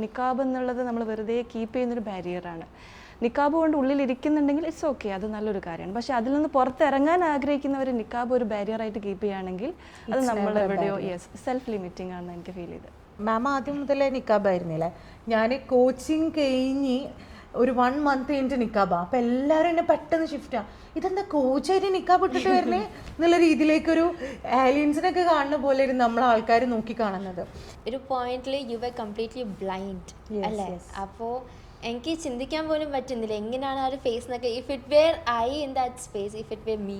Niqab എന്നുള്ളത് നമ്മൾ വെറുതെ കീപ്പ് ചെയ്യുന്നൊരു ബാരിയറാണ്. നിക്കാബ് കൊണ്ട് ഉള്ളിലിരിക്കുന്നുണ്ടെങ്കിൽ ഇറ്റ്സ് ഓക്കെ, അത് നല്ലൊരു കാര്യമാണ്. പക്ഷേ അതിൽ നിന്ന് പുറത്തിറങ്ങാൻ ആഗ്രഹിക്കുന്നവർ നിക്കാബ് ഒരു ബാരിയറായിട്ട് കീപ്പ് ചെയ്യുകയാണെങ്കിൽ അത് നമ്മൾ എവിടെയോ സെൽഫ് ലിമിറ്റിംഗ് ആണെന്ന് എനിക്ക് ഫീൽ ചെയ്തത്. മാം ആദ്യം മുതലേ നിക്കാബായിരുന്നില്ലേ? ഞാൻ കോച്ചിങ് കഴിഞ്ഞ് ഒരു 1 month കഴിഞ്ഞിട്ട് നിക്കാബാ. അപ്പം എല്ലാവരും എന്നെ പെട്ടെന്ന് ഷിഫ്റ്റാ, ഇതെന്താ കോച്ചായിട്ട് നിക്കാബ് ഇട്ടിട്ട് വരുന്നേ എന്നുള്ള രീതിയിലേക്കൊരു ആലിയൻസിനൊക്കെ കാണുന്ന പോലെ നമ്മളെ ആൾക്കാർ നോക്കി കാണുന്നത്. ഒരു പോയിന്റിൽ യു വർ കംപ്ലീറ്റ്ലി ബ്ലൈൻഡ് അല്ലേ? അപ്പോൾ എനിക്ക് ചിന്തിക്കാൻ പോലും പറ്റുന്നില്ല എങ്ങനെയാണ് ആ ഒരു ഫേസ് എന്നൊക്കെ. If it were I in that space, if it were me,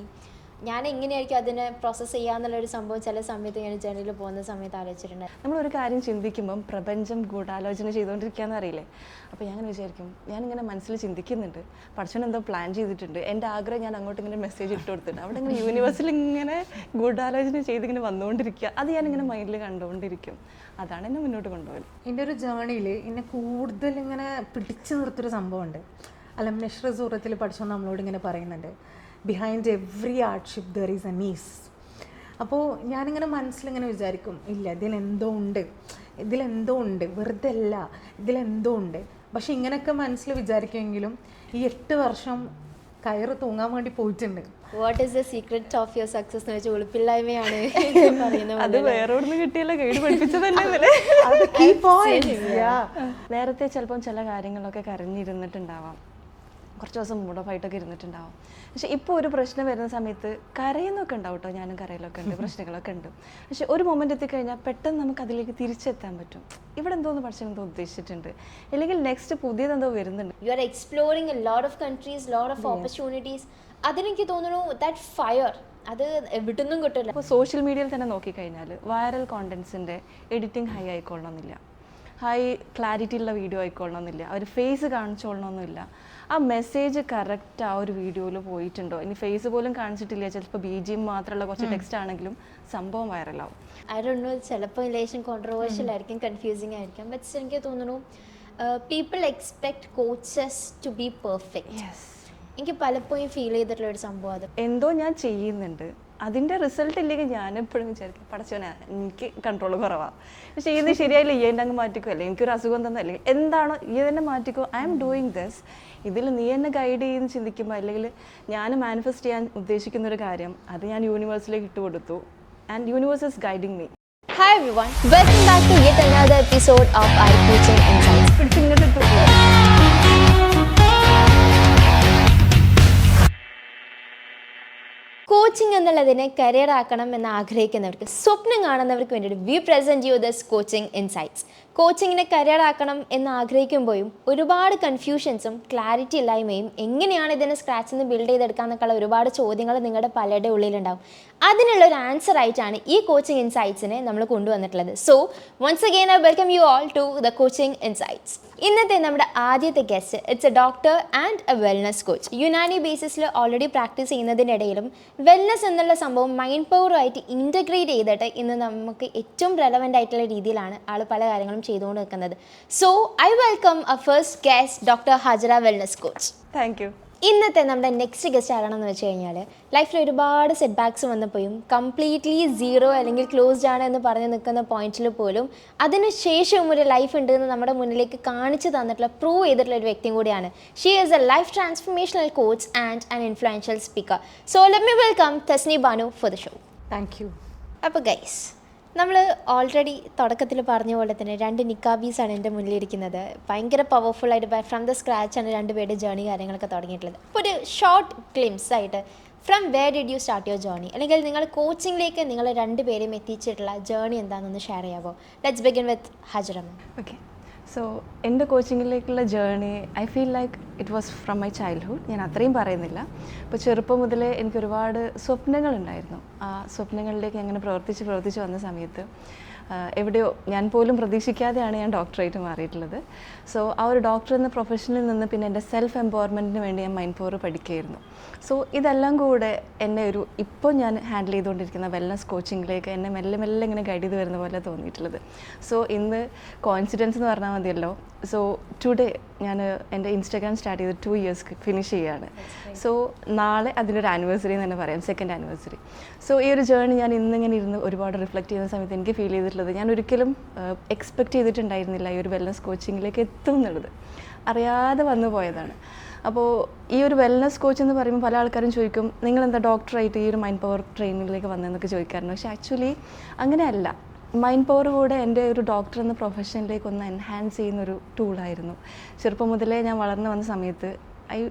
ഞാൻ എങ്ങനെയായിരിക്കും അതിനെ പ്രോസസ്സ് ചെയ്യാന്നുള്ളൊരു സംഭവം ചില സമയത്ത് ഞാൻ ജേർണിയിൽ പോകുന്ന സമയത്ത് ആലോചിച്ചിട്ടുണ്ട്. നമ്മളൊരു കാര്യം ചിന്തിക്കുമ്പം പ്രപഞ്ചം ഗൂഢാലോചന ചെയ്തുകൊണ്ടിരിക്കുകയെന്ന് അറിയില്ലേ? അപ്പോൾ ഞാൻ അങ്ങനെ വിചാരിക്കും, ഞാനിങ്ങനെ മനസ്സിൽ ചിന്തിക്കുന്നുണ്ട്, പഠിച്ചവൻ എന്തോ പ്ലാൻ ചെയ്തിട്ടുണ്ട്, എൻ്റെ ആഗ്രഹം ഞാൻ അങ്ങോട്ട് ഇങ്ങനെ മെസ്സേജ് ഇട്ട് കൊടുത്തിട്ടുണ്ട്, അവിടെ ഇങ്ങനെ യൂണിവേഴ്സിൽ ഇങ്ങനെ ഗൂഢാലോചന ചെയ്തിങ്ങനെ വന്നുകൊണ്ടിരിക്കുക, അത് ഞാനിങ്ങനെ മൈൻഡിൽ കണ്ടുകൊണ്ടിരിക്കും. അതാണ് എന്നെ മുന്നോട്ട് കൊണ്ടുപോകുന്നത്. എൻ്റെ ഒരു ജേർണിയിൽ എന്നെ കൂടുതൽ ഇങ്ങനെ പിടിച്ചു നിർത്തിയൊരു സംഭവമുണ്ട്. അൽനഷ്ർ സൂറത്തിൽ പഠിച്ചോ നമ്മളോട് ഇങ്ങനെ പറയുന്നുണ്ട്, behind every hardship there is a ease. അപ്പോൾ ഞാനിങ്ങനെ മനസ്സിലിങ്ങനെ വിചാരിക്കും, ഇല്ല ഇതിലെന്തോ ഉണ്ട്, വെറുതെ അല്ല, ഇതിലെന്തോ ഉണ്ട്. പക്ഷെ ഇങ്ങനെയൊക്കെ മനസ്സിൽ വിചാരിക്കുമെങ്കിലും ഈ 8 വർഷം കയറ് തൂങ്ങാൻ വേണ്ടി പോയിട്ടുണ്ട്. What is the secret of your success എന്ന് വെച്ചാൽ ഉളുപ്പില്ലായ്മയാണ് പറയുന്നത്. അത് വേറൊന്നും കിട്ടിയല്ല, ഗൈഡ് പഠിപ്പിച്ചത് തന്നെ. നേരത്തെ ചിലപ്പം ചില കാര്യങ്ങളൊക്കെ കരഞ്ഞിരുന്നിട്ടുണ്ടാവാം, കുറച്ച് ദിവസം മൂടോഫായിട്ടൊക്കെ ഇരുന്നിട്ടുണ്ടാവും. പക്ഷെ ഇപ്പോൾ ഒരു പ്രശ്നം വരുന്ന സമയത്ത് കരയുന്നൊക്കെ ഉണ്ടാവും കേട്ടോ, ഞാനും കരയിലൊക്കെ ഉണ്ട്, പ്രശ്നങ്ങളൊക്കെ ഉണ്ട്. പക്ഷെ ഒരു മൊമെൻ്റ് എത്തിക്കഴിഞ്ഞാൽ പെട്ടെന്ന് നമുക്ക് അതിലേക്ക് തിരിച്ചെത്താൻ പറ്റും. ഇവിടെ എന്തോന്ന് പഠിച്ചാൽ എന്തോ ഉദ്ദേശിച്ചിട്ടുണ്ട്, അല്ലെങ്കിൽ നെക്സ്റ്റ് പുതിയതെന്തോ വരുന്നുണ്ട്. U are exploring a lot of countries, lot of opportunities. അതെനിക്ക് തോന്നുന്നു ദാറ്റ് ഫയർ അത് എവിടുന്നും കിട്ടില്ല. അപ്പോൾ സോഷ്യൽ മീഡിയയിൽ തന്നെ നോക്കിക്കഴിഞ്ഞാൽ വൈറൽ കോണ്ടൻസിൻ്റെ എഡിറ്റിംഗ് ഹൈ ആയിക്കൊള്ളണമെന്നില്ല, ഹൈ ക്ലാരിറ്റി ഉള്ള വീഡിയോ ആയിക്കൊള്ളണമെന്നില്ല, അവർ ഫേസ് കാണിച്ചോളണമെന്നില്ല. ആ മെസ്സേജ് കറക്റ്റ് ആ ഒരു വീഡിയോയിൽ പോയിട്ടുണ്ടോ, ഇനി ഫേസ് പോലും കാണിച്ചിട്ടില്ല, ചിലപ്പോൾ BGM മാത്രമുള്ള കുറച്ച് ടെക്സ്റ്റ് ആണെങ്കിലും സംഭവം വൈറലാവും. ഐ ഡോണ്ട് നോ, ചിലപ്പോൾ റിലേഷൻ കോൺട്രവേഴ്ഷ്യൽ ആയിരിക്കും, കൺഫ്യൂസിങ് ആയിരിക്കും. ബട്ട് എനിക്ക് തോന്നുന്നു people expect coaches to be perfect. എനിക്ക് പലപ്പോഴും ഫീൽ ചെയ്തിട്ടുള്ള ഒരു സംഭവം അത് എന്തോ ഞാൻ ചെയ്യുന്നുണ്ട്, അതിൻ്റെ റിസൾട്ട് ഇല്ലെങ്കിൽ ഞാൻ എപ്പോഴും വിചാരിക്കും, പഠിച്ചോനെ എനിക്ക് കൺട്രോൾ കുറവാണ്, പക്ഷേ ചെയ്യുന്നത് ശരിയായില്ല, ഈ എൻ്റെ അങ്ങ് മാറ്റിക്കോ, അല്ലെങ്കിൽ എനിക്കൊരു അസുഖം തന്നല്ലേ, എന്താണോ ഈ തന്നെ മാറ്റിക്കോ, ഐ ആം ഡൂയിങ് ദിസ്, ഇതിൽ നീ എന്നെ ഗൈഡ് ചെയ്യുന്ന ചിന്തിക്കുമ്പോൾ, അല്ലെങ്കിൽ ഞാൻ മാനിഫെസ്റ്റ് ചെയ്യാൻ ഉദ്ദേശിക്കുന്ന ഒരു കാര്യം അത് ഞാൻ യൂണിവേഴ്സിലേക്ക് ഇട്ടുകൊടുത്തു, and universe is guiding me. Hi everyone, welcome back to yet another episode of our Coaching Insights. Coaching എന്നുള്ളതിനെ കരിയർ ആക്കണം എന്ന് ആഗ്രഹിക്കുന്നവർക്ക്, സ്വപ്നം കാണുന്നവർക്ക് വേണ്ടിയിട്ട് we present you this coaching insights. കോച്ചിങ്ങിനെ കരിയർ ആക്കണം എന്ന് ആഗ്രഹിക്കുമ്പോഴും ഒരുപാട് കൺഫ്യൂഷൻസും ക്ലാരിറ്റി ഇല്ലായ്മയും, എങ്ങനെയാണ് ഇതിനെ സ്ക്രാച്ചിൽ നിന്ന് ബിൽഡ് ചെയ്തെടുക്കാമെന്നൊക്കെയുള്ള ഒരുപാട് ചോദ്യങ്ങൾ നിങ്ങളുടെ പലരുടെ ഉള്ളിലുണ്ടാവും. അതിനുള്ള ഒരു ആൻസർ ആയിട്ടാണ് ഈ കോച്ചിങ് ഇൻസൈറ്റ്സിനെ നമ്മൾ കൊണ്ടുവന്നിട്ടുള്ളത്. So once again I welcome you all to the coaching insights. ഇന്നത്തെ നമ്മുടെ ആദ്യത്തെ guest, it's a doctor and a wellness coach. Unani ബേസിസിൽ ഓൾറെഡി പ്രാക്ടീസ് ചെയ്യുന്നതിനിടയിലും വെൽനസ് എന്നുള്ള സംഭവം മൈൻഡ് പവറുമായിട്ട് ഇൻ്റഗ്രേറ്റ് ചെയ്തിട്ട് ഇന്ന് നമുക്ക് ഏറ്റവും റെലവൻ്റ് ആയിട്ടുള്ള രീതിയിലാണ് ആൾ പല കാര്യങ്ങളും ചെയ്തുകൊണ്ട് നിൽക്കുന്നത്. So I welcome a first guest doctor Hajra, wellness coach. Thank you. ഇന്നത്തെ നമ്മുടെ നെക്സ്റ്റ് ഗസ്റ്റ് ആരാണെന്ന് വെച്ച് കഴിഞ്ഞാൽ, ലൈഫിൽ ഒരുപാട് സെറ്റ് ബാക്സ് വന്നപ്പോഴും കംപ്ലീറ്റ്ലി സീറോ അല്ലെങ്കിൽ ക്ലോസ്ഡ് ആണ് എന്ന് പറഞ്ഞ് നിൽക്കുന്ന പോയിന്റിൽ പോലും അതിന് ശേഷവും ഒരു ലൈഫ് ഉണ്ട് എന്ന് നമ്മുടെ മുന്നിലേക്ക് കാണിച്ചു തന്നിട്ടുള്ള, പ്രൂവ് ചെയ്തിട്ടുള്ള ഒരു വ്യക്തിയും കൂടിയാണ്. She is a life transformational coach and an influential speaker. So let me welcome Thasni Banu for the show. Thank you. അപ്പോൾ ഗൈസ്, നമ്മൾ ഓൾറെഡി തുടക്കത്തിൽ പറഞ്ഞ പോലെ തന്നെ 2 നിക്കാബീസാണ് എൻ്റെ മുന്നിലിരിക്കുന്നത്. ഭയങ്കര പവർഫുള്ളായിട്ട് ഫ്രം ദ സ്ക്രാച്ചാണ് 2 പേരുടെ ജേർണി കാര്യങ്ങളൊക്കെ തുടങ്ങിയിട്ടുള്ളത്. അപ്പോൾ ഒരു ഷോർട്ട് ഗ്ലിംസ് ആയിട്ട്, from where did you start your journey, അല്ലെങ്കിൽ നിങ്ങൾ കോച്ചിങ്ങിലേക്ക് നിങ്ങൾ 2 പേരെയും എത്തിച്ചിട്ടുള്ള ജേർണി എന്താണെന്ന് ഷെയർ ചെയ്യാമോ? Let's begin with Hajra. Okay, so എൻ്റെ കോച്ചിങ്ങിലേക്കുള്ള journey I feel like it was from my childhood. ഞാൻ അത്രയും പറയുന്നില്ല. അപ്പോൾ ചെറുപ്പം മുതലേ എനിക്ക് ഒരുപാട് സ്വപ്നങ്ങളുണ്ടായിരുന്നു. ആ സ്വപ്നങ്ങളിലേക്ക് അങ്ങനെ പ്രവർത്തിച്ച് വന്ന സമയത്ത് എവിടെയോ ഞാൻ പോലും പ്രതീക്ഷിക്കാതെയാണ് ഞാൻ ഡോക്ടറായിട്ട് മാറിയിട്ടുള്ളത്. സോ ആ ഒരു ഡോക്ടർ എന്ന പ്രൊഫഷനിൽ നിന്ന് പിന്നെ എൻ്റെ സെൽഫ് എംപവർമെൻറ്റിന് വേണ്ടി ഞാൻ മൈൻഡ് പവർ പഠിക്കുകയായിരുന്നു. സോ ഇതെല്ലാം കൂടെ എന്നെ ഇപ്പോൾ ഞാൻ ഹാൻഡിൽ ചെയ്തുകൊണ്ടിരിക്കുന്ന വെൽനസ് കോച്ചിങ്ങിലേക്ക് എന്നെ മെല്ലെ മെല്ലെ ഇങ്ങനെ ഗൈഡ് ചെയ്ത് വരുന്ന പോലെ തോന്നിയിട്ടുള്ളത്. സോ ഇന്ന് കോയിൻസിഡൻസ് എന്ന് പറഞ്ഞാൽ മതിയല്ലോ. സോ ടുഡേ ഞാൻ എൻ്റെ ഇൻസ്റ്റാഗ്രാം സ്റ്റാർട്ട് ചെയ്ത് 2 years ഫിനിഷ് ചെയ്യുകയാണ്. സോ നാളെ അതിനൊരു ആനിവേഴ്സറി എന്ന് തന്നെ പറയാം, 2nd ആനിവേഴ്സറി. സോ ഈ ഒരു ജേർണി ഞാൻ ഇന്നിങ്ങനെ ഇരുന്ന് ഒരുപാട് റിഫ്ലക്റ്റ് ചെയ്യുന്ന സമയത്ത് എനിക്ക് ഫീൽ ചെയ്തിട്ടുള്ളത്, ഞാൻ ഒരിക്കലും എക്സ്പെക്റ്റ് ചെയ്തിട്ടുണ്ടായിരുന്നില്ല ഈ ഒരു വെൽനസ് കോച്ചിങ്ങിലേക്ക് എത്തും എന്നുള്ളത്. അറിയാതെ വന്നു പോയതാണ്. അപ്പോൾ ഈ ഒരു വെൽനസ് കോച്ച് എന്ന് പറയുമ്പോൾ പല ആൾക്കാരും ചോദിക്കും, നിങ്ങളെന്താ ഡോക്ടറായിട്ട് ഈ ഒരു മൈൻഡ് പവർ ട്രെയിനിങ്ങിലേക്ക് വന്നതെന്നൊക്കെ ചോദിക്കാറുണ്ട്. പക്ഷേ ആക്ച്വലി അങ്ങനെയല്ല. മൈൻഡ് പവർ കൂടെ എൻ്റെ ഒരു ഡോക്ടർ എന്ന പ്രൊഫഷനിലേക്ക് ഒന്ന് എൻഹാൻസ് ചെയ്യുന്നൊരു ടൂളായിരുന്നു. ചെറുപ്പം മുതലേ ഞാൻ വളർന്നു വന്ന സമയത്ത്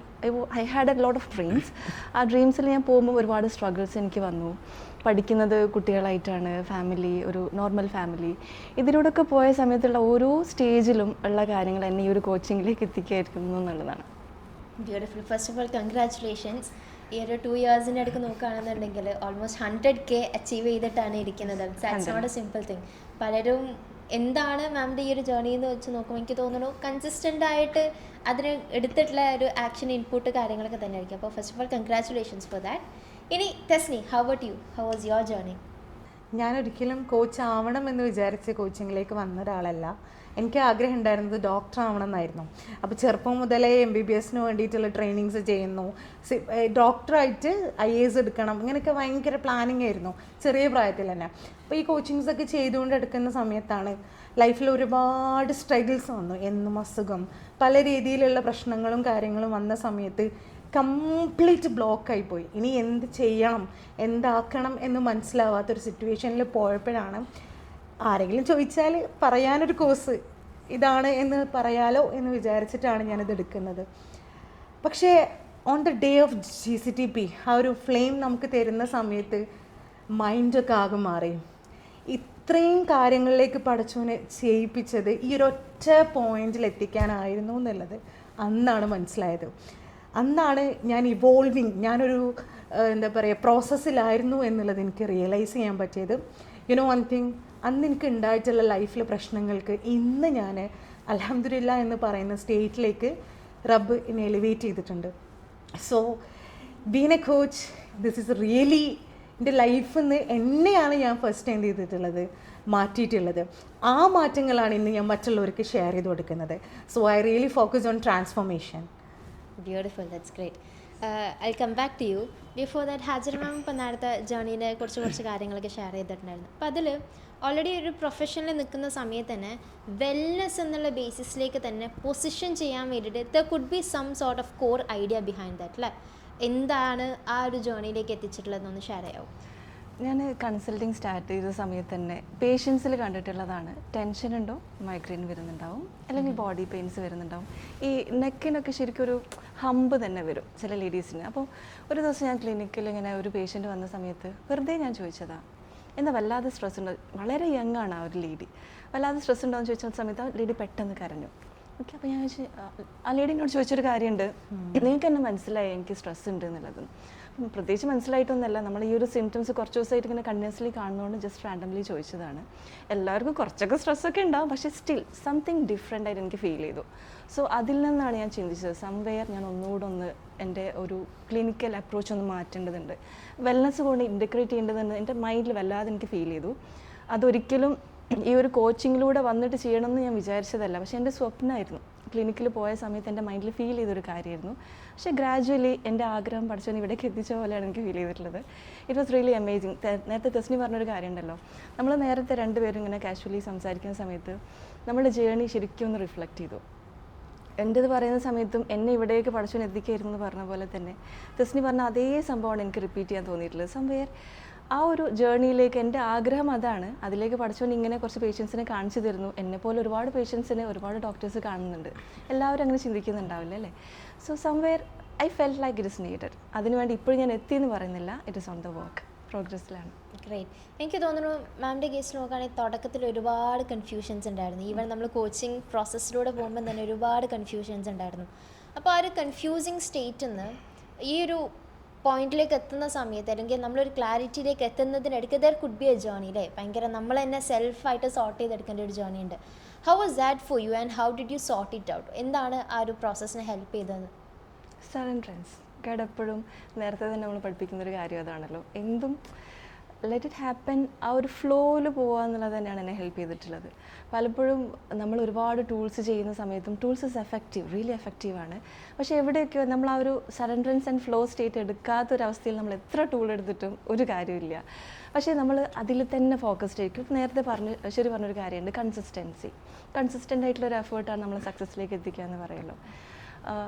I had A lot of dreams. ആ ഡ്രീംസിൽ ഞാൻ പോകുമ്പോൾ ഒരുപാട് സ്ട്രഗിൾസ് എനിക്ക് വന്നു. പഠിക്കുന്നത് കുട്ടികളായിട്ടാണ്, ഫാമിലി ഒരു നോർമൽ ഫാമിലി. ഇതിലൂടെയൊക്കെ പോയ സമയത്തുള്ള ഓരോ സ്റ്റേജിലും ഉള്ള കാര്യങ്ങൾ എന്നെ ഈ ഒരു കോച്ചിങ്ങിലേക്ക് എത്തിക്കായിരിക്കുന്നു എന്നുള്ളതാണ്. Beautiful. First of all congratulations. ഈ ഒരു 2 yearsൻ്റെ അടുക്ക് നോക്കുകയാണെന്നുണ്ടെങ്കിൽ ഓൾമോസ്റ്റ് 100K അച്ചീവ് ചെയ്തിട്ടാണ് ഇരിക്കുന്നത്. That's not a simple thing. പലരും എന്താണ് മാമിൻ്റെ ഈ ഒരു ജേർണി എന്ന് വെച്ച് നോക്കുമ്പോൾ എനിക്ക് തോന്നുന്നു കൺസിസ്റ്റൻ്റ് ആയിട്ട് അതിന് എടുത്തിട്ടുള്ള ഒരു ആക്ഷൻ ഇൻപുട്ട് കാര്യങ്ങളൊക്കെ തന്നെ ആയിരിക്കും. അപ്പോൾ first of all congratulations for that. ഇനി Thesni, how about you? How was your journey? ഞാനൊരിക്കലും കോച്ച് ആവണം എന്ന് വിചാരിച്ച് കോച്ചിങ്ങിലേക്ക് വന്ന ഒരാളല്ല. എനിക്ക് ആഗ്രഹം ഉണ്ടായിരുന്നത് ഡോക്ടർ ആവണം എന്നായിരുന്നു. അപ്പോൾ ചെറുപ്പം മുതലേ MBBS വേണ്ടിയിട്ടുള്ള ട്രെയിനിങ്സ് ചെയ്യുന്നു, ഡോക്ടറായിട്ട് IAS എടുക്കണം, ഇങ്ങനെയൊക്കെ ഭയങ്കര പ്ലാനിങ് ആയിരുന്നു ചെറിയ പ്രായത്തിൽ തന്നെ. അപ്പോൾ ഈ കോച്ചിങ്സൊക്കെ ചെയ്തുകൊണ്ട് എടുക്കുന്ന സമയത്താണ് ലൈഫിൽ ഒരുപാട് സ്ട്രഗിൾസ് വന്നു. എന്നും അസുഖം, പല രീതിയിലുള്ള പ്രശ്നങ്ങളും കാര്യങ്ങളും വന്ന സമയത്ത് കംപ്ലീറ്റ് ബ്ലോക്കായി പോയി. ഇനി എന്ത് ചെയ്യണം, എന്താക്കണം എന്ന് മനസ്സിലാവാത്തൊരു സിറ്റുവേഷനിൽ പോയപ്പോഴാണ് ആരെങ്കിലും ചോദിച്ചാൽ പറയാനൊരു കോഴ്സ് ഇതാണ് എന്ന് പറയാലോ എന്ന് വിചാരിച്ചിട്ടാണ് ഞാനിത് എടുക്കുന്നത്. പക്ഷേ on the day of GCTP ആ ഒരു ഫ്ലെയിം നമുക്ക് തരുന്ന സമയത്ത് മൈൻഡൊക്കെ ആകെ മാറി. ഇത്രയും കാര്യങ്ങളിലേക്ക് പടച്ചവനെ ചെയ്യിപ്പിച്ചത് ഈ ഒരൊറ്റ പോയിന്റിൽ എത്തിക്കാനായിരുന്നു എന്നുള്ളത് അന്നാണ് മനസ്സിലായത്. അന്നാണ് ഞാൻ ഇവോൾവിങ്, ഞാനൊരു എന്താ പറയുക പ്രോസസ്സിലായിരുന്നു എന്നുള്ളത് എനിക്ക് റിയലൈസ് ചെയ്യാൻ പറ്റിയത്. യുനോ വൺ തിങ്, അന്ന് എനിക്ക് ഉണ്ടായിട്ടുള്ള ലൈഫിലെ പ്രശ്നങ്ങൾക്ക് ഇന്ന് ഞാൻ അൽഹംദുലില്ലാ എന്ന് പറയുന്ന സ്റ്റേറ്റിലേക്ക് റബ്ബ് എന്നെ എലിവേറ്റ് ചെയ്തിട്ടുണ്ട്. So been A coach, this is really എൻ്റെ ലൈഫിൽ നിന്ന് എന്നെയാണ് ഞാൻ ഫസ്റ്റ് ടൈം ചെയ്തിട്ടുള്ളത്, മാറ്റിയിട്ടുള്ളത്. ആ മാറ്റങ്ങളാണ് ഇന്ന് ഞാൻ മറ്റുള്ളവർക്ക് ഷെയർ ചെയ്ത് കൊടുക്കുന്നത്. So I really focus on transformation. Beautiful, that's great. I come back to you. Before that Hajar ma'am ഇപ്പം നേരത്തെ ജേർണീനെ കുറച്ച് കാര്യങ്ങളൊക്കെ ഷെയർ ചെയ്തിട്ടുണ്ടായിരുന്നു. അപ്പോൾ അതിൽ ഓൾറെഡി ഒരു പ്രൊഫഷനിൽ നിൽക്കുന്ന സമയത്ത് തന്നെ വെൽനെസ് എന്നുള്ള ബേസിസിലേക്ക് തന്നെ പൊസിഷൻ ചെയ്യാൻ വേണ്ടിയിട്ട് there could be some sort of core idea behind that അല്ലേ? എന്താണ് ആ ഒരു ജേർണിയിലേക്ക് എത്തിച്ചിട്ടുള്ളതെന്നൊന്ന് ഷെയർ ചെയ്യാമോ? ഞാൻ കൺസൾട്ടിങ് സ്റ്റാർട്ട് ചെയ്ത സമയത്ത് തന്നെ പേഷ്യൻസിൽ കണ്ടിട്ടുള്ളതാണ്, ടെൻഷൻ ഉണ്ടോ മൈഗ്രെയിൻ വരുന്നുണ്ടാവും, അല്ലെങ്കിൽ ബോഡി പെയിൻസ് വരുന്നുണ്ടാവും. ഈ നെക്കിനൊക്കെ ശരിക്കും ഒരു ഹമ്പ് തന്നെ വരും ചില ലേഡീസിന്. അപ്പോൾ ഒരു ദിവസം ഞാൻ ക്ലിനിക്കിൽ ഇങ്ങനെ ഒരു പേഷ്യൻറ്റ് വന്ന സമയത്ത് വെറുതെ ഞാൻ ചോദിച്ചതാ, എന്താ വല്ലാതെ സ്ട്രെസ് ഉണ്ടോ, വളരെ യങ് ആണ് ആ ഒരു ലേഡി, വല്ലാതെ സ്ട്രെസ് ഉണ്ടോ എന്ന് ചോദിച്ച സമയത്ത് ആ ലേഡി പെട്ടെന്ന് കരഞ്ഞു. ഓക്കെ, അപ്പോൾ ഞാൻ ആ ലേഡിനോട് ചോദിച്ചൊരു കാര്യമുണ്ട്, നിങ്ങൾക്ക് എന്നെ മനസ്സിലായി എനിക്ക് സ്ട്രെസ് ഉണ്ട് എന്നുള്ളത്. പ്രത്യേകിച്ച് മനസ്സിലായിട്ടൊന്നുമല്ല, നമ്മൾ ഈ ഒരു സിംറ്റംസ് കുറച്ച് ദിവസമായിട്ട് ഇങ്ങനെ കണ്ടിന്യൂസ്ലി കാണുന്നതുകൊണ്ട് ജസ്റ്റ് റാൻഡംലി ചോദിച്ചതാണ്. എല്ലാവർക്കും കുറച്ചൊക്കെ സ്ട്രെസ്സൊക്കെ ഉണ്ടാവും, പക്ഷേ സ്റ്റിൽ സംതിങ് ഡിഫറെൻ്റ് ആയിട്ട് എനിക്ക് ഫീൽ ചെയ്തു. സോ അതിൽ നിന്നാണ് ഞാൻ ചിന്തിച്ചത്, സംവെയർ ഞാൻ ഒന്നുകൂടെ എൻ്റെ ഒരു ക്ലിനിക്കൽ അപ്രോച്ച് ഒന്ന് മാറ്റേണ്ടതുണ്ട്, വെൽനസ് കൊണ്ട് ഇൻറ്റഗ്രേറ്റ് ചെയ്യേണ്ടതുണ്ട്. എൻ്റെ മൈൻഡിൽ വല്ലാതെ എനിക്ക് ഫീൽ ചെയ്തു. അതൊരിക്കലും ഈ ഒരു കോച്ചിങ്ങിലൂടെ വന്നിട്ട് ചെയ്യണമെന്ന് ഞാൻ വിചാരിച്ചതല്ല, പക്ഷേ എൻ്റെ സ്വപ്നമായിരുന്നു. ക്ലിനിക്കിൽ പോയ സമയത്ത് എൻ്റെ മൈൻഡിൽ ഫീൽ ചെയ്തൊരു കാര്യമായിരുന്നു. പക്ഷേ ഗ്രാജുവലി എൻ്റെ ആഗ്രഹം പഠിച്ചവൻ ഇവിടേക്ക് എത്തിച്ച പോലെയാണ് എനിക്ക് ഫീൽ ചെയ്തിട്ടുള്ളത്. It was really amazing. നേരത്തെ തെസ്നി പറഞ്ഞൊരു കാര്യമുണ്ടല്ലോ, നമ്മൾ നേരത്തെ രണ്ടുപേരും ഇങ്ങനെ കാഷ്വലി സംസാരിക്കുന്ന സമയത്ത് നമ്മുടെ ജേർണി ശരിക്കും ഒന്ന് റിഫ്ലക്റ്റ് ചെയ്തു. എൻ്റെത് പറയുന്ന സമയത്തും എന്നെ ഇവിടേക്ക് പഠിച്ചവൻ എത്തിക്കായിരുന്നു എന്ന് പറഞ്ഞ പോലെ തന്നെ തെസ്നി പറഞ്ഞ അതേ സംഭവമാണ് എനിക്ക് റിപ്പീറ്റ് ചെയ്യാൻ തോന്നിയിട്ടുള്ളത്. സംവെയർ ആ ഒരു ജേർണിയിലേക്ക് എൻ്റെ ആഗ്രഹം അതാണ്, അതിലേക്ക് പഠിച്ചുകൊണ്ട് ഇങ്ങനെ കുറച്ച് പേഷ്യൻസിനെ കാണിച്ചു തരുന്നു. എന്നെപ്പോലെ ഒരുപാട് പേഷ്യൻസിനെ ഒരുപാട് ഡോക്ടേഴ്സ് കാണുന്നുണ്ട്, എല്ലാവരും അങ്ങനെ ചിന്തിക്കുന്നുണ്ടാവില്ല അല്ലേ? So somewhere I felt like it is needed. അതിനുവേണ്ടി ഇപ്പോഴും ഞാൻ എത്തിയെന്ന് പറയുന്നില്ല, it is on the work, പ്രോഗ്രസ്സിലാണ്. ഗ്രേറ്റ്. എനിക്ക് തോന്നുന്നു മാമിൻ്റെ കേസിൽ നോക്കുകയാണെങ്കിൽ തുടക്കത്തിൽ ഒരുപാട് കൺഫ്യൂഷൻസ് ഉണ്ടായിരുന്നു. ഈവൻ നമ്മൾ കോച്ചിങ് പ്രോസസ്സിലൂടെ പോകുമ്പോൾ തന്നെ ഒരുപാട് കൺഫ്യൂഷൻസ് ഉണ്ടായിരുന്നു. അപ്പോൾ ആ ഒരു കൺഫ്യൂസിങ് സ്റ്റേറ്റിൽ നിന്ന് ഈ ഒരു പോയിന്റിലേക്ക് എത്തുന്ന സമയത്ത് അല്ലെങ്കിൽ നമ്മളൊരു ക്ലാരിറ്റിയിലേക്ക് എത്തുന്നതിനിടയ്ക്ക് there could be a journey അല്ലേ? ഭയങ്കര നമ്മൾ തന്നെ സെൽഫായിട്ട് സോർട്ട് ചെയ്തെടുക്കേണ്ട ഒരു ജേർണി ഉണ്ട്. How was that for you and how did you sort it out? എന്താണ് ആ ഒരു പ്രോസസ്സിനെ ഹെൽപ്പ് ചെയ്തത്? സഡൻ ട്രെൻഡ്സ് ഗഡ് എപ്പോഴും നേരത്തെ തന്നെ നമ്മൾ പഠിപ്പിക്കുന്നൊരു കാര്യം അതാണല്ലോ, എന്തും ലെറ്റ് ഇറ്റ് ഹാപ്പൻ, ആ ഒരു ഫ്ലോയിൽ പോവുക എന്നുള്ളത് തന്നെയാണ് എന്നെ ഹെൽപ്പ് ചെയ്തിട്ടുള്ളത്. പലപ്പോഴും നമ്മൾ ഒരുപാട് ടൂൾസ് ചെയ്യുന്ന സമയത്തും ടൂൾസ് ഇസ് എഫക്റ്റീവ്, റിയലി എഫക്റ്റീവാണ്. പക്ഷേ എവിടെയൊക്കെയോ നമ്മൾ ആ ഒരു സറണ്ടറൻസ് ആൻഡ് ഫ്ലോ സ്റ്റേറ്റ് എടുക്കാത്തൊരവസ്ഥയിൽ നമ്മൾ എത്ര ടൂൾ എടുത്തിട്ടും ഒരു കാര്യമില്ല. പക്ഷേ നമ്മൾ അതിൽ തന്നെ ഫോക്കസ്ഡ് ആയിരിക്കും. നേരത്തെ പറഞ്ഞൊരു കാര്യമുണ്ട്, കൺസിസ്റ്റൻ്റ് ആയിട്ടുള്ള ഒരു എഫേർട്ടാണ് നമ്മൾ സക്സസ്സിലേക്ക് എത്തിക്കുക എന്ന് പറയുമല്ലോ.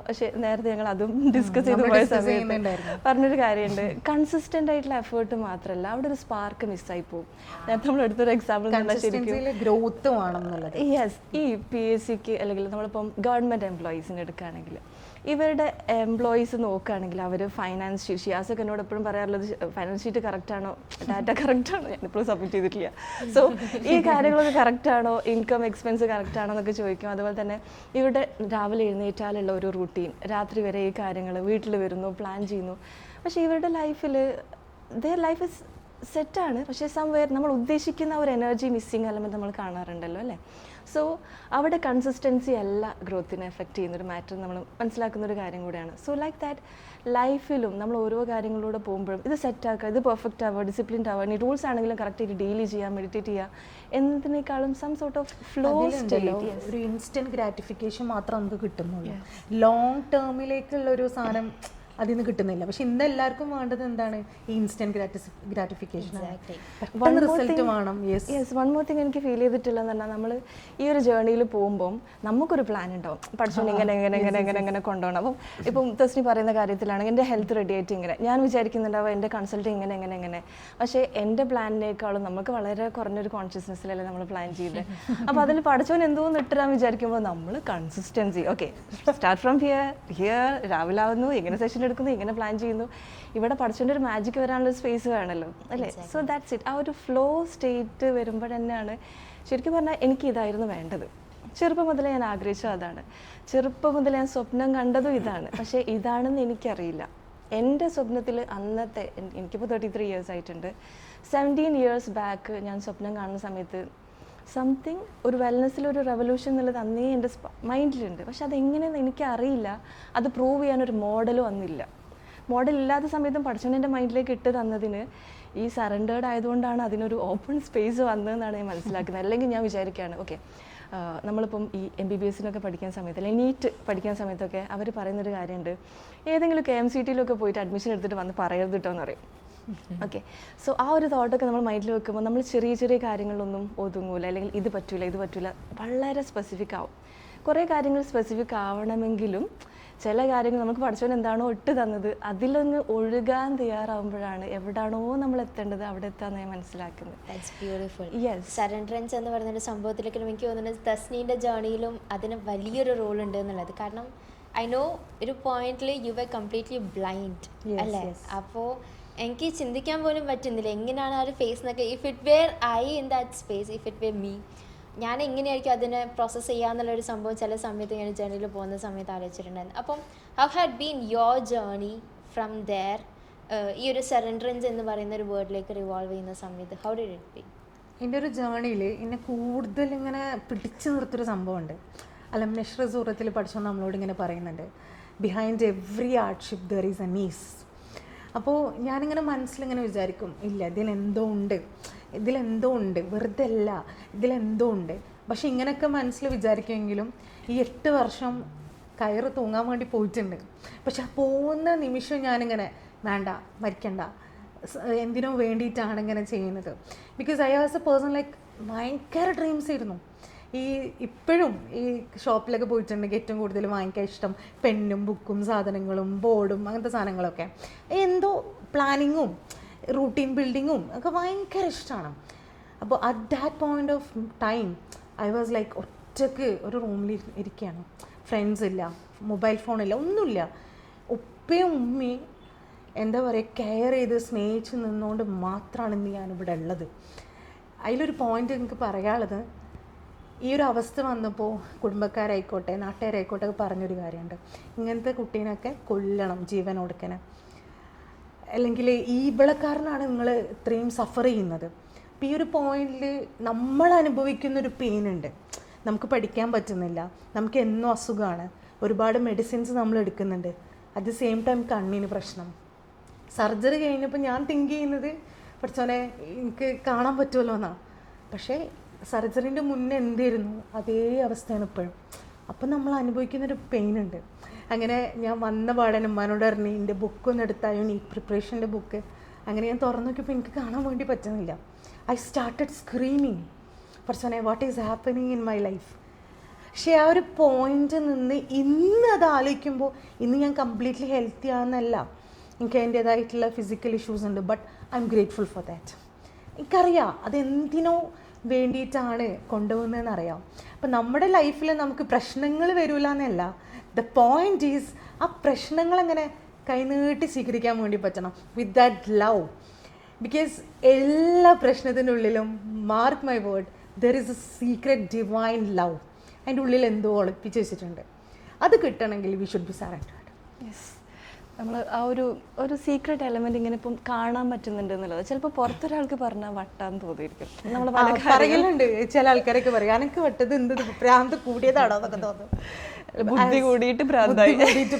പക്ഷേ നേരത്തെ ഞങ്ങൾ അതും ഡിസ്കസ് ചെയ്ത് പോയ സമയത്ത് പറഞ്ഞൊരു കാര്യമുണ്ട്, കൺസിസ്റ്റൻ്റ് ആയിട്ടുള്ള എഫേർട്ട് മാത്രമല്ല, അവിടെ ഒരു സ്പാർക്ക് മിസ്സായി പോകും. നേരത്തെ നമ്മൾ എടുത്തൊരു എക്സാമ്പിൾ പറഞ്ഞാൽ ശരിക്കും ഗ്രോത്ത് വേണമെന്നുള്ളത്. യെസ്, ഈ PSCക്ക് അല്ലെങ്കിൽ നമ്മളിപ്പം ഗവൺമെൻറ് എംപ്ലോയീസിനെ എടുക്കുകയാണെങ്കിൽ ഇവരുടെ എംപ്ലോയീസ് നോക്കുകയാണെങ്കിൽ അവർ ഫൈനാൻസ് ഷീറ്റ്, ഷിയാസൊക്കെ എന്നോട് എപ്പോഴും പറയാറുള്ളത് ഫൈനാൻസ് ഷീറ്റ് കറക്റ്റാണോ, ഡാറ്റ കറക്റ്റാണോ, ഞാനിപ്പോഴും സബ്മിറ്റ് ചെയ്തിട്ടില്ല. സോ ഈ കാര്യങ്ങളൊക്കെ കറക്റ്റാണോ, ഇൻകം എക്സ്പെൻസ് കറക്റ്റാണോ എന്നൊക്കെ ചോദിക്കും. അതുപോലെ തന്നെ ഇവരുടെ രാവിലെ എഴുന്നേറ്റാലുള്ള ഒരു റൂട്ടീൻ, രാത്രി വരെ ഈ കാര്യങ്ങൾ, വീട്ടിൽ വരുന്നു, പ്ലാൻ ചെയ്യുന്നു. പക്ഷേ ഇവരുടെ ലൈഫിൽ ദെയർ ലൈഫ് ഇസ് സെറ്റാണ്, പക്ഷേ സംവെയർ നമ്മൾ ഉദ്ദേശിക്കുന്ന ഒരു എനർജി മിസ്സിങ് എലമെൻറ്റ് നമ്മൾ കാണാറുണ്ടല്ലോ അല്ലേ. സോ അവിടെ കൺസിസ്റ്റൻസി അല്ല ഗ്രോത്തിനെ എഫക്റ്റ് ചെയ്യുന്നൊരു മാറ്റർ നമ്മൾ മനസ്സിലാക്കുന്നൊരു കാര്യം കൂടിയാണ്. സോ ലൈക്ക് ദാറ്റ് ലൈഫിലും നമ്മൾ ഓരോ കാര്യങ്ങളിലൂടെ പോകുമ്പോഴും ഇത് സെറ്റാക്കുക, ഇത് പെർഫെക്റ്റ് ആവുക, ഡിസിപ്ലിൻഡ് ആവുക, ഇനി റൂൾസ് ആണെങ്കിലും കറക്റ്റായിട്ട് ഡെയിലി ചെയ്യുക, മെഡിറ്റേറ്റ് ചെയ്യുക എന്നതിനേക്കാളും some sort of flow state, ഒരു ഇൻസ്റ്റന്റ് ഗ്രാറ്റിഫിക്കേഷൻ മാത്രം നമുക്ക് കിട്ടുന്നുള്ളൂ. ലോങ് ടേമിലേക്കുള്ള ഒരു സാധനം അതിൽ നിന്ന് കിട്ടുന്നില്ല. പക്ഷെ ഇന്ന് എല്ലാവർക്കും വേണ്ടത് എന്താണ്? ഈ ഇൻസ്റ്റന്റ് ഗ്രാറ്റിഫിക്കേഷൻ, റിസൾട്ട് വേണം. യെസ്, വൺ മോർ തിങ് എനിക്ക് ഫീൽ ചെയ്തിട്ടുള്ളതെന്ന് പറഞ്ഞാൽ നമ്മൾ ഈ ഒരു ജേർണിയിൽ പോകുമ്പം നമുക്കൊരു പ്ലാൻ ഉണ്ടാവും, പഠിച്ചോണ്ട് ഇങ്ങനെ കൊണ്ടുപോകണം. അപ്പം ഇപ്പം തസ്നി പറയുന്ന കാര്യത്തിലാണെങ്കിൽ എൻ്റെ ഹെൽത്ത് റെഡി ആയിട്ട് ഇങ്ങനെ ഞാൻ വിചാരിക്കുന്നുണ്ടാവും, എൻ്റെ കൺസൾട്ട് ഇങ്ങനെ. പക്ഷേ എൻ്റെ പ്ലാനിനേക്കാളും നമുക്ക് വളരെ കുറഞ്ഞൊരു കോൺഷ്യസ്നെസ്സിലല്ലേ നമ്മൾ പ്ലാൻ ചെയ്തത്. അപ്പോൾ അതിൽ പഠിച്ചോൻ എന്തോന്ന് ഇട്ടിരാന്ന് വിചാരിക്കുമ്പോൾ നമ്മൾ consistency, okay start from here രാവിലെ ആവുന്നു, ഇങ്ങനെ സെഷൻ എടുക്കുന്നു, ഇങ്ങനെ പ്ലാൻ ചെയ്യുന്നു. ഇവിടെ പഠിച്ചോണ്ട് ഒരു മാജിക് വരാനുള്ള സ്പേസ് വേണമല്ലോ അല്ലേ. So that's it. ആ ഒരു ഫ്ലോ സ്റ്റേറ്റ് വരുമ്പോൾ തന്നെയാണ് ശരിക്കും പറഞ്ഞാൽ എനിക്ക് ഇതായിരുന്നു വേണ്ടത്. ചെറുപ്പം മുതലേ ഞാൻ ആഗ്രഹിച്ചത് അതാണ്, ചെറുപ്പം മുതലേ ഞാൻ സ്വപ്നം കണ്ടതും ഇതാണ്. പക്ഷേ ഇതാണെന്ന് എനിക്കറിയില്ല. എൻ്റെ സ്വപ്നത്തിൽ അന്നത്തെ, എനിക്കിപ്പോൾ 33 years ആയിട്ടുണ്ട്, 17 years ബാക്ക് ഞാൻ സ്വപ്നം കാണുന്ന സമയത്ത് സംതിങ് ഒരു വെൽനെസ്സിലൊരു റെവല്യൂഷൻ എന്നുള്ളത് അന്നേ എൻ്റെ മൈൻഡിലുണ്ട്. പക്ഷെ അതെങ്ങനെയെന്ന് എനിക്കറിയില്ല. അത് പ്രൂവ് ചെയ്യാനൊരു മോഡലും അന്നില്ല. മോഡൽ ഇല്ലാത്ത സമയത്തും പഠിച്ചോണ്ട് എൻ്റെ മൈൻഡിലേക്ക് ഇട്ട് തന്നതിന് ഈ സറണ്ടേർഡ് ആയതുകൊണ്ടാണ് അതിനൊരു ഓപ്പൺ സ്പേസ് വന്നതെന്നാണ് ഞാൻ മനസ്സിലാക്കുന്നത്. അല്ലെങ്കിൽ ഞാൻ വിചാരിക്കുകയാണ്, ഓക്കെ നമ്മളിപ്പം ഈ MBBS പഠിക്കുന്ന സമയത്ത് അല്ലെങ്കിൽ നീറ്റ് പഠിക്കുന്ന സമയത്തൊക്കെ അവർ പറയുന്നൊരു കാര്യമുണ്ട്, ഏതെങ്കിലും KMCTയിലൊക്കെ പോയിട്ട് അഡ്മിഷൻ എടുത്തിട്ട് വന്ന് പറയരുത് കേട്ടോ എന്ന് പറയും. ഓക്കെ, സോ ആ ഒരു തോട്ടൊക്കെ നമ്മൾ മൈൻഡിൽ വെക്കുമ്പോൾ നമ്മൾ ചെറിയ കാര്യങ്ങളിലൊന്നും ഒതുങ്ങൂല, അല്ലെങ്കിൽ ഇത് പറ്റൂല, വളരെ സ്പെസിഫിക് ആവും. കുറേ കാര്യങ്ങൾ സ്പെസിഫിക് ആവണമെങ്കിലും ചില കാര്യങ്ങൾ നമുക്ക് പഠിച്ചവൻ എന്താണോ ഇട്ട് തന്നത് അതിലൊന്ന് ഒഴുകാൻ തയ്യാറാവുമ്പോഴാണ് എവിടാണോ നമ്മൾ എത്തേണ്ടത് അവിടെ എത്താന്ന് ഞാൻ മനസ്സിലാക്കുന്നത്. സറണ്ടറൻസ് എന്ന് പറയുന്ന ഒരു സംഭവത്തിലേക്ക് എനിക്ക് തോന്നുന്നത് തസ്നീൻ്റെ ജേർണിയിലും അതിന് വലിയൊരു റോൾ ഉണ്ട് എന്നുള്ളത്. കാരണം ഐ നോ ഒരു പോയിന്റിൽ യു വർ കംപ്ലീറ്റ്ലി ബ്ലൈൻഡ് അല്ലേ. അപ്പോൾ എനിക്ക് ചിന്തിക്കാൻ പോലും പറ്റുന്നില്ല എങ്ങനെയാണ് ആ ഒരു ഫേസ് എന്നൊക്കെ. If it were I in that space, if it were me, ഞാൻ എങ്ങനെയായിരിക്കും അതിനെ പ്രോസസ്സ് ചെയ്യാന്നുള്ളൊരു സംഭവം ചില സമയത്ത് ഞാൻ ജേർണിയിൽ പോകുന്ന സമയത്ത് ആലോചിച്ചിട്ടുണ്ടായിരുന്നു. അപ്പം how had been your journey from there, ഈ ഒരു സറണ്ടറൻസ് എന്ന് പറയുന്ന ഒരു വേർഡിലേക്ക് റിവോൾവ് ചെയ്യുന്ന സമയത്ത് ഹൗ ഡിഡ് ഇറ്റ് ബി? എൻ്റെ ഒരു ജേർണിയിൽ എന്നെ കൂടുതൽ ഇങ്ങനെ പിടിച്ചു നിർത്തിയൊരു സംഭവമുണ്ട്. അലംനഷ്ർ സൂറത്തിൽ പഠിച്ചോ നമ്മളോട് ഇങ്ങനെ പറയുന്നുണ്ട്, behind every hardship there is an ease. അപ്പോൾ ഞാനിങ്ങനെ മനസ്സിലിങ്ങനെ വിചാരിക്കും, ഇല്ല ഇതിലെന്തോ ഉണ്ട്, വെറുതെ അല്ല, ഇതിലെന്തോ ഉണ്ട്. പക്ഷെ ഇങ്ങനെയൊക്കെ മനസ്സിൽ വിചാരിക്കുമെങ്കിലും ഈ 8 വർഷം കയറ് തൂങ്ങാൻ വേണ്ടി പോയിട്ടുണ്ട്. പക്ഷെ ആ പോകുന്ന നിമിഷം ഞാനിങ്ങനെ വേണ്ട, മരിക്കണ്ട, എന്തിനോ വേണ്ടിയിട്ടാണ് ഇങ്ങനെ ചെയ്യുന്നത്. Because I was A person like ഭയങ്കര ഡ്രീംസ് ആയിരുന്നു. ഇപ്പോഴും ഈ ഷോപ്പിലൊക്കെ പോയിട്ടുണ്ടെങ്കിൽ ഏറ്റവും കൂടുതൽ വാങ്ങിക്കാൻ ഇഷ്ടം പെന്നും ബുക്കും സാധനങ്ങളും ബോർഡും അങ്ങനത്തെ സാധനങ്ങളൊക്കെ, എന്തോ പ്ലാനിങ്ങും റൂട്ടീൻ ബിൽഡിങ്ങും ഒക്കെ ഭയങ്കര ഇഷ്ടമാണ്. അപ്പോൾ at that point of time I was like ഒറ്റയ്ക്ക് ഒരു റൂമിൽ ഇരിക്കുകയാണ്, ഫ്രണ്ട്സ് ഇല്ല, മൊബൈൽ ഫോണില്ല, ഒന്നുമില്ല. ഉപ്പയും ഉമ്മയും എന്താ പറയുക കെയർ ചെയ്ത് സ്നേഹിച്ച് നിന്നുകൊണ്ട് മാത്രമാണ് ഇന്ന് ഞാനിവിടെ ഉള്ളത്. അതിലൊരു പോയിന്റ് എനിക്ക് പറയാനുള്ളത്, ഈ ഒരു അവസ്ഥ വന്നപ്പോൾ കുടുംബക്കാരായിക്കോട്ടെ നാട്ടുകാരായിക്കോട്ടെ പറഞ്ഞൊരു കാര്യമുണ്ട്, ഇങ്ങനത്തെ കുട്ടീനൊക്കെ കൊല്ലണം, ജീവൻ കൊടുക്കണം, അല്ലെങ്കിൽ ഈ വിളക്കാരനാണ് നിങ്ങൾ ഇത്രയും സഫർ ചെയ്യുന്നത്. അപ്പോൾ ഈ ഒരു പോയിന്റിൽ നമ്മൾ അനുഭവിക്കുന്നൊരു പെയിനുണ്ട്, നമുക്ക് പഠിക്കാൻ പറ്റുന്നില്ല, നമുക്ക് എന്നും അസുഖമാണ്, ഒരുപാട് മെഡിസിൻസ് നമ്മൾ എടുക്കുന്നുണ്ട്, അറ്റ് ദ സെയിം ടൈം കണ്ണിന് പ്രശ്നം. സർജറി കഴിഞ്ഞപ്പോൾ ഞാൻ തിങ്ക് ചെയ്യുന്നത് പഠിച്ചോനെ എനിക്ക് കാണാൻ പറ്റുമല്ലോ എന്നാണ്. പക്ഷേ സർജറിൻ്റെ മുന്നേ എന്തായിരുന്നു അതേ അവസ്ഥയാണ് ഇപ്പോഴും. അപ്പം നമ്മൾ അനുഭവിക്കുന്നൊരു പെയിൻ ഉണ്ട്. അങ്ങനെ ഞാൻ വന്ന പാടനെ ഉമ്മാനോട് പറഞ്ഞു എൻ്റെ ബുക്കൊന്നും എടുത്തായോ, ഈ പ്രിപ്പറേഷൻ്റെ ബുക്ക്. അങ്ങനെ ഞാൻ തുറന്നു നോക്കിയപ്പോൾ എനിക്ക് കാണാൻ വേണ്ടി പറ്റുന്നില്ല. ഐ സ്റ്റാർട്ടഡ് സ്ക്രീമിങ്, പഠിച്ചോനെ what is happening in my life. പക്ഷേ ആ ഒരു പോയിന്റ് നിന്ന് ഇന്ന് അത് ആലോചിക്കുമ്പോൾ ഇന്ന് ഞാൻ കംപ്ലീറ്റ്ലി ഹെൽത്തി ആണെന്നല്ല, എനിക്ക് അതിൻ്റേതായിട്ടുള്ള ഫിസിക്കൽ ഇഷ്യൂസ് ഉണ്ട്. But I M grateful for that. എനിക്കറിയാം അതെന്തിനോ വേണ്ടിയിട്ടാണ് കൊണ്ടുപോകുന്നതെന്ന് അറിയാം. അപ്പം നമ്മുടെ ലൈഫിൽ നമുക്ക് പ്രശ്നങ്ങൾ വരില്ല എന്നല്ല, ദ പോയിന്റ് ഈസ് ആ പ്രശ്നങ്ങൾ അങ്ങനെ കൈനീട്ടി സ്വീകരിക്കാൻ വേണ്ടി പറ്റണം വിത്ത് ദാറ്റ് ലവ്. ബിക്കോസ് എല്ലാ പ്രശ്നത്തിൻ്റെ ഉള്ളിലും, mark my word, there is A secret divine love. അതിൻ്റെ ഉള്ളിൽ എന്തോ ഒളിപ്പിച്ച് വെച്ചിട്ടുണ്ട്. അത് കിട്ടണമെങ്കിൽ we should be surrendered. Yes, നമ്മൾ ആ ഒരു സീക്രട്ട് എലമെന്റ് ഇങ്ങനെ ഇപ്പം കാണാൻ പറ്റുന്നുണ്ട് എന്നുള്ളത് ചിലപ്പോൾ പുറത്തൊരാൾക്ക് പറഞ്ഞാൽ വട്ടാന്ന് തോന്നിയിരിക്കും. നമ്മൾ പറയലുണ്ട്, ചില ആൾക്കാരൊക്കെ പറയും എനിക്ക് വട്ടത് എന്ത് ഭ്രാന്ത് കൂടിയതാണോ എന്നൊക്കെ തോന്നും. ബുദ്ധി കൂടിയിട്ട്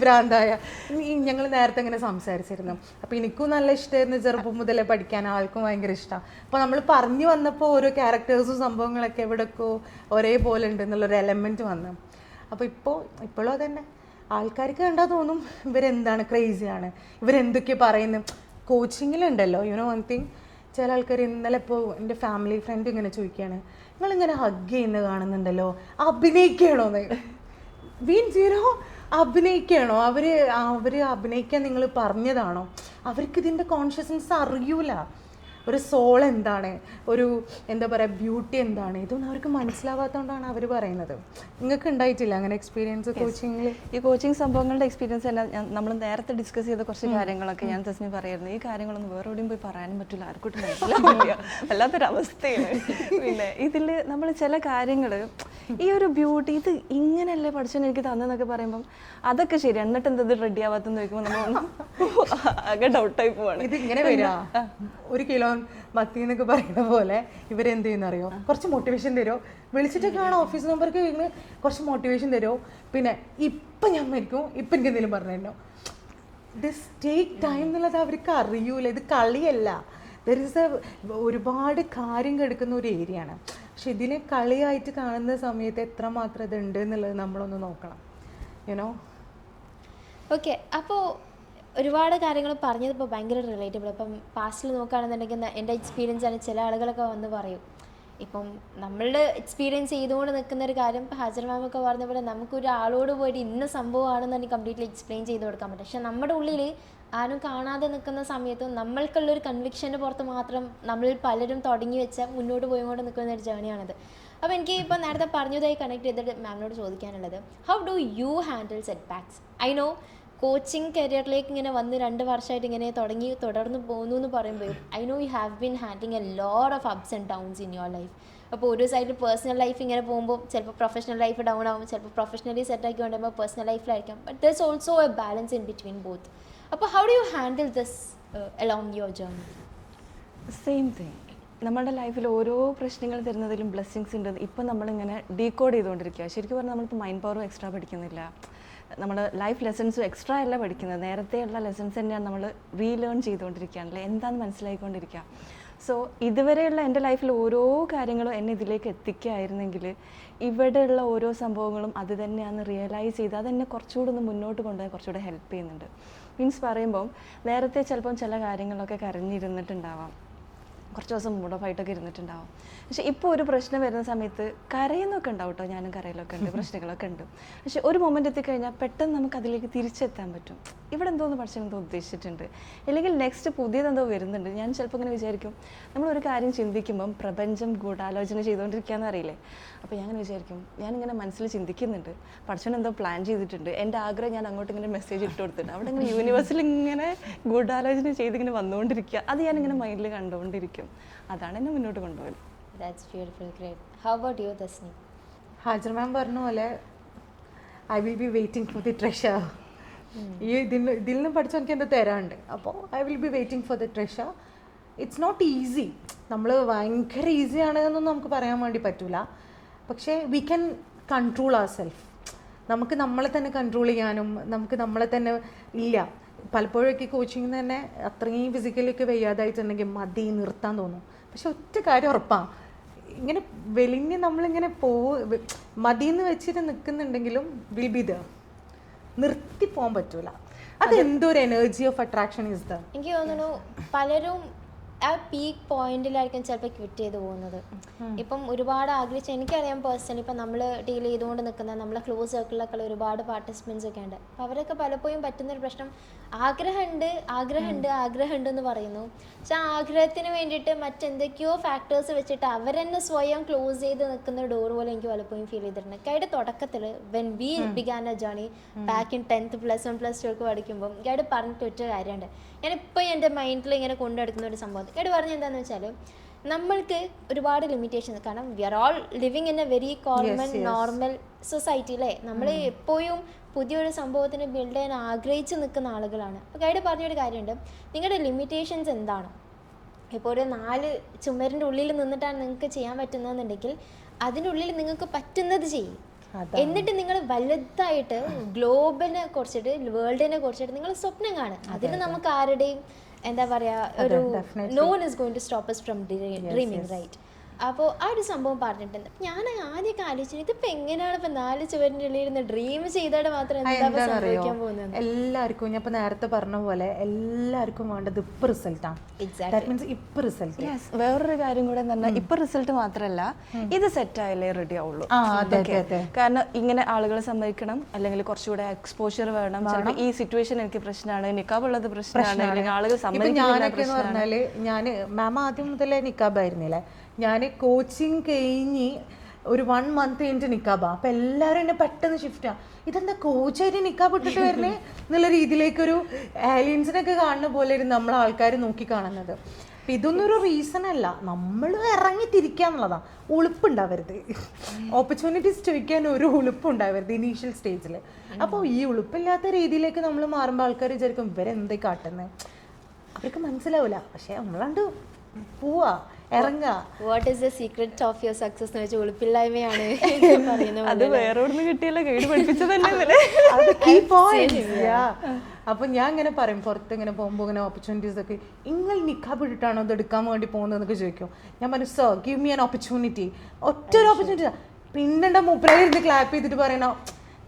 ഭ്രാന്തായ. ഞങ്ങൾ നേരത്തെ ഇങ്ങനെ സംസാരിച്ചിരുന്നു. അപ്പോൾ എനിക്കും നല്ല ഇഷ്ടമായിരുന്നു ചെറുപ്പം മുതലേ പഠിക്കാൻ, ആൾക്കും ഭയങ്കര ഇഷ്ടമാണ്. അപ്പോൾ നമ്മൾ പറഞ്ഞു വന്നപ്പോൾ ഓരോ ക്യാരക്ടേഴ്സും സംഭവങ്ങളൊക്കെ എവിടെയൊക്കെ ഒരേപോലെ ഉണ്ട് എന്നുള്ളൊരു എലമെൻറ്റ് വന്നു. അപ്പോൾ ഇപ്പോഴും അതന്നെ, ആൾക്കാർക്ക് കണ്ടാൽ തോന്നും ഇവരെന്താണ് ക്രേസിയാണ്, ഇവരെന്തൊക്കെയാണ് പറയുന്നത്. കോച്ചിങ്ങിലുണ്ടല്ലോ വൺ തിങ്, ചില ആൾക്കാർ ഇന്നലെ ഇപ്പോൾ എൻ്റെ ഫാമിലി ഫ്രണ്ട് ഇങ്ങനെ ചോദിക്കുകയാണ്, നിങ്ങളിങ്ങനെ ഹഗ് ചെയ്യുന്നത് കാണുന്നുണ്ടല്ലോ, അഭിനയിക്കണോന്ന്. അഭിനയിക്കണോ? അവർ അഭിനയിക്കാൻ നിങ്ങൾ പറഞ്ഞതാണോ? അവർക്ക് ഇതിൻ്റെ കോൺഷ്യസ്നസ് അറിയൂല. ഒരു സോൾ എന്താണ്, ഒരു എന്താ പറയുക ബ്യൂട്ടി എന്താണ്, ഇതൊന്നും അവർക്ക് മനസ്സിലാവാത്തതുകൊണ്ടാണ് അവർ പറയുന്നത്. നിങ്ങൾക്ക് ഉണ്ടായിട്ടില്ല അങ്ങനെ എക്സ്പീരിയൻസ് കോച്ചിങ്ങിൽ? ഈ കോച്ചിങ് സംഭവങ്ങളുടെ എക്സ്പീരിയൻസ് തന്നെ നമ്മൾ നേരത്തെ ഡിസ്കസ് ചെയ്ത കുറച്ച് കാര്യങ്ങളൊക്കെ ഞാൻ തസ്മി പറയായിരുന്നു. ഈ കാര്യങ്ങളൊന്നും വേറെ എവിടെയും പോയി പറയാനും പറ്റില്ല, ആർക്കും മനസ്സിലാവില്ല, വല്ലാത്തൊരവസ്ഥയാണ്. പിന്നെ ഇതിൽ നമ്മൾ ചില കാര്യങ്ങൾ, ഈ ഒരു ബ്യൂട്ടി ഇത് ഇങ്ങനെയല്ലേ പഠിച്ചാൽ എനിക്ക് തന്നെന്നൊക്കെ പറയുമ്പം അതൊക്കെ ശരി, എന്നിട്ട് എന്തത് റെഡി ആവാത്തെന്ന് ചോദിക്കുമ്പോൾ നമ്മൾ ആകെ ഡൗട്ടായി പോവാണ്. ഇത് ഇങ്ങനെ വരിക, 1 കിലോ മത്തി എന്നൊക്കെ പറയുന്ന പോലെ ഇവരെന്ത് ചെയ്യുന്ന അറിയോ, കുറച്ച് മോട്ടിവേഷൻ തരുമോ, വിളിച്ചിട്ട് കാണാം ഓഫീസ് നമ്പർക്ക് ഇന്ന് കുറച്ച് മോട്ടിവേഷൻ തരുമോ, പിന്നെ ഇപ്പം ഞാൻ മരിക്കും, ഇപ്പം എനിക്ക് എന്തെങ്കിലും പറഞ്ഞു തരണോ. ദിസ് ടേക്ക് ടൈം എന്നുള്ളത് അവർക്ക് അറിയൂല. ഇത് കളിയല്ല, ദർ ഇസ് ഒരുപാട് കാര്യം കെടുക്കുന്ന ഒരു ഏരിയ ആണ്. പക്ഷെ ഇതിനെ കളിയായിട്ട് കാണുന്ന സമയത്ത് എത്രമാത്രം ഇതുണ്ട് എന്നുള്ളത് നമ്മളൊന്ന് നോക്കണം. യുനോ. ഓക്കെ, അപ്പോൾ ഒരുപാട് കാര്യങ്ങൾ പറഞ്ഞതിപ്പോൾ ഭയങ്കര റിലേറ്റബിൾ. ഇപ്പം പാസ്റ്റിൽ നോക്കുകയാണെന്നുണ്ടെങ്കിൽ എൻ്റെ എക്സ്പീരിയൻസ് ആണ്. ചില ആളുകളൊക്കെ വന്ന് പറയും, ഇപ്പം നമ്മളുടെ എക്സ്പീരിയൻസ് ചെയ്തുകൊണ്ട് നിൽക്കുന്ന ഒരു കാര്യം, ഇപ്പോൾ ഹാജർ മാമൊക്കെ പറഞ്ഞ പോലെ നമുക്കൊരാളോട് പോയിട്ട് ഇന്ന സംഭവമാണെന്ന് തന്നെ കംപ്ലീറ്റ്ലി എക്സ്പ്ലെയിൻ ചെയ്ത് കൊടുക്കാൻ പറ്റും. പക്ഷെ നമ്മുടെ ഉള്ളിൽ ആരും കാണാതെ നിൽക്കുന്ന സമയത്തും നമ്മൾക്കുള്ളൊരു കൺവിക്ഷൻ്റെ പുറത്ത് മാത്രം നമ്മളിൽ പലരും തുടങ്ങി വെച്ച മുന്നോട്ട് പോയിക്കൊണ്ട് നിൽക്കുന്ന ഒരു ജേണിയാണിത്. അപ്പോൾ എനിക്ക് ഇപ്പോൾ നേരത്തെ പറഞ്ഞതായി കണക്ട് ചെയ്തിട്ട് മാമിനോട് ചോദിക്കാനുള്ളത്, how do you handle setbacks? I know coaching കരിയറിലേക്ക് ഇങ്ങനെ വന്ന് 2 വർഷമായിട്ട് ഇങ്ങനെ തുടർന്ന് പോകുന്നു എന്ന് പറയുമ്പോഴും I know you have been handling a lot of ups and downs in your life. അപ്പോൾ ഒരു സൈഡിൽ പേഴ്സണൽ ലൈഫ് ഇങ്ങനെ പോകുമ്പോൾ ചിലപ്പോൾ പ്രൊഫഷണൽ ലൈഫ് ഡൗൺ ആവും, ചിലപ്പോൾ പ്രൊഫഷണലി സെറ്റാക്കി കൊണ്ടുപോകുമ്പോൾ പേഴ്സണൽ ലൈഫിലായിരിക്കും. But there is also a balance in between both. അപ്പോൾ how do you handle this along your journey? Same thing. നമ്മുടെ ലൈഫിൽ ഓരോ പ്രശ്നങ്ങൾ തരുന്നതിലും ബ്ലെസ്സിങ്സ് ഉണ്ട്. ഇപ്പം നമ്മളിങ്ങനെ ഡീകോഡ് ചെയ്തുകൊണ്ടിരിക്കുക. ശരിക്കും പറഞ്ഞാൽ നമ്മളിപ്പോൾ മൈൻഡ് പവറും എക്സ്ട്രാ പഠിക്കുന്നില്ല, നമ്മൾ ലൈഫ് ലെസൺസും എക്സ്ട്രാ അല്ല പഠിക്കുന്നത്, നേരത്തെയുള്ള ലെസൺസ് തന്നെയാണ് നമ്മൾ റീലേൺ ചെയ്തുകൊണ്ടിരിക്കുകയാണല്ലേ, എന്താണെന്ന് മനസ്സിലാക്കിക്കൊണ്ടിരിക്കുക. സോ ഇതുവരെയുള്ള എൻ്റെ ലൈഫിൽ ഓരോ കാര്യങ്ങളും എന്നെ ഇതിലേക്ക് എത്തിക്കുകയായിരുന്നെങ്കിൽ ഇവിടെയുള്ള ഓരോ സംഭവങ്ങളും അത് തന്നെയാണെന്ന് റിയലൈസ് ചെയ്ത് അതെന്നെ കുറച്ചുകൂടെ ഒന്ന് മുന്നോട്ട് കൊണ്ടുപോയി കുറച്ചുകൂടെ ഹെൽപ്പ് ചെയ്യുന്നുണ്ട്. മീൻസ് പറയുമ്പം നേരത്തെ ചിലപ്പം ചില കാര്യങ്ങളൊക്കെ കരഞ്ഞിരുന്നിട്ടുണ്ടാവാം, കുറച്ച് ദിവസം മൂഡ് ഓഫ് ആയിട്ടൊക്കെ ഇരുന്നിട്ടുണ്ടാവും. പക്ഷെ ഇപ്പോൾ ഒരു പ്രശ്നം വരുന്ന സമയത്ത് കരയുന്നൊക്കെ ഉണ്ടാവും കേട്ടോ, ഞാനും കരയിലൊക്കെ ഉണ്ട്, പ്രശ്നങ്ങളൊക്കെ ഉണ്ട്. പക്ഷെ ഒരു മൊമെൻ്റ് എത്തിക്കഴിഞ്ഞാൽ പെട്ടെന്ന് നമുക്ക് അതിലേക്ക് തിരിച്ചെത്താൻ പറ്റും. ഇവിടെ എന്തോന്ന് പഠിച്ചെന്തോ ഉദ്ദേശിച്ചിട്ടുണ്ട്, അല്ലെങ്കിൽ നെക്സ്റ്റ് പുതിയതെന്തോ വരുന്നുണ്ട്. ഞാൻ ചിലപ്പോൾ ഇങ്ങനെ വിചാരിക്കും, നമ്മളൊരു കാര്യം ചിന്തിക്കുമ്പം പ്രപഞ്ചം ഗൂഢാലോചന ചെയ്തുകൊണ്ടിരിക്കുകയെന്ന് അറിയില്ലേ. അപ്പോൾ ഞാൻ വിചാരിക്കും, ഞാനിങ്ങനെ മനസ്സിൽ ചിന്തിക്കുന്നുണ്ട്, പഠിച്ചവൻ എന്തോ പ്ലാൻ ചെയ്തിട്ടുണ്ട്, എൻ്റെ ആഗ്രഹം ഞാൻ അങ്ങോട്ട് ഇങ്ങനെ മെസ്സേജ് ഇട്ട് കൊടുത്തിട്ടുണ്ട്, അവിടെ ഇങ്ങനെ യൂണിവേഴ്സിൽ ഇങ്ങനെ ഗൂഢാലോചന ചെയ്തിങ്ങനെ വന്നുകൊണ്ടിരിക്കുക, അത് ഞാനിങ്ങനെ മൈൻഡിൽ കണ്ടുകൊണ്ടിരിക്കും. അതാണ് എന്നെ മുന്നോട്ട് കൊണ്ടുപോയത്. That's beautiful, great. How about you Tasni? Hajar ma'am പറഞ്ഞ പോലെ I will be waiting for the treasure. ഈ ഇതിൽ നിന്ന് പഠിച്ച എനിക്ക് എന്താ തരാനുണ്ട്, അപ്പോൾ I will be waiting for the treasure. It's not easy. നമ്മൾ ഭയങ്കര ഈസി ആണെന്നൊന്നും നമുക്ക് പറയാൻ വേണ്ടി പറ്റില്ല. പക്ഷേ we can control our self. നമുക്ക് നമ്മളെ തന്നെ കൺട്രോൾ ചെയ്യാനും നമുക്ക് നമ്മളെ തന്നെ ഇല്ല പലപ്പോഴൊക്കെ കോച്ചിങ് തന്നെ അത്രയും ഫിസിക്കലൊക്കെ വയ്യാതായിട്ടുണ്ടെങ്കിൽ മതി നിർത്താൻ തോന്നും. പക്ഷെ ഒറ്റ കാര്യം ഉറപ്പാണ്, ഇങ്ങനെ വെളിഞ്ഞ് നമ്മളിങ്ങനെ മതിയെന്ന് വെച്ചിട്ട് നിൽക്കുന്നുണ്ടെങ്കിലും വിൽ ബി ദ, നിർത്തി പോകാൻ പറ്റൂല. അത് എന്തോ ഒരു energy of attraction is the. എനിക്ക് തോന്നുന്നു പലരും ആ പീക്ക് പോയിന്റിലായിരിക്കും ചിലപ്പോൾ ക്വിറ്റ് ചെയ്ത് പോകുന്നത്. ഇപ്പം ഒരുപാട് ആഗ്രഹിച്ച്, എനിക്കറിയാം പേഴ്സണലി, ഇപ്പം നമ്മൾ ഡീൽ ചെയ്തുകൊണ്ട് നിൽക്കുന്ന നമ്മളെ ക്ലോസ് സർക്കിളിലൊക്കെ ഒരുപാട് പാർട്ടിസിപ്പൻസ് ഒക്കെ ഉണ്ട്. അപ്പോൾ അവരൊക്കെ പലപ്പോഴും പറ്റുന്നൊരു പ്രശ്നം, ആഗ്രഹമുണ്ട് എന്ന് പറയുന്നു. പക്ഷെ ആ ആഗ്രഹത്തിന് വേണ്ടിയിട്ട് മറ്റെന്തൊക്കെയോ ഫാക്ടേഴ്സ് വെച്ചിട്ട് അവരെന്നെ സ്വയം ക്ലോസ് ചെയ്ത് നിൽക്കുന്ന ഡോർ പോലെ എനിക്ക് പലപ്പോഴും ഫീൽ ചെയ്തിട്ടുണ്ട്. കൈയുടെ തുടക്കത്തിൽ when we began A journey back in 10th +1 +2 ഒക്കെ പഠിക്കുമ്പോൾ ഗൈഡ് പറഞ്ഞിട്ട് ഒറ്റ കാര്യമുണ്ട്, ഞാനിപ്പോൾ എൻ്റെ മൈൻഡിൽ ഇങ്ങനെ കൊണ്ടെടുക്കുന്ന ഒരു സംഭവം. ഗൈഡ് പറഞ്ഞ എന്താണെന്ന് വെച്ചാൽ, നമ്മൾക്ക് ഒരുപാട് ലിമിറ്റേഷൻസ്, കാരണം we are all living in a very common normal society അല്ലേ. നമ്മൾ എപ്പോഴും പുതിയൊരു സംഭവത്തിന് ബിൽഡ് ചെയ്യാൻ ആഗ്രഹിച്ച് നിൽക്കുന്ന ആളുകളാണ്. അപ്പോൾ ഗൈഡ് പറഞ്ഞൊരു കാര്യമുണ്ട്, നിങ്ങളുടെ ലിമിറ്റേഷൻസ് എന്താണ്? ഇപ്പോൾ ഒരു 4 ചുമരിൻ്റെ ഉള്ളിൽ നിന്നിട്ടാണ് നിങ്ങൾക്ക് ചെയ്യാൻ പറ്റുന്നതെന്നുണ്ടെങ്കിൽ അതിൻ്റെ ഉള്ളിൽ നിങ്ങൾക്ക് പറ്റുന്നത് ചെയ്യും. എന്നിട്ട് നിങ്ങൾ വലുതായിട്ട് ഗ്ലോബലിനെ കുറിച്ചിട്ട്, വേൾഡിനെ കുറിച്ചിട്ട് നിങ്ങൾ സ്വപ്നം കാണും. അതിന് നമുക്ക് ആരുടെയും എന്താ പറയുക, ഒരു no one is going to stop us from dreaming, right? അപ്പോൾ ആ ഒരു സംഭവം പറഞ്ഞിട്ടുണ്ട്. ഞാൻ ആദ്യമൊക്കെ ആലോചിച്ചു, ഇതിപ്പോൾ എങ്ങനെയാണ് ഇപ്പം 4 ചുവരിൻ്റെ ഉള്ളിൽ ഇരുന്ന് ഡ്രീം ചെയ്താൽ മാത്രം എന്താ സംഭവിക്കാൻ പോകുന്നത്? എല്ലാവർക്കും ഞാൻ ഇപ്പം നേരത്തെ പറഞ്ഞ പോലെ എല്ലാവർക്കും വേണ്ടത് ഇപ്പം റിസൾട്ടാണ്. വേറൊരു കാര്യം കൂടെ എന്ന് പറഞ്ഞാൽ, ഇപ്പൊ റിസൾട്ട് മാത്രമല്ല, ഇത് സെറ്റ് ആയാലേ റെഡി ആവുള്ളൂ. കാരണം ഇങ്ങനെ ആളുകളെ സമ്മതിക്കണം, അല്ലെങ്കിൽ കുറച്ചുകൂടെ എക്സ്പോഷർ വേണം. ചിലപ്പോൾ ഈ സിറ്റുവേഷൻ എനിക്ക് പ്രശ്നമാണ്, നിക്കാബ് ഉള്ളത് പ്രശ്നമാണ്, അല്ലെങ്കിൽ ആളുകൾ ഞാനൊക്കെന്ന് പറഞ്ഞാല്, ഞാൻ മാം ആദ്യം മുതലേ നിക്കാബായിരുന്നില്ലേ, ഞാൻ കോച്ചിങ് കഴിഞ്ഞ് ഒരു 1 month കഴിഞ്ഞിട്ട് നിക്കാബാ. അപ്പം എല്ലാവരും എന്നെ പെട്ടെന്ന് ഷിഫ്റ്റാ, ഇതെന്താ കോച്ചായിട്ട് നിക്കാബ് ഇട്ടിട്ട് വരുന്നേ എന്നുള്ള രീതിയിലേക്കൊരു ഏലിയൻസിനൊക്കെ കാണുന്ന പോലെ ഇരുന്ന് നമ്മളെ ആൾക്കാർ നോക്കി കാണുന്നത്. അപ്പം ഇതൊന്നും ഒരു റീസൺ അല്ല, നമ്മൾ ഇറങ്ങി തിരിക്കാന്നുള്ളതാണ്. ഉളുപ്പുണ്ടാവരുത്, ഓപ്പർച്യൂണിറ്റീസ് ചോദിക്കാൻ ഒരു ഉളുപ്പുണ്ടാവരുത് ഇനീഷ്യൽ സ്റ്റേജിൽ. അപ്പോൾ ഈ ഉളുപ്പില്ലാത്ത രീതിയിലേക്ക് നമ്മൾ മാറുമ്പോൾ ആൾക്കാർ വിചാരിക്കും ഇവരെന്തേ കാട്ടുന്നത്, അവർക്ക് മനസ്സിലാവില്ല. പക്ഷെ നമ്മളാണ്ട് പോവാ, ഇറങ്ങുക. What is the secret of your success എന്ന് വെച്ചാൽ ഉളുപ്പില്ലായ്മയാണ് പറയുന്നത്. അത് വേറെ കിട്ടിയല്ല, ഗൈഡ് പഠിപ്പിച്ചത് തന്നെ. അപ്പൊ ഞാൻ ഇങ്ങനെ പറയും, പുറത്ത് ഇങ്ങനെ പോകുമ്പോൾ ഇങ്ങനെ ഓപ്പർച്യൂണിറ്റീസ് ഒക്കെ, നിങ്ങൾ നിക്കാബ് ഇട്ടിട്ടാണോ അത് എടുക്കാൻ വേണ്ടി പോകുന്നതെന്നൊക്കെ ചോദിക്കും. ഞാൻ പറഞ്ഞു, sir give me an opportunity, ഒറ്റ ഒരു ഓപ്പർച്യൂണിറ്റി. പിന്നെ മൂപ്പരായിരുന്നു ക്ലാപ്പ് ചെയ്തിട്ട് പറയണോ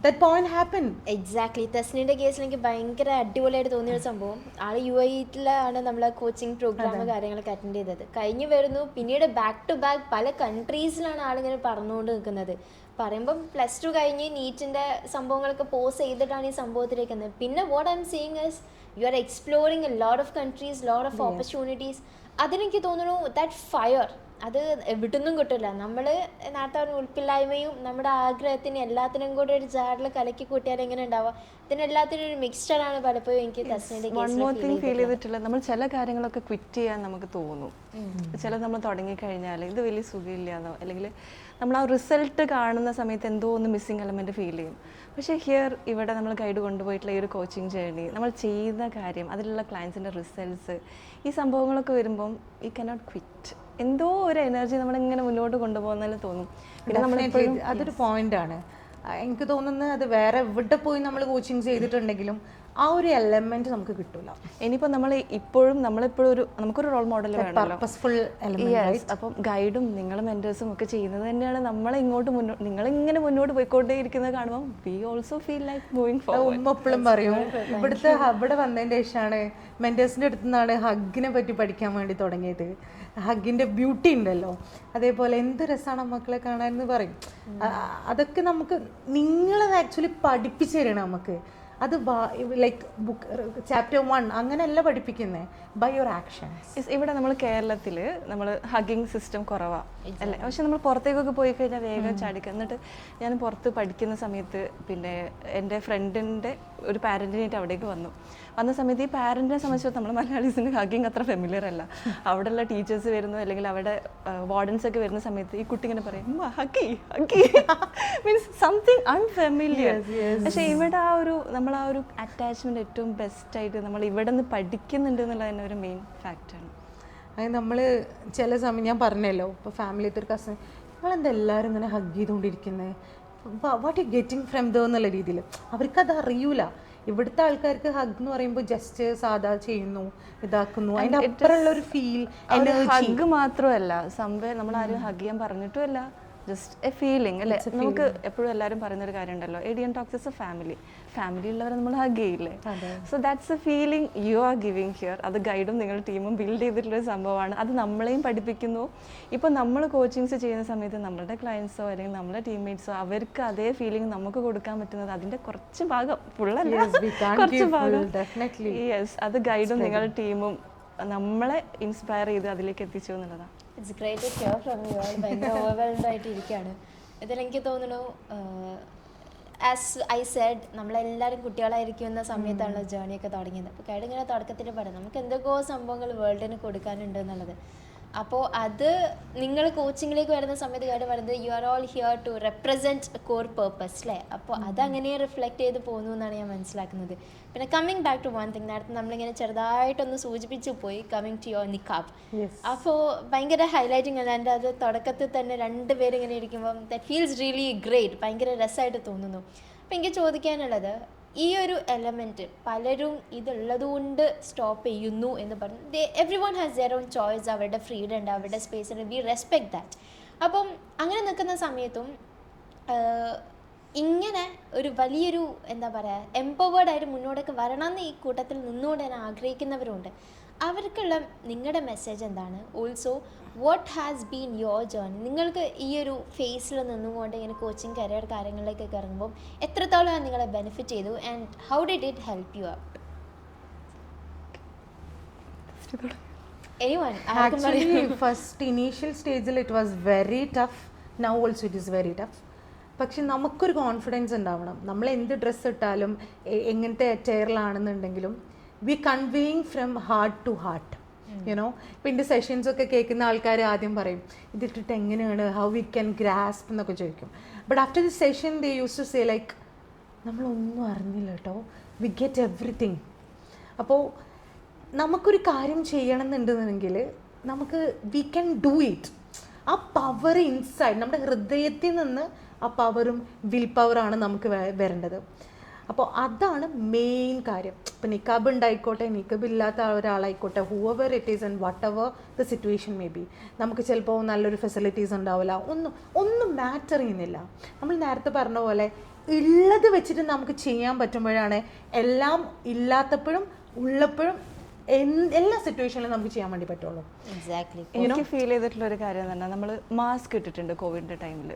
that point happened. എക്സാക്ട്ലി. തസ്നിയുടെ കേസിൽ എനിക്ക് ഭയങ്കര അടിപൊളിയായിട്ട് തോന്നിയൊരു സംഭവം, ആൾ UAE-ലാണ് നമ്മളെ കോച്ചിങ് പ്രോഗ്രാം കാര്യങ്ങളൊക്കെ അറ്റൻഡ് ചെയ്തത്. കഴിഞ്ഞ് വരുന്നു, പിന്നീട് ബാക്ക് ടു ബാക്ക് പല കൺട്രീസിലാണ് ആളിങ്ങനെ പറഞ്ഞുകൊണ്ട് നിൽക്കുന്നത്. പറയുമ്പം +2 കഴിഞ്ഞ് നീറ്റിൻ്റെ സംഭവങ്ങളൊക്കെ പോസ് ചെയ്തിട്ടാണ് ഈ സംഭവത്തിലേക്ക് വന്നത്. പിന്നെ what I am seeing is you are exploring a lot of countries, lot of opportunities. അതിനെനിക്ക് തോന്നുന്നു ദാറ്റ് ഫയർ അത് എവിടുന്നും കിട്ടില്ല. നമ്മൾ നേരത്തെ പറഞ്ഞ ഉൾപ്പില്ലായ്മയും നമ്മുടെ ആഗ്രഹത്തിന് എല്ലാത്തിനും കൂടെ ഒരു ജാറിൽ കലക്കി കൂട്ടിയാൽ എങ്ങനെ ഉണ്ടാവുക, ഇതിനെല്ലാത്തിനും ഒരു മിക്സ്ചറാണ് പലപ്പോഴും എനിക്ക് തസ്നിയുടെ ഫീൽ ചെയ്തിട്ടുള്ളത്. നമ്മൾ ചില കാര്യങ്ങളൊക്കെ ക്വിറ്റ് ചെയ്യാൻ നമുക്ക് തോന്നും. ചിലത് നമ്മൾ തുടങ്ങിക്കഴിഞ്ഞാൽ ഇത് വലിയ സുഖമില്ലാന്നോ, അല്ലെങ്കിൽ നമ്മൾ ആ റിസൾട്ട് കാണുന്ന സമയത്ത് എന്തോ ഒന്ന് മിസ്സിങ് എലമെൻറ്റ് ഫീൽ ചെയ്യും. പക്ഷേ ഇവിടെ നമ്മൾ ഗൈഡ് കൊണ്ടുപോയിട്ടുള്ള ഈ ഒരു കോച്ചിങ് ജേർണി, നമ്മൾ ചെയ്യുന്ന കാര്യം, അതിലുള്ള ക്ലയൻസിൻ്റെ റിസൾട്ട്സ്, ഈ സംഭവങ്ങളൊക്കെ വരുമ്പം യു കനോട്ട് ക്വിറ്റ്. എന്തോ ഒരു എനർജി നമ്മളിങ്ങനെ മുന്നോട്ട് കൊണ്ടുപോകുന്നതിൽ തോന്നും. പിന്നെ നമ്മളെപ്പോഴും അതൊരു പോയിന്റാണ് എനിക്ക് തോന്നുന്നത്. അത് വേറെ എവിടെ പോയി നമ്മൾ കോച്ചിങ് ചെയ്തിട്ടുണ്ടെങ്കിലും ആ ഒരു എലമെന്റ് നമുക്ക് കിട്ടില്ല. ഇനിയിപ്പോൾ നമ്മളിപ്പോഴും നമുക്കൊരു റോൾ മോഡൽ വേണമല്ലോ. അപ്പം ഗൈഡും നിങ്ങളും മെന്റേഴ്സും ഒക്കെ ചെയ്യുന്നത് തന്നെയാണ് നമ്മളെ നിങ്ങളിങ്ങനെ മുന്നോട്ട് പോയിക്കൊണ്ടേയിരിക്കുന്നത് കാണുമ്പോൾ we also feel like moving forward. ഉമ്മ എപ്പോഴും പറയും, ഇവിടെ വന്നതിൻ്റെ ശേഷമാണ് മെന്റേഴ്സിൻ്റെ അടുത്ത് നിന്നാണ് ഹഗ്ഗിനെ പറ്റി പഠിക്കാൻ വേണ്ടി തുടങ്ങിയത്. ഹഗ്ഗിൻ്റെ ബ്യൂട്ടി ഉണ്ടല്ലോ, അതേപോലെ എന്ത് രസമാണ് മക്കളെ കാണാൻ എന്ന് പറയും. അതൊക്കെ നിങ്ങളത് ആക്ച്വലി പഠിപ്പിച്ചു തരണം നമുക്ക്. അത് ലൈക്ക് ചാപ്റ്റർ 1 അങ്ങനെയല്ല പഠിപ്പിക്കുന്നത്, ബൈ യുവർ ആക്ഷൻസ്. ഇവിടെ നമ്മൾ കേരളത്തിൽ നമ്മൾ ഹഗ്ഗിങ് സിസ്റ്റം കുറവാണ് അല്ലേ. പക്ഷെ നമ്മൾ പുറത്തേക്കൊക്കെ പോയി കഴിഞ്ഞാൽ വേഗം ചാടിക്കുക. എന്നിട്ട് ഞാൻ പുറത്ത് പഠിക്കുന്ന സമയത്ത് പിന്നെ എൻ്റെ ഫ്രണ്ടിൻ്റെ ഒരു പാരൻറ്റിനായിട്ട് അവിടേക്ക് വന്ന സമയത്ത് ഈ പാരൻറ്റിനെ സംബന്ധിച്ചിടത്തോളം നമ്മൾ മലയാളീസിന് ഹഗ്ഗിങ് അത്ര ഫെമിലിയർ അല്ല. അവിടെയുള്ള ടീച്ചേഴ്സ് വരുന്നു, അല്ലെങ്കിൽ അവിടെ വാർഡൻസ് ഒക്കെ വരുന്ന സമയത്ത് ഈ കുട്ടി ഇങ്ങനെ പറയും ഹഗ്ഗി മീൻസ് സംതിങ് അൺഫെമിലിയർ. പക്ഷേ ഇവിടെ നമ്മൾ ആ ഒരു അറ്റാച്ച്മെൻറ്റ് ഏറ്റവും ബെസ്റ്റായിട്ട് നമ്മൾ ഇവിടെ നിന്ന് പഠിക്കുന്നുണ്ട് എന്നുള്ളത് തന്നെ ഒരു മെയിൻ ഫാക്റ്റാണ്. അത് നമ്മൾ ചില സമയം ഞാൻ പറഞ്ഞല്ലോ, ഇപ്പോൾ ഫാമിലിത്തെ ഒരു കസിൻ, നിങ്ങളെന്താ എല്ലാവരും ഇങ്ങനെ ഹഗ് ചെയ്തുകൊണ്ടിരിക്കുന്നത്, what you getting from the എന്നുള്ള രീതിയിൽ അവർക്കത് അറിയൂല. ഇവിടുത്തെ ആൾക്കാർക്ക് ഹഗ് എന്ന് പറയുമ്പോൾ ജസ്റ്റ് സാധാ ചെയ്യുന്നു ഇതാക്കുന്നു, അതിൻ്റെ അപ്പുറമുള്ള ഒരു ഫീൽ, എനർജി. ഹഗ് മാത്രമല്ല സംഭവം, നമ്മൾ ആരും ഹഗ് ചെയ്യാൻ പറഞ്ഞിട്ടുമല്ല, ജസ്റ്റ് എ ഫീലിംഗ് അല്ലേ. നമുക്ക് എപ്പോഴും എല്ലാവരും പറയുന്നൊരു കാര്യം ഉണ്ടല്ലോ, എഡിയൻ ടോക്സ് ഇസ് എ ഫാമിലി ഉള്ളവരെ നമ്മൾ ഹഗ് ചെയ്യില്ലേ. So that's A feeling you are giving here. അത് ഗൈഡും നിങ്ങളുടെ ടീമും ബിൽഡ് ചെയ്തിട്ടുള്ളൊരു സംഭവമാണ്. അത് നമ്മളെയും പഠിപ്പിക്കുന്നു. ഇപ്പോൾ നമ്മൾ കോച്ചിങ്സ് ചെയ്യുന്ന സമയത്ത് നമ്മളുടെ ക്ലയൻസോ അല്ലെങ്കിൽ നമ്മുടെ ടീംമേറ്റ്സോ അവർക്ക് അതേ ഫീലിംഗ് നമുക്ക് കൊടുക്കാൻ പറ്റുന്നത് അതിൻ്റെ കുറച്ച് ഭാഗം, ഫുള്ളല്ല, കുറച്ച് ഭാഗം. യെസ്, അത് ഗൈഡും നിങ്ങളുടെ ടീമും നമ്മളെ ഇൻസ്പയർ ചെയ്ത് അതിലേക്ക് എത്തിച്ചു എന്നുള്ളതാണ്. It's great to hear from you all. ഭയങ്കര ഓവർവെൽഡ് ആയിട്ട് ഇരിക്കുകയാണ്. ഇതിലെനിക്ക് തോന്നുന്നു, ആസ് ഐ സെഡ്, നമ്മളെല്ലാവരും കുട്ടികളായിരിക്കുന്ന സമയത്താണല്ലോ ജേണിയൊക്കെ തുടങ്ങിയത്. അപ്പോൾ ഗൈഡ് ഇങ്ങനെ തുടക്കത്തിൽ പറയാം നമുക്ക് എന്തൊക്കെയോ സംഭവങ്ങൾ വേൾഡിന് കൊടുക്കാനുണ്ട് എന്നുള്ളത്. അപ്പോൾ അത് നിങ്ങൾ കോച്ചിങ്ങിലേക്ക് വരുന്ന സമയത്ത് ഗൈഡ് പറയുന്നത് you are all here to represent core purpose അല്ലേ. അപ്പോൾ അതങ്ങനെ റിഫ്ലക്റ്റ് ചെയ്ത് പോകുന്നു എന്നാണ് ഞാൻ മനസ്സിലാക്കുന്നത്. പിന്നെ coming back to one thing, നേരത്തെ നമ്മളിങ്ങനെ ചെറുതായിട്ടൊന്ന് സൂചിപ്പിച്ചു പോയി, കമ്മിങ് ടു യുവർ നിക്കാബ്. അപ്പോൾ ഭയങ്കര ഹൈലൈറ്റിംഗ് ആണ്. എൻ്റെ അത് തുടക്കത്തിൽ തന്നെ രണ്ടുപേരും ഇങ്ങനെ ഇരിക്കുമ്പം ദാറ്റ് ഫീൽസ് റിയലി ഗ്രേറ്റ്, ഭയങ്കര രസമായിട്ട് തോന്നുന്നു. അപ്പോൾ എനിക്ക് ചോദിക്കാനുള്ളത്, ഈ ഒരു എലമെൻറ്റ് പലരും ഇതുള്ളതുകൊണ്ട് സ്റ്റോപ്പ് ചെയ്യുന്നു എന്ന് പറഞ്ഞു. Every one has their own choice, അവരുടെ ഫ്രീഡം ഉണ്ട്, അവരുടെ സ്പേസ് ഉണ്ട്, വി റെസ്പെക്ട് ദാറ്റ്. അപ്പം അങ്ങനെ നിൽക്കുന്ന സമയത്തും ഇങ്ങനെ ഒരു വലിയൊരു എന്താ പറയുക എംപവേർഡ് ആയിട്ട് മുന്നോട്ടേക്ക് വരണമെന്ന് ഈ കൂട്ടത്തിൽ നിന്നുകൊണ്ട് തന്നെ ആഗ്രഹിക്കുന്നവരുണ്ട്. അവർക്കുള്ള നിങ്ങളുടെ മെസ്സേജ് എന്താണ്? Also what has been your journey? നിങ്ങൾക്ക് ഈ ഒരു ഫേസിൽ നിന്നുകൊണ്ട് ഇങ്ങനെ കോച്ചിങ് കരിയർ കാര്യങ്ങളിലേക്കൊക്കെ ഇറങ്ങുമ്പോൾ എത്രത്തോളം നിങ്ങളെ ബെനിഫിറ്റ് ചെയ്തു and how did it help you out? Actually, first initial stage it was very tough. Now also it is very tough. പക്ഷെ നമുക്കൊരു കോൺഫിഡൻസ് ഉണ്ടാവണം. നമ്മൾ എന്ത് ഡ്രസ്സ് ഇട്ടാലും എങ്ങനത്തെ അറ്റയറിലാണെന്നുണ്ടെങ്കിലും we conveying from heart to heart, you know. ഇപ്പം എൻ്റെ സെഷൻസൊക്കെ കേൾക്കുന്ന ആൾക്കാർ ആദ്യം പറയും ഇതിട്ടിട്ട് എങ്ങനെയാണ്, ഹൗ വി ക്യാൻ ഗ്രാസ്പ് എന്നൊക്കെ ചോദിക്കും. But after the session they use to say like നമ്മളൊന്നും അറിഞ്ഞില്ല കേട്ടോ, വി ഗെറ്റ് എവറിത്തിങ്. അപ്പോൾ നമുക്കൊരു കാര്യം ചെയ്യണമെന്നുണ്ടെന്നുണ്ടെങ്കിൽ നമുക്ക് വി ക്യാൻ ഡു ഇറ്റ്. ആ പവർ ഇൻസൈഡ് നമ്മുടെ ഹൃദയത്തിൽ നിന്ന് ആ പവറും വിൽ പവറാണ് നമുക്ക് വരേണ്ടത്. അപ്പോൾ അതാണ് മെയിൻ കാര്യം. ഇപ്പം നിക്കാബ് ഉണ്ടായിക്കോട്ടെ, നിക്കാബ് ഇല്ലാത്ത ഒരാളായിക്കോട്ടെ, whoever it is and whatever the situation may be, നമുക്ക് ചിലപ്പോൾ നല്ലൊരു ഫെസിലിറ്റീസ് ഉണ്ടാവില്ല, ഒന്നും മാറ്റർ ചെയ്യുന്നില്ല. നമ്മൾ നേരത്തെ പറഞ്ഞ പോലെ ഉള്ളത് വെച്ചിട്ട് നമുക്ക് ചെയ്യാൻ പറ്റുമ്പോഴാണ് എല്ലാം ഇല്ലാത്തപ്പോഴും ഉള്ളപ്പോഴും എല്ലാ സിറ്റുവേഷനിലും നമുക്ക് ചെയ്യാൻ വേണ്ടി പറ്റുള്ളൂ. എക്സാക്ട്ലി. എനിക്ക് ഫീൽ ചെയ്തിട്ടുള്ള ഒരു കാര്യം എന്ന് പറഞ്ഞാൽ, നമ്മൾ മാസ്ക് ഇട്ടിട്ടുണ്ട് കോവിഡിൻ്റെ ടൈമിൽ,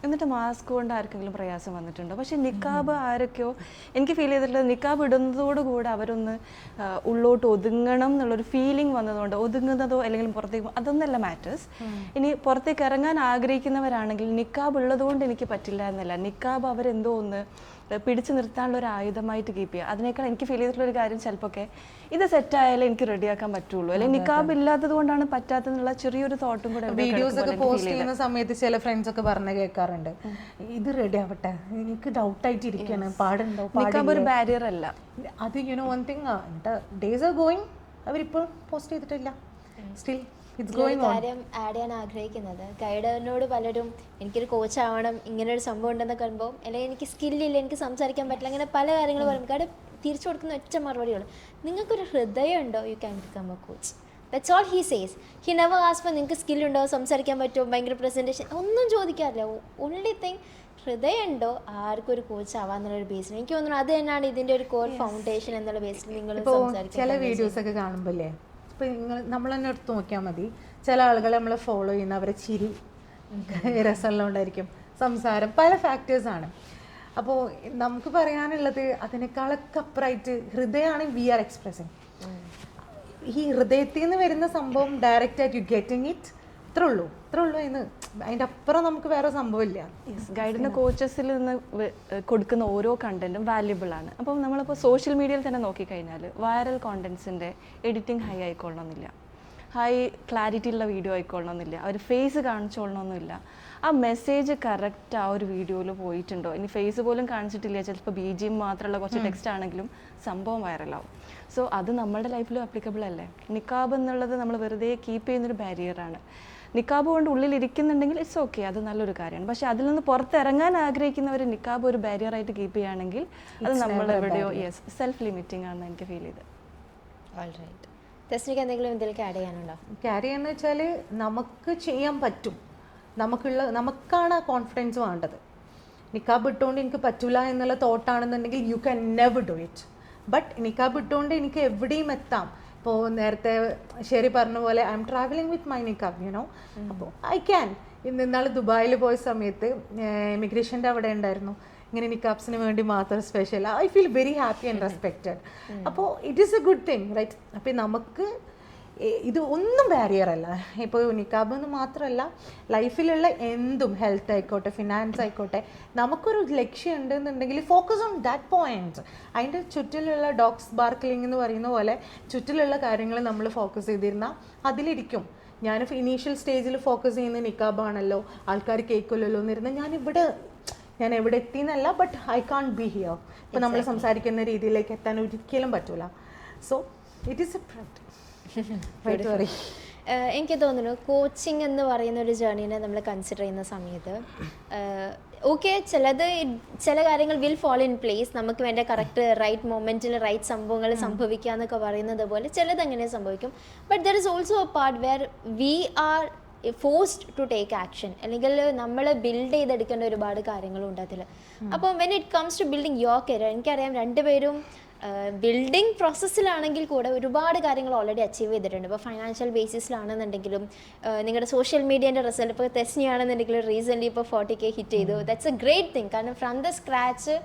എന്നിട്ട് മാസ്ക് കൊണ്ട് ആർക്കെങ്കിലും പ്രയാസം വന്നിട്ടുണ്ടോ? പക്ഷേ നിക്കാബ് ആരൊക്കെയോ, എനിക്ക് ഫീൽ ചെയ്തിട്ടുള്ളത് നിക്കാബ് ഇടുന്നതോടുകൂടെ അവരൊന്ന് ഉള്ളോട്ട് ഒതുങ്ങണം എന്നുള്ളൊരു ഫീലിംഗ് വന്നതുകൊണ്ട്, ഒതുങ്ങുന്നതോ അല്ലെങ്കിൽ പുറത്തേക്ക് അതൊന്നല്ല മാറ്റേഴ്സ്. ഇനി പുറത്തേക്ക് ഇറങ്ങാൻ ആഗ്രഹിക്കുന്നവരാണെങ്കിൽ നിക്കാബ് ഉള്ളതുകൊണ്ട് എനിക്ക് പറ്റില്ല എന്നല്ല, നിക്കാബ് അവരെന്തോ ഒന്ന് പിടിച്ചു നിർത്താനുള്ള ഒരു ആയുധമായിട്ട് കീപ്പ് ചെയ്യുക. അതിനേക്കാൾ എനിക്ക് ഫീൽ ചെയ്തിട്ടുള്ള ഒരു കാര്യം, ചിലപ്പോൾ ഇത് സെറ്റായാലേ എനിക്ക് റെഡിയാക്കാൻ പറ്റുള്ളൂ, അല്ലെങ്കിൽ നിക്കാബ് ഇല്ലാത്തത് കൊണ്ടാണ് പറ്റാത്തതെന്നുള്ള ചെറിയൊരു തോട്ടും കൂടെ. വീഡിയോസ് ഒക്കെ പോസ്റ്റ് ചെയ്യുന്ന സമയത്ത് ചില ഫ്രണ്ട്സ് ഒക്കെ പറഞ്ഞ് കേൾക്കാറുണ്ട്, ഇത് റെഡി ആവട്ടെ, എനിക്ക് ഡൗട്ടായിട്ട് ഇരിക്കുകയാണ്, പാടുണ്ടോ, നിക്കാബ് ഒരു ബാരിയർ അല്ല. അത് you know one thing, days are going, അവരിപ്പോൾ പോസ്റ്റ് ചെയ്തിട്ടില്ല, സ്റ്റിൽ കാര്യം ആഡ് ചെയ്യാൻ ആഗ്രഹിക്കുന്നത്, ഗൈഡറിനോട് പലരും എനിക്കൊരു കോച്ച് ആവണം, ഇങ്ങനെ ഒരു സംഭവം ഉണ്ടെന്നൊക്കെ പറയുമ്പോൾ, അല്ലെങ്കിൽ എനിക്ക് സ്കില്ലില്ല, എനിക്ക് സംസാരിക്കാൻ പറ്റില്ല, അങ്ങനെ പല കാര്യങ്ങൾ പറയുമ്പോൾ ഗൈഡ് തിരിച്ചു കൊടുക്കുന്ന ഒറ്റ മറുപടികൾ, നിങ്ങൾക്കൊരു ഹൃദയം ഉണ്ടോ, you can become A coach. That's all he says. He never ask for നിങ്ങൾക്ക് സ്കില്ലുണ്ടോ, സംസാരിക്കാൻ പറ്റുമോ, ഭയങ്കര പ്രസൻറ്റേഷൻ, ഒന്നും ചോദിക്കാറില്ല. ഓൺലി തിങ് ഹൃദയം ഉണ്ടോ, ആർക്കും ഒരു കോച്ച് ആവാന്നുള്ളൊരു ബേസിൽ. എനിക്ക് തോന്നുന്നു അത് തന്നെയാണ് ഇതിൻ്റെ ഒരു കോർ ഫൗണ്ടേഷൻ എന്നുള്ള ബേസിൽ നിങ്ങൾ സംസാരിക്കും. ചില വീഡിയോസൊക്കെ കാണുമ്പോൾ അല്ലേ, ഇപ്പോൾ നമ്മൾ തന്നെ എടുത്ത് നോക്കിയാൽ മതി, ചില ആളുകൾ നമ്മളെ ഫോളോ ചെയ്യുന്ന അവരെ ചിരി രസമുള്ളതുകൊണ്ടായിരിക്കും, സംസാരം, പല ഫാക്ടേഴ്സാണ്. അപ്പോൾ നമുക്ക് പറയാനുള്ളത് അതിനേക്കാളൊക്കെ അപ്പുറമായിട്ട് ഹൃദയമാണ് വി ആർ എക്സ്പ്രസിങ്. ഈ ഹൃദയത്തിൽ നിന്ന് വരുന്ന സംഭവം ഡയറക്റ്റ് ആയിട്ട് യു ഗെറ്റിംഗ് ഇറ്റ്, ഇത്രേ ഉള്ളൂ എന്ന്, അതിൻ്റെ അപ്പുറം നമുക്ക് വേറെ സംഭവമില്ല. ഗൈഡിൻ്റെ കോച്ചസിൽ നിന്ന് കൊടുക്കുന്ന ഓരോ കണ്ടന്റും വാല്യുബിൾ ആണ്. അപ്പം നമ്മളിപ്പോൾ സോഷ്യൽ മീഡിയയിൽ തന്നെ നോക്കിക്കഴിഞ്ഞാൽ വൈറൽ കോണ്ടന്റ്സിൻ്റെ എഡിറ്റിംഗ് ഹൈ ആയിക്കൊള്ളണമെന്നില്ല, ഹൈ ക്ലാരിറ്റി ഉള്ള വീഡിയോ ആയിക്കൊള്ളണമെന്നില്ല, അവർ ഫേസ് കാണിച്ചോളണമെന്നില്ല. ആ മെസ്സേജ് കറക്റ്റ് ആ ഒരു വീഡിയോയിൽ പോയിട്ടുണ്ടോ, ഇനി ഫേസ് പോലും കാണിച്ചിട്ടില്ല, ചിലപ്പോൾ BGM മാത്രമുള്ള കുറച്ച് ടെക്സ്റ്റ് ആണെങ്കിലും സംഭവം വൈറലാവും. സോ അത് നമ്മുടെ ലൈഫിലും അപ്ലിക്കബിൾ അല്ലേ. നിക്കാബ് എന്നുള്ളത് നമ്മൾ വെറുതെ കീപ്പ് ചെയ്യുന്നൊരു ബാരിയറാണ്. നിക്കാബ് കൊണ്ട് ഉള്ളിലിരിക്കുന്നുണ്ടെങ്കിൽ ഇറ്റ്സ് ഓക്കെ, അത് നല്ലൊരു കാര്യമാണ്. പക്ഷെ അതിൽ നിന്ന് പുറത്തിറങ്ങാൻ ആഗ്രഹിക്കുന്നവർ നിക്കാബ് ഒരു ബാരിയറായിട്ട് കീപ്പ് ചെയ്യുകയാണെങ്കിൽ അത് നമ്മൾ എവിടെയോ സെൽഫ് ലിമിറ്റിംഗ് ആണെന്ന് എനിക്ക് ഫീൽ ചെയ്തത്. ഓൾറൈറ്റ്. തെസ്നിക്ക് എന്തെങ്കിലും ഇതിലേക്ക് ആഡ് ചെയ്യാനുണ്ടോ? ക്യാരി ചെയ്യാന്ന് വെച്ചാൽ നമുക്ക് ചെയ്യാൻ പറ്റും, നമുക്കാണ് കോൺഫിഡൻസ് വേണ്ടത്. നിക്കാബ് ഇട്ടുകൊണ്ട് എനിക്ക് പറ്റില്ല എന്നുള്ള തോട്ടാണെന്നുണ്ടെങ്കിൽ you can never do it. But നിക്കാബ് ഇട്ടുകൊണ്ട് എനിക്ക് എവിടെയും എത്താം. ഇപ്പോൾ നേരത്തെ ശരി പറഞ്ഞ പോലെ I am travelling with my നിക്കാബ് യുനോ. അപ്പോൾ ഐ ക്യാൻ. ഇന്നാൾ ദുബായിൽ പോയ സമയത്ത് ഇമിഗ്രേഷൻ്റെ അവിടെ ഉണ്ടായിരുന്നു ഇങ്ങനെ നിക്കാബ്സിന് വേണ്ടി മാത്രം special. I feel very happy and respected. അപ്പോൾ it is a good thing right. അപ്പോൾ നമുക്ക് ഇത് ഒന്നും ബാരിയർ അല്ല. ഇപ്പോൾ നിക്കാബ് എന്ന് മാത്രമല്ല, ലൈഫിലുള്ള എന്തും, ഹെൽത്ത് ആയിക്കോട്ടെ, ഫിനാൻസ് ആയിക്കോട്ടെ, നമുക്കൊരു ലക്ഷ്യം ഉണ്ടെന്നുണ്ടെങ്കിൽ ഫോക്കസ് ഓൺ ദാറ്റ് പോയിന്റ്. അതിൻ്റെ ചുറ്റിലുള്ള ഡോഗ്സ് ബാർക്കിലിംഗ് എന്ന് പറയുന്ന പോലെ ചുറ്റിലുള്ള കാര്യങ്ങൾ നമ്മൾ ഫോക്കസ് ചെയ്തിരുന്നാൽ അതിലിരിക്കും. ഞാൻ ഇനീഷ്യൽ സ്റ്റേജിൽ ഫോക്കസ് ചെയ്യുന്ന നിക്കാബാണല്ലോ, ആൾക്കാർ കേൾക്കില്ലല്ലോ എന്നിരുന്നാൽ ഞാൻ എവിടെ എത്തിയെന്നല്ല, but I can be here. ഇപ്പം നമ്മൾ സംസാരിക്കുന്ന രീതിയിലേക്ക് എത്താൻ ഒരിക്കലും പറ്റൂല. So it is a pride. എനിക്ക് തോന്നുന്നു കോച്ചിങ് എന്ന് പറയുന്ന ഒരു ജേർണീനെ നമ്മൾ കൺസിഡർ ചെയ്യുന്ന സമയത്ത് ഓക്കെ ചില കാര്യങ്ങൾ വിൽ ഫോൾ ഇൻ പ്ലേസ്, നമുക്ക് വേണ്ട കറക്റ്റ് റൈറ്റ് മൊമെൻറ്റിൽ റൈറ്റ് സംഭവങ്ങൾ സംഭവിക്കുക എന്നൊക്കെ പറയുന്നത് പോലെ ചിലത് അങ്ങനെ സംഭവിക്കും. But there is also a part where we are forced to take action, അല്ലെങ്കിൽ നമ്മൾ ബിൽഡ് ചെയ്തെടുക്കേണ്ട ഒരുപാട് കാര്യങ്ങളുണ്ട് അതിൽ. അപ്പം when it comes to building your career, എനിക്കറിയാം രണ്ടുപേരും ബിൽഡിംഗ് പ്രോസസ്സിലാണെങ്കിൽ കൂടെ ഒരുപാട് കാര്യങ്ങൾ ഓൾറെഡി അച്ചീവ് ചെയ്തിട്ടുണ്ട്. ഇപ്പോൾ ഫൈനാൻഷ്യൽ ബേസിസിലാണെന്നുണ്ടെങ്കിലും നിങ്ങളുടെ സോഷ്യൽ മീഡിയേൻ്റെ റിസൾട്ട്, ഇപ്പോൾ തെസ്നിയാണെന്നുണ്ടെങ്കിലും റീസെൻ്റ്ലി ഇപ്പോൾ 40K ഹിറ്റ് ചെയ്തു. That's a great thing. കാരണം from the scratch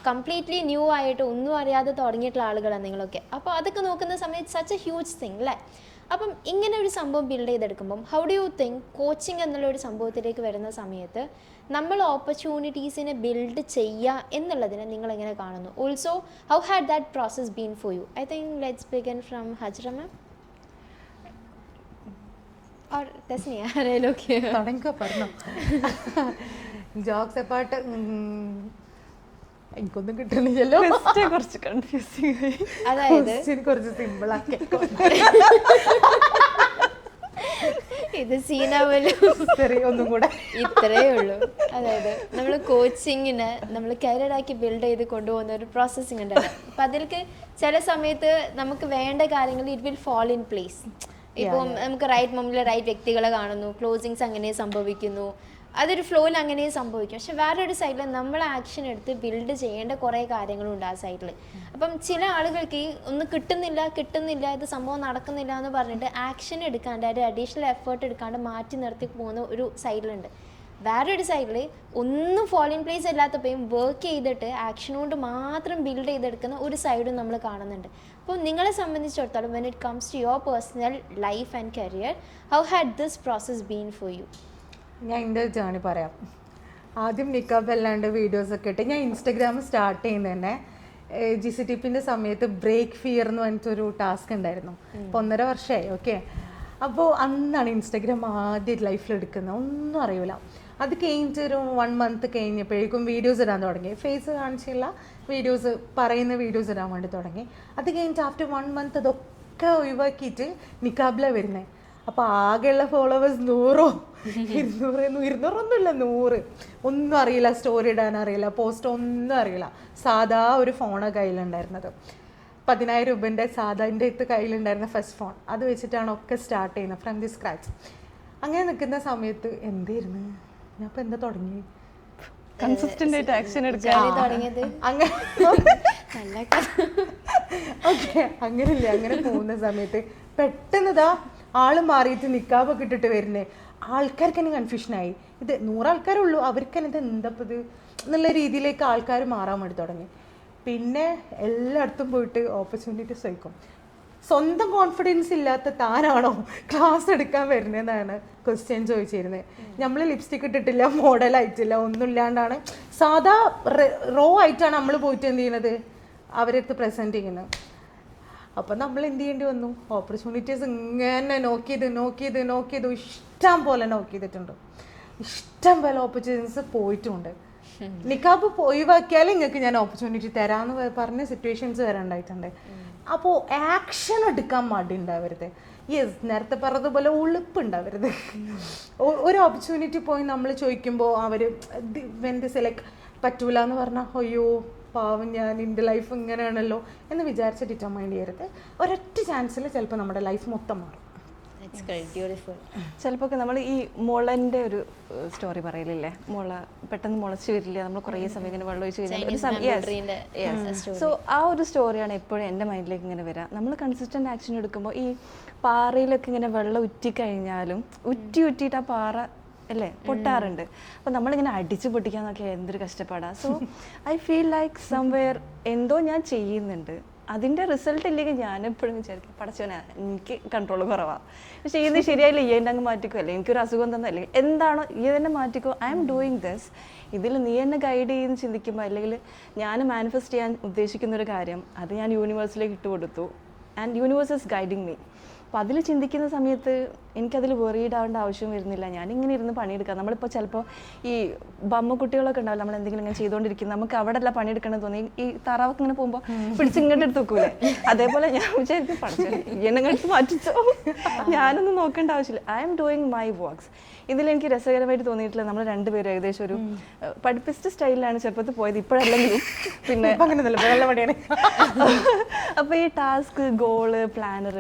completely new ആയിട്ട് ഒന്നും അറിയാതെ തുടങ്ങിയിട്ടുള്ള ആളുകളാണ് നിങ്ങളൊക്കെ. അപ്പോൾ അതൊക്കെ നോക്കുന്ന സമയത്ത് സച്ച് എ ഹ്യൂജ് തിങ് അല്ലേ. അപ്പം ഇങ്ങനെ ഒരു സംഭവം ബിൽഡ് ചെയ്തെടുക്കുമ്പം how do you think coaching എന്നുള്ള ഒരു സംഭവത്തിലേക്ക് വരുന്ന സമയത്ത് നമ്മൾ ഓപ്പർച്യൂണിറ്റീസിനെ ബിൽഡ് ചെയ്യുക എന്നുള്ളതിനെ നിങ്ങൾ എങ്ങനെ കാണുന്നു? Also how had that process been for you? I think let's begin from Hajra ma'am or Thesnia, ആരെയൊക്കെ തുടങ്ങിക്കോ, പറഞ്ഞോ. ജോക്സ് അപ്പാർട്ട് എനിക്കൊന്നും കിട്ടണില്ലല്ലോ, കുറച്ച് കൺഫ്യൂസിങ് ആയി. അതായത് കുറച്ച് സിമ്പിൾ ആക്കി ഇത് സീന പോലും ഒന്നും കൂടെ ഇത്രയേ ഉള്ളൂ. അതായത് നമ്മൾ കോച്ചിങ്ങിന് നമ്മൾ കരിയറാക്കി ബിൽഡ് ചെയ്ത് കൊണ്ടുപോകുന്ന ഒരു പ്രോസസ്സിങ് ഉണ്ടല്ലോ. അപ്പം അതിലേക്ക് ചില സമയത്ത് നമുക്ക് വേണ്ട കാര്യങ്ങൾ it will fall in place. ഇപ്പം നമുക്ക് റൈറ്റ് മൊമെന്റിൽ റൈറ്റ് വ്യക്തികളെ കാണുന്നു, ക്ലോസിങ്സ് അങ്ങനെ സംഭവിക്കുന്നു, അതൊരു ഫ്ലോയിൽ അങ്ങനെ സംഭവിക്കും. പക്ഷെ വേറൊരു സൈഡിൽ നമ്മൾ ആക്ഷൻ എടുത്ത് ബിൽഡ് ചെയ്യേണ്ട കുറേ കാര്യങ്ങളുണ്ട് ആ സൈഡിൽ. അപ്പം ചില ആളുകൾക്ക് ഈ ഒന്ന് കിട്ടുന്നില്ല ഇത് സംഭവം നടക്കുന്നില്ല എന്ന് പറഞ്ഞിട്ട് ആക്ഷൻ എടുക്കാണ്ട് ഒരു അഡീഷണൽ എഫേർട്ട് എടുക്കാണ്ട് മാറ്റി നിർത്തി പോകുന്ന ഒരു സൈഡിലുണ്ട്. വേറൊരു സൈഡിൽ ഒന്നും ഫോൾ ഇൻ പ്ലേസ് അല്ലാത്തപ്പോഴും വർക്ക് ചെയ്തിട്ട് ആക്ഷൻ കൊണ്ട് മാത്രം ബിൽഡ് ചെയ്തെടുക്കുന്ന ഒരു സൈഡും നമ്മൾ കാണുന്നുണ്ട്. അപ്പോൾ നിങ്ങളെ സംബന്ധിച്ചിടത്തോളം when it comes to your personal life and career, how had this process been for you? ഞാൻ എൻ്റെ ജേണി പറയാം. ആദ്യം നിക്കാബ് അല്ലാണ്ട് വീഡിയോസൊക്കെ ഇട്ട് ഞാൻ ഇൻസ്റ്റഗ്രാം സ്റ്റാർട്ട് ചെയ്യുന്നത് തന്നെ GCTPൻ്റെ സമയത്ത് ബ്രേക്ക് ഫിയർ എന്ന് പറഞ്ഞിട്ടൊരു ടാസ്ക് ഉണ്ടായിരുന്നു. അപ്പോൾ 1.5 വർഷമായി. ഓക്കെ, അപ്പോൾ അന്നാണ് ഇൻസ്റ്റഗ്രാം ആദ്യം ലൈഫിൽ എടുക്കുന്നത്. ഒന്നും അറിയില്ല. അത് കഴിഞ്ഞിട്ട് ഒരു 1 മന്ത് കഴിഞ്ഞപ്പോഴേക്കും വീഡിയോസ് ഇടാൻ തുടങ്ങി. ഫേസ് കാണിച്ചില്ല, വീഡിയോസ് പറയുന്ന വീഡിയോസ് ഇടാൻ വേണ്ടി തുടങ്ങി. അത് കഴിഞ്ഞിട്ട് ആഫ്റ്റർ 1 മന്ത് അതൊക്കെ ഒഴിവാക്കിയിട്ട് നിക്കാബിലാണ് വരുന്നത്. അപ്പോൾ ആകെയുള്ള ഫോളോവേഴ്സ് 100 200 100 ഒന്നും അറിയില്ല, സ്റ്റോറി ഇടാൻ അറിയില്ല, പോസ്റ്റ് ഒന്നും അറിയില്ല. സാധാ ഒരു ഫോണാണ് കയ്യിലുണ്ടായിരുന്നത്. 10,000 രൂപേൻ്റെ സാധാൻ്റെ കയ്യിലുണ്ടായിരുന്ന ഫസ്റ്റ് ഫോൺ, അത് വെച്ചിട്ടാണ് ഒക്കെ സ്റ്റാർട്ട് ചെയ്യുന്നത് ഫ്രം ദി സ്ക്രാച്ച്. അങ്ങനെ നിൽക്കുന്ന സമയത്ത് എന്തായിരുന്നു ഞാൻ ഇപ്പോൾ എന്താ തുടങ്ങി കൺസിസ്റ്റന്റ് ആയിട്ട് ആക്ഷൻ എടുക്കാൻ തുടങ്ങിയത്. അങ്ങനെ ഓക്കെ, അങ്ങനെയില്ല. അങ്ങനെ പോകുന്ന സമയത്ത് പെട്ടെന്നതാ ആള് മാറിയിട്ട് നിക്കാബൊക്കെ ഇട്ടിട്ട് വരുന്നേ. ആൾക്കാർക്ക് തന്നെ കൺഫ്യൂഷനായി. ഇത് 100 ആൾക്കാരുള്ളൂ, അവർക്ക് തന്നെ ഇത് എന്താപ്പത് എന്നുള്ള രീതിയിലേക്ക് ആൾക്കാർ മാറാൻ വേണ്ടി തുടങ്ങി. പിന്നെ എല്ലായിടത്തും പോയിട്ട് ഓപ്പർച്യൂണിറ്റീസ് വയ്ക്കും. സ്വന്തം കോൺഫിഡൻസ് ഇല്ലാത്ത താനാണോ ക്ലാസ് എടുക്കാൻ വരുന്നതെന്നാണ് ക്വസ്റ്റ്യൻ ചോദിച്ചിരുന്നത്. നമ്മൾ ലിപ്സ്റ്റിക് ഇട്ടിട്ടില്ല, മോഡലായിട്ടില്ല, ഒന്നും ഇല്ലാണ്ടാണ് സാധാ റോ ആയിട്ടാണ് നമ്മൾ പോയിട്ട് എന്ത് ചെയ്യുന്നത്, അവരെടുത്ത് പ്രസൻറ്റ് ചെയ്യുന്നത്. അപ്പം നമ്മൾ എന്ത് ചെയ്യേണ്ടി വന്നു, ഓപ്പർച്യൂണിറ്റീസ് ഇങ്ങനെ നോക്കിയത് ഇഷ്ടം പോലെ നോക്കി ചെയ്തിട്ടുണ്ട്. ഇഷ്ടം പോലെ ഓപ്പർച്യൂണിറ്റീസ് പോയിട്ടുമുണ്ട്. നിക്കാബ് ഒഴിവാക്കിയാൽ നിങ്ങൾക്ക് ഞാൻ ഓപ്പർച്യൂണിറ്റി തരാമെന്ന് പറഞ്ഞ സിറ്റുവേഷൻസ് വരെ ഉണ്ടായിട്ടുണ്ട്. അപ്പോൾ ആക്ഷൻ എടുക്കാൻ മടി ഉണ്ടാവരുത്. യെസ്, നേരത്തെ പറഞ്ഞതുപോലെ ഉളുപ്പുണ്ടാവരുത്. ഒരു ഓപ്പർച്യൂണിറ്റി പോയി നമ്മൾ ചോദിക്കുമ്പോൾ അവർ ലൈക്ക് പറ്റൂല എന്ന് പറഞ്ഞാൽ അയ്യോ പാവം ഞാൻ എൻ്റെ ലൈഫ് ഇങ്ങനെയാണല്ലോ എന്ന് വിചാരിച്ച് ഡിറ്റർമൈൻഡ് ചെയ്യരുത്. ഒരൊറ്റ ചാൻസിൽ ചിലപ്പോൾ നമ്മുടെ ലൈഫ് മൊത്തം മാറും. ചിലപ്പോൾ നമ്മൾ ഈ മുളൻ്റെ ഒരു സ്റ്റോറി പറയലില്ലേ, മുള പെട്ടെന്ന് മുളച്ച് വരില്ല, നമ്മൾ കുറേ സമയം ഇങ്ങനെ വെള്ളം ഒഴിച്ച് കഴിഞ്ഞാൽ. സോ ആ ഒരു സ്റ്റോറിയാണ് എപ്പോഴും എൻ്റെ മൈൻഡിലേക്ക് ഇങ്ങനെ വരിക. നമ്മൾ കൺസിസ്റ്റൻ്റ് ആക്ഷൻ എടുക്കുമ്പോൾ ഈ പാറയിലൊക്കെ ഇങ്ങനെ വെള്ളം ഉറ്റിക്കഴിഞ്ഞാലും ഉറ്റിയിട്ട് ആ പാറ അല്ലേ പൊട്ടാറുണ്ട്. അപ്പോൾ നമ്മളിങ്ങനെ അടിച്ച് പൊട്ടിക്കാന്നൊക്കെ എന്തൊരു കഷ്ടപ്പാടാണ്. So I feel like somewhere എന്തോ ഞാൻ ചെയ്യുന്നുണ്ട്, അതിൻ്റെ റിസൾട്ട് ഇല്ലെങ്കിൽ ഞാനെപ്പോഴും വിചാരിക്കും പടച്ചോനെ എനിക്ക് കൺട്രോൾ കുറവാണ്, ചെയ്യുന്നത് ശരിയായില്ല, ഈ എൻ്റെ അങ്ങ് മാറ്റിക്കോ, അല്ലെങ്കിൽ എനിക്കൊരു അസുഖം തന്നല്ലേ എന്താണോ ഈ തന്നെ മാറ്റിക്കോ, ഐ എം ഡൂയിങ് ദിസ്, ഇതിൽ നീ എന്നെ ഗൈഡ് ചെയ്യുന്ന ചിന്തിക്കുമ്പോൾ അല്ലെങ്കിൽ ഞാൻ മാനിഫെസ്റ്റ് ചെയ്യാൻ ഉദ്ദേശിക്കുന്നൊരു കാര്യം അത് ഞാൻ യൂണിവേഴ്സിലേക്ക് ഇട്ടുകൊടുത്തു and universe is guiding me. അപ്പോൾ അതിൽ ചിന്തിക്കുന്ന സമയത്ത് എനിക്കതിൽ വെറീഡ് ആവേണ്ട ആവശ്യം വരുന്നില്ല. ഞാനിങ്ങനെ ഇരുന്ന് പണിയെടുക്കാം. നമ്മളിപ്പോൾ ചിലപ്പോൾ ഈ ബമ്മ കുട്ടികളൊക്കെ ഉണ്ടാവില്ല, നമ്മൾ എന്തെങ്കിലും ഇങ്ങനെ ചെയ്തുകൊണ്ടിരിക്കും, നമുക്ക് അവിടെ അല്ല പണിയെടുക്കണമെന്ന് തോന്നി ഈ താറാവൊക്കെ ഇങ്ങനെ പോകുമ്പോൾ പിടിച്ച് ഇങ്ങോട്ട് എടുത്ത് വെക്കൂലേ, അതേപോലെ ഞാൻ വിചാരിക്കും പഠിച്ചു എന്നെങ്ങോട്ട് മാറ്റിച്ചോ, ഞാനൊന്നും നോക്കേണ്ട ആവശ്യമില്ല, I am doing my works. ഇതിലെനിക്ക് രസകരമായിട്ട് തോന്നിയിട്ടില്ല, നമ്മൾ രണ്ടുപേരും ഏകദേശം ഒരു പഠിപ്പിസ്റ്റ് സ്റ്റൈലിലാണ് ചെറുപ്പത്തിൽ പോയത്, ഇപ്പോഴല്ലെങ്കിലും പിന്നെ അപ്പോൾ ഈ ടാസ്ക് ഗോള് പ്ലാനർ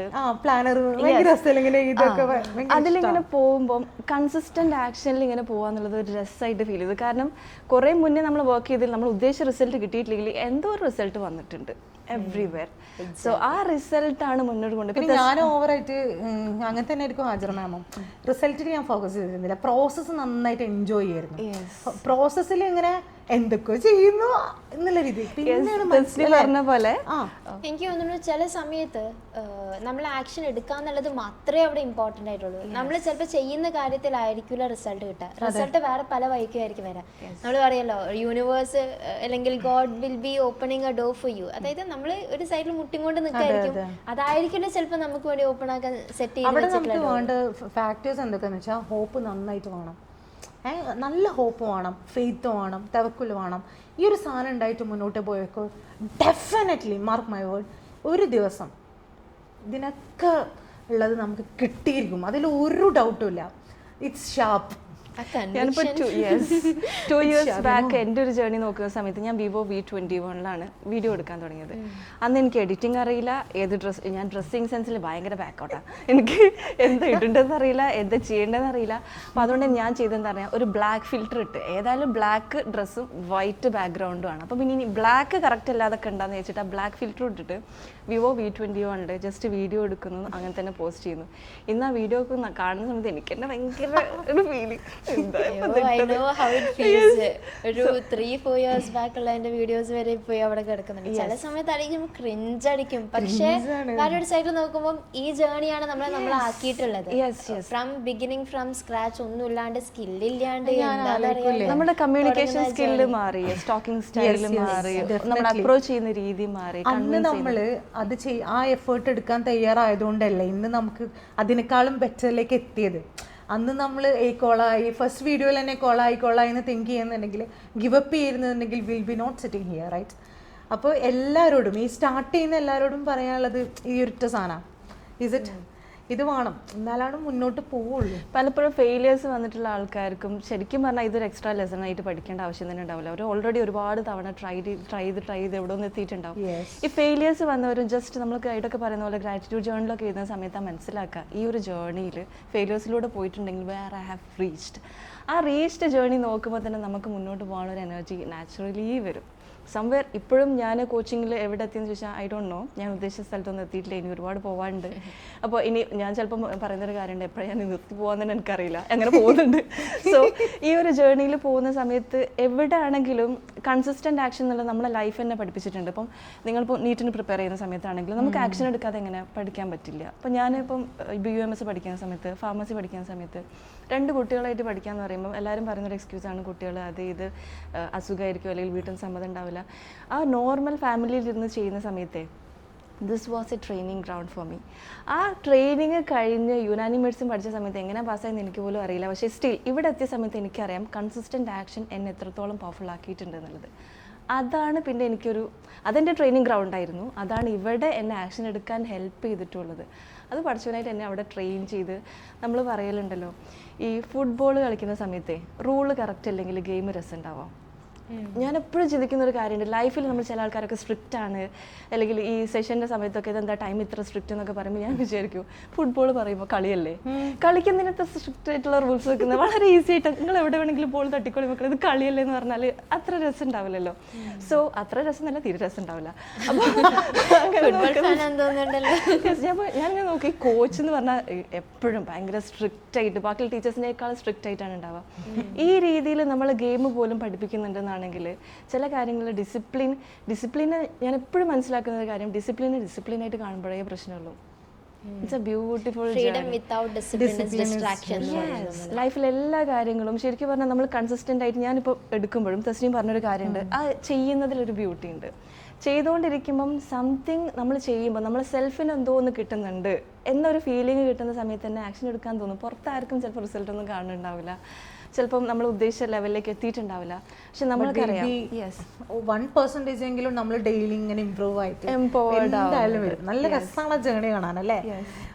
അതിലിങ്ങനെ പോകുമ്പോൾ കൺസിസ്റ്റന്റ് ആക്ഷനിൽ ഇങ്ങനെ പോകാന്നുള്ളത് ഒരു രസമായിട്ട് ഫീൽ ചെയ്തു. കാരണം കുറേ മുന്നേ നമ്മൾ വർക്ക് ചെയ്തതിൽ നമ്മൾ ഉദ്ദേശിച്ച റിസൾട്ട് കിട്ടിയിട്ടില്ലെങ്കിൽ എന്തോ ഒരു റിസൾട്ട് വന്നിട്ടുണ്ട് എവ്രിവെയർ. സോ ആ റിസൾട്ടാണ് മുന്നോട്ട് കൊണ്ടുപോയി. ഞാൻ ഓവറായിട്ട് അങ്ങനെ തന്നെ ആയിരിക്കും ഹാജർ മാമും. റിസൾട്ടിൽ ഞാൻ ഫോക്കസ് ചെയ്തിരുന്നില്ല, പ്രോസസ്സ് നന്നായിട്ട് എൻജോയ് ചെയ്യായിരുന്നു. പ്രോസസ്സിൽ ഇങ്ങനെ എന്തൊക്കെ ചെയ്യുന്നു എന്നുള്ള രീതി പറഞ്ഞ പോലെ എനിക്ക് തോന്നുന്നു ചില സമയത്ത് നമ്മൾ ആക്ഷൻ എടുക്കാന്നുള്ളത് മാത്രമേ അവിടെ ഇമ്പോർട്ടൻ്റ് ആയിട്ടുള്ളൂ. നമ്മൾ ചിലപ്പോൾ ചെയ്യുന്ന കാര്യത്തിലായിരിക്കില്ല റിസൾട്ട് കിട്ടുക, റിസൾട്ട് വേറെ പല വഴിക്കായിരിക്കും വരാം. നമ്മൾ പറയല്ലോ യൂണിവേഴ്സ് അല്ലെങ്കിൽ God will be opening A door for you, അതായത് നമ്മൾ ഒരു സൈഡിൽ മുട്ടിക്കൊണ്ട് നിൽക്കായിരിക്കും, അതായിരിക്കില്ല ചിലപ്പോൾ നമുക്ക് വേണ്ടി ഓപ്പൺ ആക്കാൻ സെറ്റ് ചെയ്ത് വേണ്ട ഫാക്ടേഴ്സ് എന്തൊക്കെയാന്ന് വെച്ചാൽ ഹോപ്പ് നന്നായിട്ട് വേണം, നല്ല ഹോപ്പ് വേണം, ഫെയ്ത്ത് വേണം, തവക്കുൽ വേണം. ഈ ഒരു സാധനം ഉണ്ടായിട്ട് മുന്നോട്ട് പോയേക്കോ ഡെഫിനറ്റ്ലി മാർക്ക് മൈ വേർഡ് ഒരു ദിവസം ഇതിനൊക്കെ ഉള്ളത് നമുക്ക് കിട്ടിയിരിക്കും, അതിൽ ഒരു ഡൗട്ടും ഇല്ല. It's sharp. ഞാനിപ്പോൾ 2 years ബാക്ക് എൻ്റെ ഒരു ജേർണി നോക്കുന്ന സമയത്ത് ഞാൻ വിവോ V21 വീഡിയോ എടുക്കാൻ തുടങ്ങിയത്. അന്ന് എനിക്ക് എഡിറ്റിംഗ് അറിയില്ല, ഏത് ഞാൻ ഡ്രസ്സിങ് സെൻസിൽ ഭയങ്കര ബാക്കൗട്ടാണ്, എനിക്ക് എന്താ ഇടേണ്ടതെന്ന് അറിയില്ല, എന്താ ചെയ്യേണ്ടതെന്ന് അറിയില്ല. അപ്പോൾ അതുകൊണ്ട് ഞാൻ ചെയ്തതെന്ന് പറഞ്ഞാൽ ഒരു ബ്ലാക്ക് ഫിൽറ്റർ ഇട്ട്, ഏതായാലും ബ്ലാക്ക് ഡ്രസ്സും വൈറ്റ് ബാക്ക്ഗ്രൗണ്ടും ആണ്, അപ്പോൾ പിന്നെ ഇനി ബ്ലാക്ക് കറക്റ്റ് അല്ലാതൊക്കെ ഉണ്ടാന്ന് വെച്ചിട്ട് ആ ബ്ലാക്ക് ഫിൽറ്റർ ഇട്ടിട്ട് വിവോ V21 ജസ്റ്റ് വീഡിയോ എടുക്കുന്നു, അങ്ങനെ തന്നെ പോസ്റ്റ് ചെയ്യുന്നു. ഇന്ന് ആ വീഡിയോ ഒക്കെ കാണുന്ന സമയത്ത് എനിക്ക് തന്നെ ഭയങ്കര ഒരു ഫീലിംഗ്. ഒരു 3-4 years ബാക്ക് ഉള്ള എന്റെ വീഡിയോസ് വരെ പോയി അവിടെ കിടക്കുന്നുണ്ട്. ചില സമയത്ത് അടിക്കും ക്രിഞ്ച് അടിക്കും, പക്ഷേ വേറൊരു സൈഡിൽ നോക്കുമ്പോൾ ഈ ജേർണിയാണ് നമ്മളെ ആക്കിയിട്ടുള്ളത്. ഫ്രം ബിഗിനിങ് ഫ്രം സ്ക്രാച്ച്, ഒന്നും ഇല്ലാണ്ട് സ്കില്ലില്ലാണ്ട് നമ്മുടെ കമ്മ്യൂണിക്കേഷൻ സ്കില്ല് മാറി, സ്റ്റോക്കിംഗ് സ്റ്റൈല് മാറി, നമ്മൾ അപ്രോച്ച് ചെയ്യുന്ന രീതി മാറി. അന്ന് നമ്മള് അത് ആ എഫേർട്ട് എടുക്കാൻ തയ്യാറായതുകൊണ്ടല്ലേ ഇന്ന് നമുക്ക് അതിനേക്കാളും ബെറ്ററിലേക്ക് എത്തിയത്. അന്ന് നമ്മൾ കോളായി ഫസ്റ്റ് വീഡിയോയിൽ തന്നെ കോളായി എന്ന് തിങ്ക് ചെയ്യുന്നുണ്ടെങ്കിൽ ഗിവ് അപ്പ് ചെയ്യുന്നുണ്ടെങ്കിൽ will be not sitting here, right? അപ്പോൾ എല്ലാവരോടും ഈ സ്റ്റാർട്ട് ചെയ്യുന്ന എല്ലാവരോടും പറയാനുള്ളത് ഈ ഒരൊറ്റ സാധനം, ഇസ് ഇറ്റ്, ഇത് വേണം, എന്നാലാണ് മുന്നോട്ട് പോവുള്ളൂ. പലപ്പോഴും ഫെയിലിയേഴ്സ് വന്നിട്ടുള്ള ആൾക്കാർക്കും ശരിക്കും പറഞ്ഞാൽ ഇതൊരു എക്സ്ട്രാ ലെസൺ ആയിട്ട് പഠിക്കേണ്ട ആവശ്യം തന്നെ ഉണ്ടാവില്ല. അവർ ഓൾറെഡി ഒരുപാട് തവണ ട്രൈ ചെയ്ത് എവിടെ ഒന്ന് എത്തിയിട്ടുണ്ടാവും. ഈ ഫെയിലിയേഴ്സ് വന്നവരും ജസ്റ്റ് നമ്മൾ ഗൈഡൊക്കെ പറയുന്ന പോലെ ഗ്രാറ്റിറ്റ്യൂഡ് ജേർണലൊക്കെ എഴുതുന്ന സമയത്ത് മനസ്സിലാക്കുക, ഈ ഒരു ജേർണിയിൽ ഫെയിലിയേഴ്സിലൂടെ പോയിട്ടുണ്ടെങ്കിൽ വേർ ഐ ഹാവ് റീച്ച്ഡ്. ആ റീച്ച്ഡ് ജേർണി നോക്കുമ്പോൾ തന്നെ നമുക്ക് മുന്നോട്ട് പോകാനൊരു എനർജി നാച്ചുറലി വരും. സംവെയർ ഇപ്പോഴും ഞാൻ കോച്ചിങ്ങിൽ എവിടെ എത്തിയെന്ന് ചോദിച്ചാൽ ഐ ഡോണ്ട് നോ, ഞാൻ ഉദ്ദേശിച്ച സ്ഥലത്തൊന്നും എത്തിയിട്ടില്ല, ഇനി ഒരുപാട് പോകാനുണ്ട്. അപ്പോൾ ഇനി ഞാൻ ചിലപ്പം പറയുന്നൊരു കാര്യമുണ്ട്, എപ്പോഴും ഞാൻ നിർത്തി പോകാൻ തന്നെ എനിക്കറിയില്ല, അങ്ങനെ പോകുന്നുണ്ട്. സോ ഈ ഒരു ജേർണിയിൽ പോകുന്ന സമയത്ത് എവിടെ ആണെങ്കിലും കൺസിസ്റ്റൻ്റ് ആക്ഷൻ എന്നുള്ളത് നമ്മളെ ലൈഫ് തന്നെ പഠിപ്പിച്ചിട്ടുണ്ട്. ഇപ്പം നിങ്ങളിപ്പോൾ നീറ്റിന് പ്രിപ്പയർ ചെയ്യുന്ന സമയത്താണെങ്കിലും നമുക്ക് ആക്ഷൻ എടുക്കാതെ എങ്ങനെ പഠിക്കാൻ പറ്റില്ല. അപ്പോൾ ഞാനിപ്പം BUMS പഠിക്കുന്ന സമയത്ത്, ഫാർമസി പഠിക്കുന്ന സമയത്ത് 2 കുട്ടികളായിട്ട് പഠിക്കാമെന്ന് പറയുമ്പോൾ എല്ലാവരും പറയുന്നൊരു എക്സ്ക്യൂസാണ് കുട്ടികൾ അത് ഇത് അസുഖമായിരിക്കും അല്ലെങ്കിൽ വീട്ടിൽ സമ്മതം ഉണ്ടാവില്ല. ആ നോർമൽ ഫാമിലിയിൽ ഇരുന്ന് ചെയ്യുന്ന സമയത്തെ this was A training ground for me. ആ ട്രെയിനിങ് കഴിഞ്ഞ് യുനാനി മെഡിസിൻ പഠിച്ച സമയത്ത് എങ്ങനെ പാസ്സായെന്ന് എനിക്ക് പോലും അറിയില്ല. പക്ഷേ സ്റ്റിൽ ഇവിടെ എത്തിയ സമയത്ത് എനിക്കറിയാം കൺസിസ്റ്റൻ്റ് ആക്ഷൻ എന്നെ എത്രത്തോളം പവർഫുൾ ആക്കിയിട്ടുണ്ട് എന്നുള്ളത്. അതാണ് പിന്നെ എനിക്കൊരു അതെൻ്റെ ട്രെയിനിങ് ഗ്രൗണ്ടായിരുന്നു. അതാണ് ഇവിടെ എന്നെ ആക്ഷൻ എടുക്കാൻ ഹെൽപ്പ് ചെയ്തിട്ടുള്ളത്. അത് പഠിച്ചവനായിട്ട് എന്നെ അവിടെ ട്രെയിൻ ചെയ്ത് നമ്മൾ പറയലുണ്ടല്ലോ, ഈ ഫുട്ബോൾ കളിക്കുന്ന സമയത്തെ റൂള് കറക്റ്റ് അല്ലെങ്കിൽ ഗെയിം രസം ഉണ്ടാവാം. ഞാൻ എപ്പോഴും ചിന്തിക്കുന്ന ഒരു കാര്യമുണ്ട്, ലൈഫിൽ നമ്മൾ ചില ആൾക്കാരൊക്കെ സ്ട്രിക്റ്റ് ആണ്, അല്ലെങ്കിൽ ഈ സെഷൻ്റെ സമയത്തൊക്കെ ഇതെന്താ ടൈം ഇത്ര സ്ട്രിക്റ്റ് എന്നൊക്കെ പറയുമ്പോൾ ഞാൻ വിചാരിക്കും ഫുട്ബോൾ പറയുമ്പോൾ കളിയല്ലേ, കളിക്കുന്നതിനകത്ത് സ്ട്രിക്റ്റ് ആയിട്ടുള്ള റൂൾസ് വെക്കുന്നത് വളരെ ഈസി ആയിട്ട് നിങ്ങൾ എവിടെ വേണമെങ്കിലും ബോൾ തട്ടിക്കൊള്ളി വെക്കണം, ഇത് കളിയല്ലേ എന്ന് പറഞ്ഞാൽ അത്ര രസം ഉണ്ടാവില്ലല്ലോ. സോ അത്ര രസം എന്നല്ല, തീരെ രസം ഉണ്ടാവില്ല. അപ്പോൾ ഞാൻ നോക്കി കോച്ച് എന്ന് പറഞ്ഞാൽ എപ്പോഴും ഭയങ്കര സ്ട്രിക്റ്റ് ആയിട്ട്, ബാക്കിയുള്ള ടീച്ചേഴ്സിനേക്കാൾ സ്ട്രിക്റ്റ് ആയിട്ടാണ് ഉണ്ടാവുക. ഈ രീതിയിൽ നമ്മൾ ഗെയിം പോലും പഠിപ്പിക്കുന്നുണ്ടെന്നാണെങ്കിൽ ചില കാര്യങ്ങൾ ഡിസിപ്ലിന് ഞാൻ എപ്പോഴും മനസ്സിലാക്കുന്ന ഒരു കാര്യം, ഡിസിപ്ലിനായിട്ട് കാണുമ്പോഴേ പ്രശ്നമുള്ളൂ. ഇറ്റ്സ് എ ബ്യൂട്ടിഫുൾ ലൈഫിൽ എല്ലാ കാര്യങ്ങളും ശരിക്കും പറഞ്ഞാൽ നമ്മൾ കൺസിസ്റ്റൻ്റ് ആയിട്ട്, ഞാനിപ്പോൾ എടുക്കുമ്പോഴും തസ്നീം പറഞ്ഞൊരു കാര്യമുണ്ട്, ആ ചെയ്യുന്നതിലൊരു ബ്യൂട്ടി ഉണ്ട്. ചെയ്തുകൊണ്ടിരിക്കുമ്പം സംതിങ് നമ്മൾ ചെയ്യുമ്പോൾ നമ്മൾ സെൽഫിന് എന്തോ ഒന്ന് കിട്ടുന്നുണ്ട് എന്നൊരു ഫീലിംഗ് കിട്ടുന്ന സമയത്ത് തന്നെ ആക്ഷൻ എടുക്കാൻ തോന്നും. പുറത്താർക്കും ചിലപ്പോൾ റിസൾട്ടൊന്നും കാണുന്നുണ്ടാവില്ല, ചിലപ്പം നമ്മൾ ഉദ്ദേശിച്ച ലെവലിലേക്ക് എത്തിയിട്ടുണ്ടാവില്ല. പക്ഷെ നമ്മൾക്കറിയാം 1% എങ്കിലും നമ്മൾ ഡെയിലി ഇങ്ങനെ ഇംപ്രൂവ് ആയിട്ട് എന്തായാലും വരും. നല്ല രസമാണ് ജേണി കാണാനല്ലേ.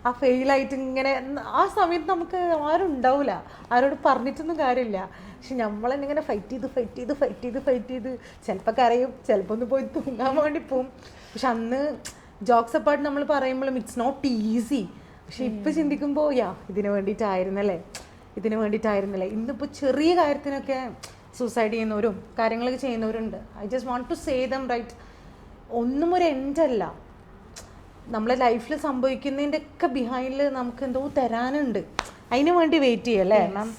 ആ ഫെയിലായിട്ട് ഇങ്ങനെ ആ സമയത്ത് നമുക്ക് ആരും ഉണ്ടാവില്ല, ആരോട് പറഞ്ഞിട്ടൊന്നും കാര്യമില്ല. പക്ഷെ നമ്മളെന്നിങ്ങനെ ഫൈറ്റ് ചെയ്ത് ചിലപ്പോൾ കരയും, ചിലപ്പോൾ ഒന്ന് പോയി തൂങ്ങാൻ വേണ്ടി പോവും. പക്ഷെ അന്ന് ജോക്സ് അപ്പാർട്ട് നമ്മൾ പറയുമ്പോഴും ഇറ്റ്സ് നോട്ട് ഈസി. പക്ഷെ ഇപ്പം ചിന്തിക്കുമ്പോൾ ഇതിന് വേണ്ടിയിട്ടായിരുന്നല്ലേ. ഇന്നിപ്പോൾ ചെറിയ കാര്യത്തിനൊക്കെ സൂസൈഡ് ചെയ്യുന്നവരും കാര്യങ്ങളൊക്കെ ചെയ്യുന്നവരുണ്ട്. I just want to say them right, ഒന്നും ഒരു എൻഡല്ല. നമ്മളെ ലൈഫിൽ സംഭവിക്കുന്നതിൻ്റെ ഒക്കെ ബിഹൈൻഡിൽ നമുക്ക് എന്തോ തരാനുണ്ട്. അതിന് വേണ്ടി വെയിറ്റ് ചെയ്യല്ലേ മാം.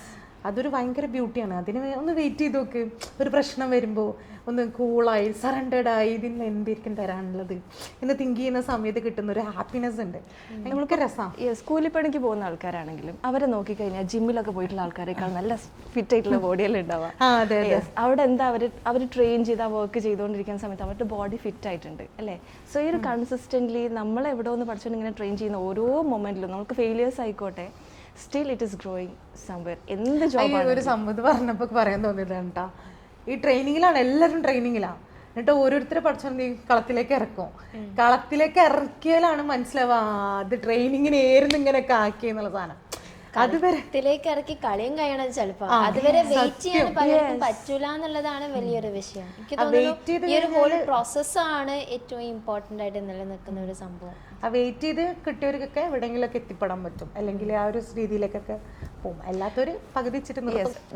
അതൊരു ഭയങ്കര ബ്യൂട്ടിയാണ്. അതിന് ഒന്ന് വെയിറ്റ് ചെയ്ത് നോക്ക്. ഒരു പ്രശ്നം വരുമ്പോൾ ഒന്ന് കൂളായി സറണ്ടേഡായി ഇതിന് എന്തായിരിക്കും തരാനുള്ളത് എന്ന് തിങ്ക് ചെയ്യുന്ന സമയത്ത് കിട്ടുന്ന ഒരു ഹാപ്പിനെസ് ഉണ്ട്, നമ്മൾക്ക് രസമാണ്. സ്കൂളിൽ പണിക്ക് പോകുന്ന ആൾക്കാരാണെങ്കിലും അവരെ നോക്കിക്കഴിഞ്ഞാൽ ജിമ്മിലൊക്കെ പോയിട്ടുള്ള ആൾക്കാരെക്കാൾ നല്ല ഫിറ്റ് ആയിട്ടുള്ള ബോഡിയെല്ലാം ഉണ്ടാവുക. അവിടെ എന്താ അവർ ട്രെയിൻ ചെയ്ത് ആ വർക്ക് ചെയ്തുകൊണ്ടിരിക്കുന്ന സമയത്ത് അവരുടെ ബോഡി ഫിറ്റ് ആയിട്ടുണ്ട് അല്ലേ. സോ ഈ ഒരു കൺസിസ്റ്റൻ്റ്ലി നമ്മൾ എവിടെ ഒന്ന് പഠിച്ചുകൊണ്ട് ഇങ്ങനെ ട്രെയിൻ ചെയ്യുന്ന ഓരോ മൊമെൻറ്റിലും നമുക്ക് ഫെയിലിയേഴ്സ് ആയിക്കോട്ടെ, still it is growing somewhere. എന്ത് ജോബാണ്. ഒരു സംഭവം പറഞ്ഞപ്പോൾ പറയാൻ തോന്നിയിട്ടാണ് കേട്ടോ, ഈ ട്രെയിനിങ്ങിലാണ്, എല്ലാവരും ട്രെയിനിങ്ങിലാണ്. എന്നിട്ട് ഓരോരുത്തരെ പഠിച്ചോണ്ട് കളത്തിലേക്ക് ഇറക്കും. കളത്തിലേക്ക് ഇറക്കിയാലാണ് മനസ്സിലാവുക അത് ട്രെയിനിങ്ങിന് ഏറുന്നു ഇങ്ങനെയൊക്കെ ആക്കി എന്നുള്ള സാധനം. അതുവരെ ഇറക്കി കളിയും കഴിയണം ചിലപ്പോ, അതുവരെ വെയിറ്റ് ചെയ്യാൻ പലർക്കും പറ്റൂല എന്നുള്ളതാണ് വലിയൊരു വിഷയം. എനിക്ക് തോന്നുന്നു ഈ ഒരു ഹോൾ പ്രോസസ്സാണ് ഏറ്റവും ഇമ്പോർട്ടന്റ് ആയിട്ട് നിലനിൽക്കുന്ന ഒരു സംഭവം. ആ വെയിറ്റ് ചെയ്ത് കിട്ടിയവർക്കൊക്കെ എവിടെയെങ്കിലൊക്കെ എത്തിപ്പെടാൻ പറ്റും, അല്ലെങ്കിൽ ആ ഒരു രീതിയിലേക്കൊക്കെ പോകും. അല്ലാത്തൊരു പകുതി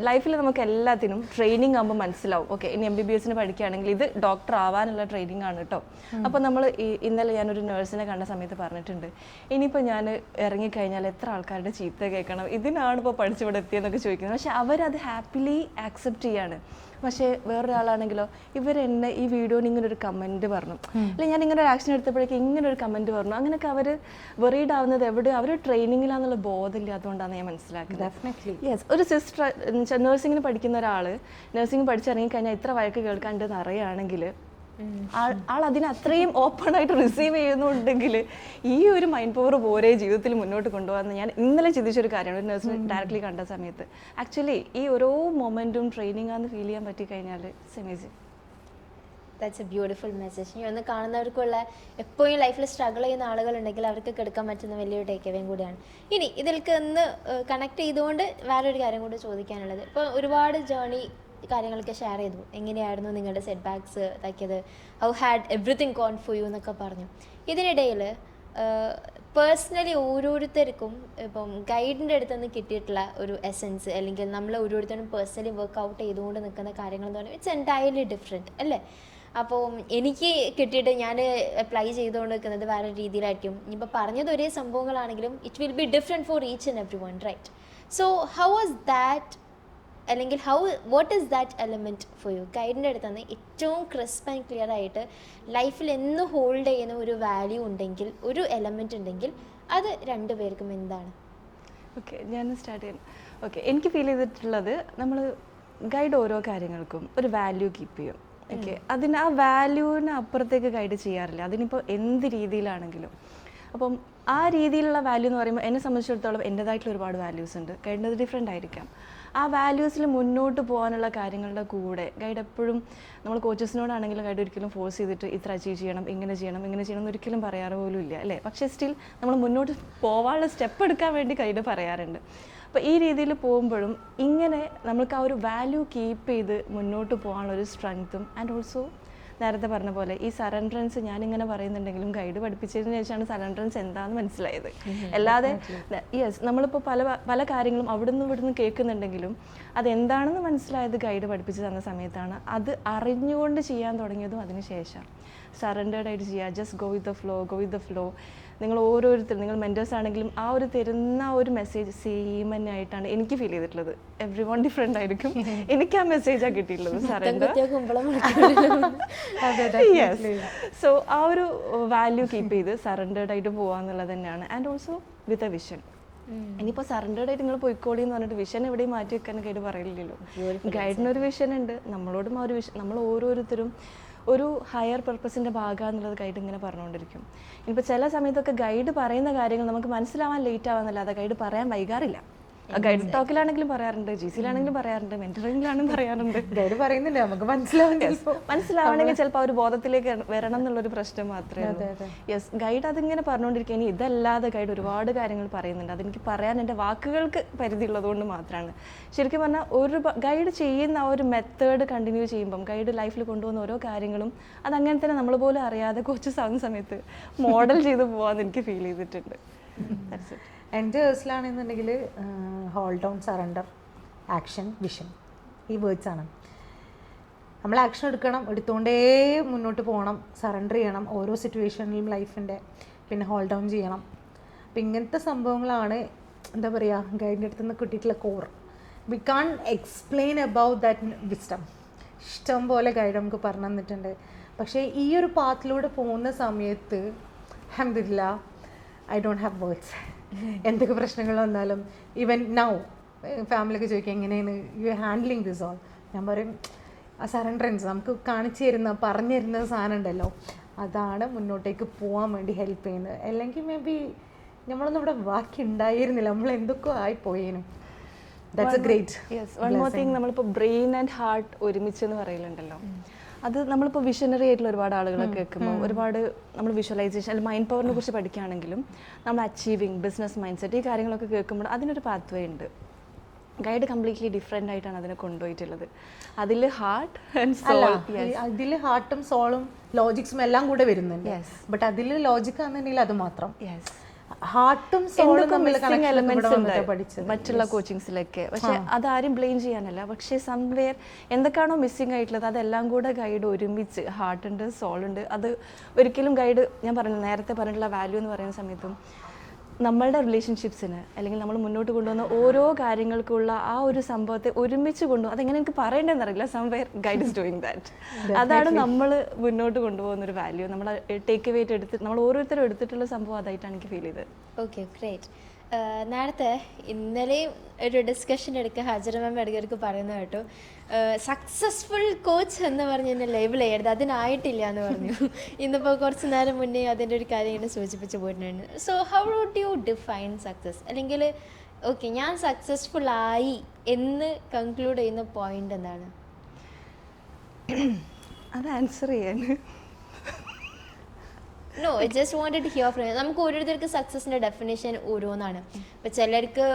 ലൈഫിൽ നമുക്ക് എല്ലാത്തിനും ട്രെയിനിങ് ആകുമ്പോൾ മനസ്സിലാവും. ഓക്കെ, ഇനി MBBS പഠിക്കുകയാണെങ്കിൽ ഇത് ഡോക്ടർ ആവാനുള്ള ട്രെയിനിങ് ആണ് കേട്ടോ. അപ്പോൾ നമ്മൾ ഇന്നലെ ഞാനൊരു നേഴ്സിനെ കണ്ട സമയത്ത് പറഞ്ഞിട്ടുണ്ട്, ഇനിയിപ്പോൾ ഞാൻ ഇറങ്ങിക്കഴിഞ്ഞാൽ എത്ര ആൾക്കാരുടെ ചീത്ത കേൾക്കണം, ഇതിനാണ് ഇപ്പോൾ പഠിച്ചിവിടെ എത്തിയെന്നൊക്കെ ചോദിക്കുന്നത്. പക്ഷെ അവരത് ഹാപ്പിലി ആക്സെപ്റ്റ് ചെയ്യാണ്. പക്ഷേ വേറൊരാളാണെങ്കിലോ, ഇവരെന്നെ ഈ വീഡിയോന് ഇങ്ങനെ ഒരു കമൻറ്റ് പറഞ്ഞു, അല്ലെങ്കിൽ ഞാൻ ഇങ്ങനെ ഒരു ആക്ഷൻ എടുത്തപ്പോഴേക്കും ഇങ്ങനെ ഒരു കമൻറ്റ് പറഞ്ഞു, അങ്ങനെയൊക്കെ അവർ വെറീഡ് ആവുന്നത് എവിടെ അവർ ട്രെയിനിങ്ങിലാന്നുള്ള ബോധമില്ലാത്തതുകൊണ്ടാണ് ഞാൻ മനസ്സിലാക്കുന്നത്. യെസ്, ഒരു സിസ്റ്റർ നഴ്സിങ്ങിന് പഠിക്കുന്ന ഒരാൾ നഴ്സിംഗ് പഠിച്ചിറങ്ങിക്കഴിഞ്ഞാൽ ഇത്ര വഴക്ക് കേൾക്കാണ്ടെന്ന് അറിയുകയാണെങ്കിൽ ആൾ അതിനെ അത്രയും ഓപ്പൺ ആയിട്ട് റിസീവ് ചെയ്യുന്നുണ്ടെങ്കിൽ ഈ ഒരു മൈൻഡ് പവർ പോരെ ജീവിതത്തിൽ മുന്നോട്ട് കൊണ്ടുപോകാമെന്ന് ഞാൻ ഇന്നലെ ചിന്തിച്ചൊരു കാര്യമാണ്. ഒരു നഴ്സിനെ ഡയറക്റ്റ്ലി കണ്ട സമയത്ത് ആക്ച്വലി ഈ ഓരോ മൊമെൻറ്റും ട്രെയിനിങ് ആണെന്ന് ഫീൽ ചെയ്യാൻ പറ്റിക്കഴിഞ്ഞാൽ it's amazing. That's A beautiful message. ഈ ഒന്ന് കാണുന്നവർക്കുള്ള എപ്പോഴും ലൈഫിൽ സ്ട്രഗിൾ ചെയ്യുന്ന ആളുകളുണ്ടെങ്കിൽ അവർക്ക് എടുക്കാൻ പറ്റുന്ന വലിയൊരു ടേക്ക് അവേയും കൂടിയാണ്. ഇനി ഇതിലേക്ക് ഒന്ന് കണക്ട് ചെയ്തുകൊണ്ട് വേറൊരു കാര്യം കൂടി ചോദിക്കാനുള്ളത്, ഇപ്പോൾ ഒരുപാട് ജേർണി കാര്യങ്ങളൊക്കെ ഷെയർ ചെയ്തു, എങ്ങനെയായിരുന്നു നിങ്ങളുടെ സെറ്റ് ബാക്ക്സ് ഇതാക്കിയത്, how had everything gone for you എന്നൊക്കെ പറഞ്ഞു. ഇതിനിടയിൽ പേഴ്സണലി ഓരോരുത്തർക്കും ഇപ്പം ഗൈഡിൻ്റെ അടുത്ത് നിന്ന് കിട്ടിയിട്ടുള്ള ഒരു എസെൻസ്, അല്ലെങ്കിൽ നമ്മൾ ഓരോരുത്തരും പേഴ്സണലി വർക്ക്ഔട്ട് ചെയ്തുകൊണ്ട് നിൽക്കുന്ന കാര്യങ്ങൾ എന്ന് പറഞ്ഞാൽ ഇറ്റ്സ് എൻറ്റയർലി ഡിഫറെൻറ്റ് അല്ലേ. അപ്പോൾ എനിക്ക് കിട്ടിയിട്ട് ഞാൻ അപ്ലൈ ചെയ്തുകൊണ്ട് നിൽക്കുന്നത് വേറെ രീതിയിലായിരിക്കും. ഇനിയിപ്പോൾ പറഞ്ഞത് ഒരേ സംഭവങ്ങളാണെങ്കിലും it will be different for each and every one, right? So how was that, അല്ലെങ്കിൽ what is that element for you? ഗൈഡിൻ്റെ അടുത്ത് നിന്ന് ഏറ്റവും ക്രിസ്പ് ആൻഡ് ക്ലിയർ ആയിട്ട് ലൈഫിൽ എന്ന് ഹോൾഡ് ചെയ്യുന്ന ഒരു വാല്യൂ ഉണ്ടെങ്കിൽ, ഒരു എലമെൻറ്റ് ഉണ്ടെങ്കിൽ അത് രണ്ടുപേർക്കും എന്താണ്? ഓക്കെ, ഞാൻ സ്റ്റാർട്ട് ചെയ്യാം. ഓക്കെ, എനിക്ക് ഫീൽ ചെയ്തിട്ടുള്ളത് നമ്മൾ ഗൈഡ് ഓരോ കാര്യങ്ങൾക്കും ഒരു വാല്യൂ കീപ്പ് ചെയ്യും. ഓക്കെ, അതിന് ആ വാല്യൂവിന് അപ്പുറത്തേക്ക് ഗൈഡ് ചെയ്യാറില്ല, അതിനിപ്പോൾ എന്ത് രീതിയിലാണെങ്കിലും. അപ്പം ആ രീതിയിലുള്ള വാല്യൂ എന്ന് പറയുമ്പോൾ എന്നെ സംബന്ധിച്ചിടത്തോളം എൻ്റെതായിട്ടുള്ള ഒരുപാട് വാല്യൂസ് ഉണ്ട്, ഗൈഡിൻ്റെ ഡിഫറെൻ്റ് ആയിരിക്കാം. ആ വാല്യൂസിൽ മുന്നോട്ട് പോകാനുള്ള കാര്യങ്ങളുടെ കൂടെ ഗൈഡ് എപ്പോഴും നമ്മൾ കോച്ചസിനോടാണെങ്കിലും ഗൈഡ് ഒരിക്കലും ഫോഴ്സ് ചെയ്തിട്ട് ഇത്ര അച്ചീവ് ചെയ്യണം ഇങ്ങനെ ചെയ്യണം എന്ന് ഒരിക്കലും പറയാറ് പോലും ഇല്ല അല്ലേ. പക്ഷേ സ്റ്റിൽ നമ്മൾ മുന്നോട്ട് പോകാനുള്ള സ്റ്റെപ്പ് എടുക്കാൻ വേണ്ടി ഗൈഡ് പറയാറുണ്ട്. അപ്പോൾ ഈ രീതിയിൽ പോകുമ്പോഴും ഇങ്ങനെ നമുക്ക് ആ ഒരു വാല്യൂ കീപ്പ് ചെയ്ത് മുന്നോട്ട് പോകാനുള്ള ഒരു സ്ട്രെങ്ത്തും ആൻഡ് ഓൾസോ നേരത്തെ പറഞ്ഞ പോലെ ഈ സറണ്ടറൻസ് ഞാനിങ്ങനെ പറയുന്നുണ്ടെങ്കിലും ഗൈഡ് പഠിപ്പിച്ചതിന് ശേഷമാണ് സറണ്ടറൻസ് എന്താണെന്ന് മനസ്സിലായത്. അല്ലാതെ യെസ് നമ്മളിപ്പോൾ പല കാര്യങ്ങളും അവിടുന്ന് ഇവിടുന്ന് കേൾക്കുന്നുണ്ടെങ്കിലും അതെന്താണെന്ന് മനസ്സിലായത് ഗൈഡ് പഠിപ്പിച്ച് തന്ന സമയത്താണ്. അത് അറിഞ്ഞുകൊണ്ട് ചെയ്യാൻ തുടങ്ങിയതും അതിന് ശേഷം സറണ്ടേർഡ് ആയിട്ട് ചെയ്യുക. Just go with the flow. നിങ്ങൾ ഓരോരുത്തരും നിങ്ങൾ മെൻറ്റേഴ്സ് ആണെങ്കിലും ആ ഒരു തരുന്ന ഒരു മെസ്സേജ് സെയിം തന്നെ ആയിട്ടാണ് എനിക്ക് ഫീൽ ചെയ്തിട്ടുള്ളത്. എവ്രി വൺ ഡിഫറെൻ്റ് ആയിരിക്കും. എനിക്ക് ആ മെസ്സേജാണ് കിട്ടിയിട്ടുള്ളത് സറണ്ടർ. യെസ്. സോ ആ ഒരു വാല്യൂ കീപ്പ് ചെയ്ത് സറണ്ടേർഡ് ആയിട്ട് പോകാന്നുള്ളത് തന്നെയാണ്. And also with a vision. ഇനിയിപ്പോൾ സറണ്ടേർഡ് ആയിട്ട് നിങ്ങൾ പോയിക്കോളി എന്ന് പറഞ്ഞിട്ട് വിഷൻ എവിടെയും മാറ്റി വെക്കാൻ ഗൈഡ് പറയില്ലല്ലോ. ഗൈഡിനൊരു വിഷൻ ഉണ്ട്, നമ്മളോടും ആ ഒരു വിഷൻ. നമ്മൾ ഓരോരുത്തരും ഒരു ഹയർ പർപ്പസിൻ്റെ ഭാഗമാണെന്നുള്ളത് ഗൈഡ് ഇങ്ങനെ പറഞ്ഞുകൊണ്ടിരിക്കും. ഇനിയിപ്പോൾ ചില സമയത്തൊക്കെ ഗൈഡ് പറയുന്ന കാര്യങ്ങൾ നമുക്ക് മനസ്സിലാവാൻ ലേറ്റ് ആവാന്നല്ലാതെ ഗൈഡ് പറയാൻ വൈകാറില്ല. ഗൈഡ് ടോക്കിലാണെങ്കിലും പറയാറുണ്ട്, GC-യിലാണെങ്കിലും പറയാറുണ്ട്, മെന്ററിംഗിലാണെങ്കിലും പറയാറുണ്ട്. ഗൈഡ് പറയുന്നില്ല, നമുക്ക് മനസ്സിലാവണമെങ്കിൽ ചിലപ്പോൾ ആ ഒരു ബോധത്തിലേക്ക് വരണം എന്നുള്ളൊരു പ്രശ്നം മാത്രമേ ഉള്ളൂ. യെസ്, ഗൈഡ് അതിങ്ങനെ പറഞ്ഞുകൊണ്ടിരിക്കുക. ഇനി ഇതല്ലാതെ ഗൈഡ് ഒരുപാട് കാര്യങ്ങൾ പറയുന്നുണ്ട്. അതെനിക്ക് പറയാൻ എൻ്റെ വാക്കുകൾക്ക് പരിധി ഉള്ളതുകൊണ്ട് മാത്രമാണ്. ശരിക്കും പറഞ്ഞാൽ ഒരു ഗൈഡ് ചെയ്യുന്ന ആ ഒരു മെത്തേഡ് കണ്ടിന്യൂ ചെയ്യുമ്പം ഗൈഡ് ലൈഫിൽ കൊണ്ടുപോകുന്ന ഓരോ കാര്യങ്ങളും അതങ്ങനെ തന്നെ നമ്മൾ പോലും അറിയാതെ കോച്ചസ് ആവുന്ന സമയത്ത് മോഡൽ ചെയ്ത് പോകാമെന്ന് എനിക്ക് ഫീൽ ചെയ്തിട്ടുണ്ട്. എൻ്റെ കേസിലാണെന്നുണ്ടെങ്കിൽ hold down, surrender, action, vision, ഈ വേർഡ്സാണ്. നമ്മൾ ആക്ഷൻ എടുക്കണം, എടുത്തുകൊണ്ടേ മുന്നോട്ട് പോകണം, സറണ്ടർ ചെയ്യണം ഓരോ സിറ്റുവേഷനിലും ലൈഫിൻ്റെ, പിന്നെ ഹോൾഡ് ഡൗൺ ചെയ്യണം. അപ്പം ഇങ്ങനത്തെ സംഭവങ്ങളാണ് എന്താ പറയുക ഗൈഡിൻ്റെ അടുത്ത് നിന്ന് കിട്ടിയിട്ടുള്ള core. We can explain about that wisdom. ഇഷ്ടം പോലെ ഗൈഡ് നമുക്ക് പറഞ്ഞു തന്നിട്ടുണ്ട്. പക്ഷേ ഈ ഒരു പാത്തിലൂടെ പോകുന്ന സമയത്ത് അൽഹംദുലില്ലാ ഐ ഡോണ്ട് ഹാവ് വേർഡ്സ്. എന്തൊക്കെ പ്രശ്നങ്ങൾ വന്നാലും ഈവൻ നൗ ഫാമിലിയൊക്കെ ചോദിക്കുക എങ്ങനെയാണ് യു ഹാൻഡ്ലിങ് ദിസ് ഓൾ, ഞാൻ പറയും ആ സറണ്ടറൻസ് നമുക്ക് കാണിച്ചു തരുന്ന പറഞ്ഞു തരുന്ന സാധനം ഉണ്ടല്ലോ, അതാണ് മുന്നോട്ടേക്ക് പോകാൻ വേണ്ടി ഹെൽപ്പ് ചെയ്യുന്നത്. അല്ലെങ്കിൽ മേ ബി നമ്മളൊന്നും ഇവിടെ ബാക്കി ഉണ്ടായിരുന്നില്ല, നമ്മൾ എന്തൊക്കെ ആയിപ്പോയേനും. That's a great. Yes, one more thing, നമ്മളിപ്പോൾ ബ്രെയിൻ ആൻഡ് ഹാർട്ട് ഒരുമിച്ചെന്ന് പറയലുണ്ടല്ലോ. അത് നമ്മളിപ്പോൾ വിഷനറി ആയിട്ടുള്ള ഒരുപാട് ആളുകളെ കേൾക്കുമ്പോൾ ഒരുപാട് നമ്മൾ വിഷ്വലൈസേഷൻ അല്ലെങ്കിൽ മൈൻഡ് പവറിനെ കുറിച്ച് പഠിക്കുകയാണെങ്കിലും നമ്മൾ അച്ചീവിങ്, ബിസിനസ് മൈൻഡ് സെറ്റ്, ഈ കാര്യങ്ങളൊക്കെ കേൾക്കുമ്പോൾ അതിനൊരു പാത്ത് വേ ഉണ്ട്. ഗൈഡ് കംപ്ലീറ്റ്ലി ഡിഫറെൻ്റ് ആയിട്ടാണ് അതിനെ കൊണ്ടുപോയിട്ടുള്ളത്. അതിൽ ഹാർട്ട് ആൻഡ് സോൾ, അതിൽ ഹാർട്ടും സോളും ലോജിക്സും എല്ലാം കൂടെ വരുന്നുണ്ട്. ബട്ട് അതിൽ ലോജിക് ആണെന്നുണ്ടെങ്കിൽ അത് മാത്രം. ഹാർട്ടും സോളും മറ്റുള്ള കോച്ചിങ്സിലൊക്കെ. പക്ഷെ അതാരും ബ്ലെയിം ചെയ്യാനല്ല, പക്ഷേ സംവെയർ എന്തൊക്കെയാണോ മിസ്സിങ് ആയിട്ടുള്ളത് അതെല്ലാം കൂടെ ഗൈഡ് ഒരുമിച്ച്, ഹാർട്ടുണ്ട്, സോളുണ്ട്. അത് ഒരിക്കലും ഗൈഡ്, ഞാൻ പറഞ്ഞു നേരത്തെ പറഞ്ഞിട്ടുള്ള വാല്യൂ എന്ന് പറയുന്ന സമയത്തും നമ്മളുടെ റിലേഷൻഷിപ്സിന് അല്ലെങ്കിൽ നമ്മൾ മുന്നോട്ട് കൊണ്ടുവന്ന ഓരോ കാര്യങ്ങൾക്കുള്ള ആ ഒരു സംഭവത്തെ ഒരുമിച്ച് കൊണ്ടുപോകും. അതെങ്ങനെ എനിക്ക് പറയേണ്ടതെന്ന് അറിയില്ല. Somewhere guide is doing that. അതാണ് നമ്മൾ മുന്നോട്ട് കൊണ്ടുപോകുന്ന ഒരു വാല്യൂ. നമ്മൾ ടേക്ക് അവേ ആയിട്ട് എടുത്ത് നമ്മൾ ഓരോരുത്തരും എടുത്തിട്ടുള്ള സംഭവം അതായിട്ടാണ് എനിക്ക് ഫീൽ ചെയ്തത്. Okay, great. നേരത്തെ ഇന്നലെയും ഒരു ഡിസ്കഷൻ എടുക്കുക ഹാജറ മാം ഇടയ്ക്ക് പറയുന്നത് കേട്ടു, സക്സസ്ഫുൾ കോച്ച് എന്ന് പറഞ്ഞ് എന്നെ ലേബിൾ ചെയ്യരുത്, അതിനായിട്ടില്ല എന്ന് പറഞ്ഞു. ഇന്നിപ്പോൾ കുറച്ച് നേരം മുന്നേ അതിൻ്റെ ഒരു കാര്യം ഇങ്ങനെ സൂചിപ്പിച്ച് പോയിട്ടുണ്ട്. So how would you define success? അല്ലെങ്കിൽ ഓക്കെ ഞാൻ സക്സസ്ഫുൾ ആയി എന്ന് കൺക്ലൂഡ് ചെയ്യുന്ന പോയിന്റ് എന്താണ്? അത് ആൻസർ ചെയ്യാൻ no, I just wanted to hear from you. നമുക്ക് ഓരോരുത്തർക്ക് സക്സസിൻ്റെ ഡെഫിനേഷൻ ഓരോന്നാണ്. ഇപ്പോൾ ചിലർക്ക്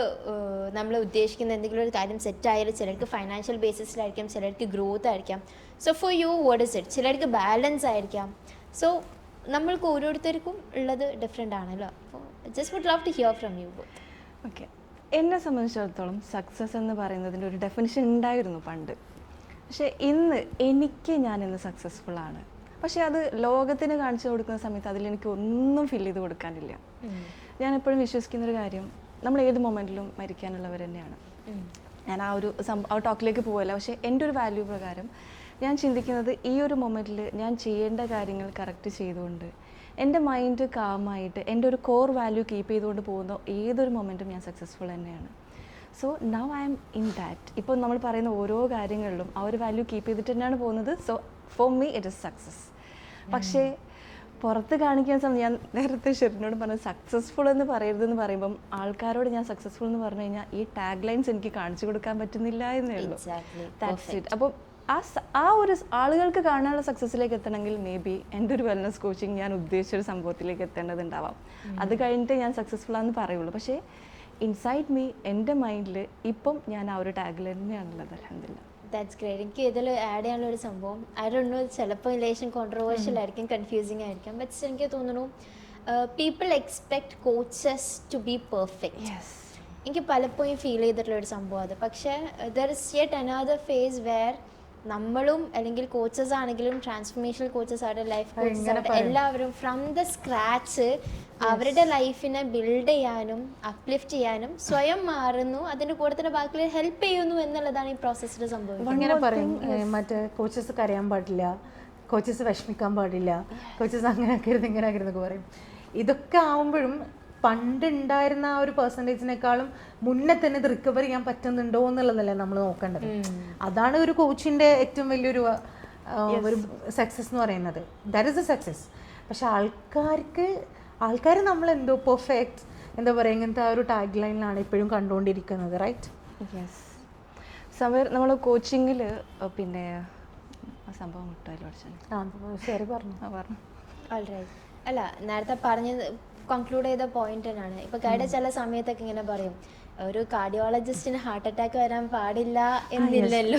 നമ്മൾ ഉദ്ദേശിക്കുന്ന എന്തെങ്കിലും ഒരു കാര്യം സെറ്റ് ആയാലും ചിലർക്ക് ഫൈനാൻഷ്യൽ ബേസിസിലായിരിക്കാം, ചിലർക്ക് ഗ്രോത്ത് ആയിരിക്കാം. So for you what is it? ചിലർക്ക് ബാലൻസ് ആയിരിക്കാം. സോ നമ്മൾക്ക് ഓരോരുത്തർക്കും ഉള്ളത് ഡിഫറെൻ്റ് ആണല്ലോ. അപ്പോൾ just would love to hear from you. Okay, എന്നെ സംബന്ധിച്ചിടത്തോളം സക്സസ് എന്ന് പറയുന്നതിൻ്റെ ഒരു ഡെഫിനിഷൻ ഉണ്ടായിരുന്നു പണ്ട്. പക്ഷേ ഞാനിന്ന് സക്സസ്ഫുൾ ആണ്. പക്ഷേ അത് ലോകത്തിന് കാണിച്ചു കൊടുക്കുന്ന സമയത്ത് അതിലെനിക്ക് ഒന്നും ഫിൽ ചെയ്ത് കൊടുക്കാനില്ല. ഞാൻ എപ്പോഴും വിശ്വസിക്കുന്നൊരു കാര്യം, നമ്മൾ ഏത് മൊമെൻറ്റിലും മരിക്കാനുള്ളവർ തന്നെയാണ്. ഞാൻ ആ ഒരു ടോക്കിലേക്ക് പോകല്ല. പക്ഷേ എൻ്റെ ഒരു വാല്യൂ പ്രകാരം ഞാൻ ചിന്തിക്കുന്നത് ഈ ഒരു മൊമെൻറ്റിൽ ഞാൻ ചെയ്യേണ്ട കാര്യങ്ങൾ കറക്റ്റ് ചെയ്തുകൊണ്ട് എൻ്റെ മൈൻഡ് കാമായിട്ട് എൻ്റെ ഒരു കോർ വാല്യൂ കീപ്പ് ചെയ്തുകൊണ്ട് പോകുന്ന ഏതൊരു മൊമെൻറ്റും ഞാൻ സക്സസ്ഫുൾ തന്നെയാണ്. So now I M in that. ഇപ്പോൾ നമ്മൾ പറയുന്ന ഓരോ കാര്യങ്ങളിലും ആ ഒരു വാല്യൂ കീപ്പ് ചെയ്തിട്ട് തന്നെയാണ് പോകുന്നത്. So for me it is success. പക്ഷേ പുറത്ത് കാണിക്കാൻ സമയം ഞാൻ നേരത്തെ ഷെറിനോട് പറഞ്ഞു സക്സസ്ഫുൾ എന്ന് പറയരുതെന്ന് പറയുമ്പം ആൾക്കാരോട് ഞാൻ സക്സസ്ഫുൾ എന്ന് പറഞ്ഞു കഴിഞ്ഞാൽ ഈ ടാഗ് ലൈൻസ് എനിക്ക് കാണിച്ചു കൊടുക്കാൻ പറ്റുന്നില്ല എന്നേ ഉള്ളൂ. That's it. അപ്പോൾ ആ ഒരു ആളുകൾക്ക് കാണാനുള്ള സക്സസ്സിലേക്ക് എത്തണമെങ്കിൽ മേ ബി എൻ്റെ ഒരു വെൽനസ് കോച്ചിങ് ഞാൻ ഉദ്ദേശിച്ചൊരു സംഭവത്തിലേക്ക് എത്തേണ്ടതുണ്ടാവാം. അത് കഴിഞ്ഞിട്ട് ഞാൻ സക്സസ്ഫുൾ ആണെന്ന് പറയുള്ളൂ. പക്ഷേ ഇൻസൈഡ് മീ എൻ്റെ മൈൻഡിൽ ഇപ്പം ഞാൻ ആ ഒരു ടാഗ് തന്നെയാണുള്ളത്. അൽഹംദുലില്ലാ. That's great. എനിക്ക് ഇതിൽ ആഡ് ചെയ്യാനുള്ള ഒരു സംഭവം ഐ ഡോണ്ട് നോ, ചിലപ്പോൾ റിലേഷൻ കോൺട്രവേഴ്ഷ്യൽ ആയിരിക്കും, കൺഫ്യൂസിങ് ആയിരിക്കും, ബട്ട് എനിക്ക് തോന്നുന്നു people expect coaches to be perfect. എനിക്ക് പലപ്പോഴും ഫീൽ ചെയ്തിട്ടുള്ള ഒരു സംഭവം അത്. പക്ഷേ there is yet another phase where നമ്മളും അല്ലെങ്കിൽ കോച്ചസ് ആണെങ്കിലും ട്രാൻസ്ഫോർമേഷണൽ കോച്ചസ് ആയിട്ട് ലൈഫ് കോച്ചസ് ആയിട്ട് എല്ലാവരും ഫ്രം ദ സ്ക്രാച്ച് അവരുടെ ലൈഫിനെ ബിൽഡ് ചെയ്യാനും അപ്ലിഫ്റ്റ് ചെയ്യാനും സ്വയം മാറുന്നു, അതിൻ്റെ കൂടെ തന്നെ ബാക്കി ഹെൽപ്പ് ചെയ്യുന്നു എന്നുള്ളതാണ് ഈ പ്രോസസ്സിൽ സംഭവിക്കുന്നത്. ഇങ്ങനെ പറയും മറ്റേ കോച്ചസ് കരയാൻ പാടില്ല, കോച്ചസ് വിഷമിക്കാൻ പാടില്ല, കോച്ചസ് അങ്ങനെ ആക്കരുത് ഇങ്ങനെ ആക്കരുതെന്നൊക്കെ പറയും. ഇതൊക്കെ ആവുമ്പോഴും പണ്ടുണ്ടായിരുന്ന ആ ഒരു പെർസെൻറ്റേജിനേക്കാളും മുന്നേ തന്നെ ഇത് റിക്കവർ ചെയ്യാൻ പറ്റുന്നുണ്ടോ എന്നുള്ളതല്ലേ നമ്മൾ നോക്കേണ്ടത്. അതാണ് ഒരു കോച്ചിൻ്റെ ഏറ്റവും വലിയൊരു ഒരു സക്സസ് എന്ന് പറയുന്നത്. That is A success. പക്ഷെ ആൾക്കാർ നമ്മളെന്തോ പെർഫെക്റ്റ് എന്താ പറയുക ഇങ്ങനത്തെ ആ ഒരു ടാഗ് ലൈനിലാണ് ഇപ്പോഴും കണ്ടുകൊണ്ടിരിക്കുന്നത്. റൈറ്റ്? യെസ്. സമയം നമ്മൾ കോച്ചിങ്ങിൽ പിന്നെ സംഭവം കിട്ടുമല്ലോ. ശരി പറഞ്ഞു. ഓൾറൈറ്റ്. അല്ല, നേരത്തെ പറഞ്ഞത് കൺക്ലൂഡ് ചെയ്ത പോയിന്റ് തന്നെയാണ്. ഇപ്പോൾ ഗൈഡ് ചില സമയത്തൊക്കെ ഇങ്ങനെ പറയും ഒരു കാർഡിയോളജിസ്റ്റിന് ഹാർട്ട് അറ്റാക്ക് വരാൻ പാടില്ല എന്നില്ലല്ലോ.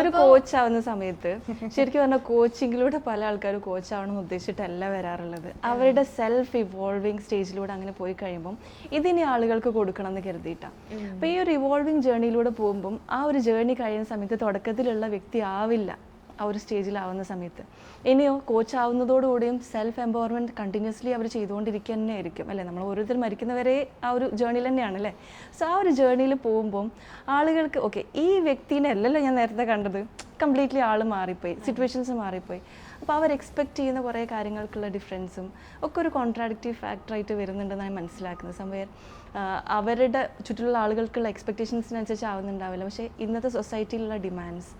ഒരു കോച്ച് ആവുന്ന സമയത്ത് ശരിക്കും പറഞ്ഞാൽ കോച്ചിങ്ങിലൂടെ പല ആൾക്കാരും കോച്ച് ആവണമെന്ന് ഉദ്ദേശിച്ചിട്ടല്ല വരാറുള്ളത്. അവരുടെ സെൽഫ് ഇവോൾവിങ് സ്റ്റേജിലൂടെ അങ്ങനെ പോയി കഴിയുമ്പം ഇതിനെ ആളുകൾക്ക് കൊടുക്കണം എന്ന് കരുതിയിട്ടാണ്. അപ്പൊ ഈ ഒരു ഇവോൾവിങ് ജേർണിയിലൂടെ പോകുമ്പം ആ ഒരു ജേർണി കഴിയുന്ന സമയത്ത് തുടക്കത്തിലുള്ള വ്യക്തി ആവില്ല ആ ഒരു സ്റ്റേജിലാവുന്ന സമയത്ത്. ഇനിയോ കോച്ച് ആവുന്നതോടുകൂടിയും സെൽഫ് എംപവർമെൻറ്റ് കണ്ടിന്യൂസ്ലി അവർ ചെയ്തുകൊണ്ടിരിക്കുക തന്നെ ആയിരിക്കും അല്ലേ. നമ്മൾ ഓരോരുത്തർ മരിക്കുന്നവരെ ആ ഒരു ജേർണിയിൽ തന്നെയാണ് അല്ലേ. സോ ആ ഒരു ജേർണിയിൽ പോകുമ്പം ആളുകൾക്ക് ഓക്കെ ഈ വ്യക്തിനെ അല്ലല്ലോ ഞാൻ നേരത്തെ കണ്ടത്, കംപ്ലീറ്റ്ലി ആൾ മാറിപ്പോയി, സിറ്റുവേഷൻസ് മാറിപ്പോയി. അപ്പോൾ അവർ എക്സ്പെക്റ്റ് ചെയ്യുന്ന കുറേ കാര്യങ്ങൾക്കുള്ള ഡിഫറൻസും ഒക്കെ ഒരു കോൺട്രാഡിക്റ്റീവ് ഫാക്ടറായിട്ട് വരുന്നുണ്ടെന്നാണ് മനസ്സിലാക്കുന്നത്. സംഭവം അവരുടെ ചുറ്റിലുള്ള ആളുകൾക്കുള്ള എക്സ്പെക്റ്റേഷൻസിനനുസരിച്ച് ആവുന്നുണ്ടാവില്ല. പക്ഷേ ഇന്നത്തെ സൊസൈറ്റിയിലുള്ള ഡിമാൻഡ്സ്,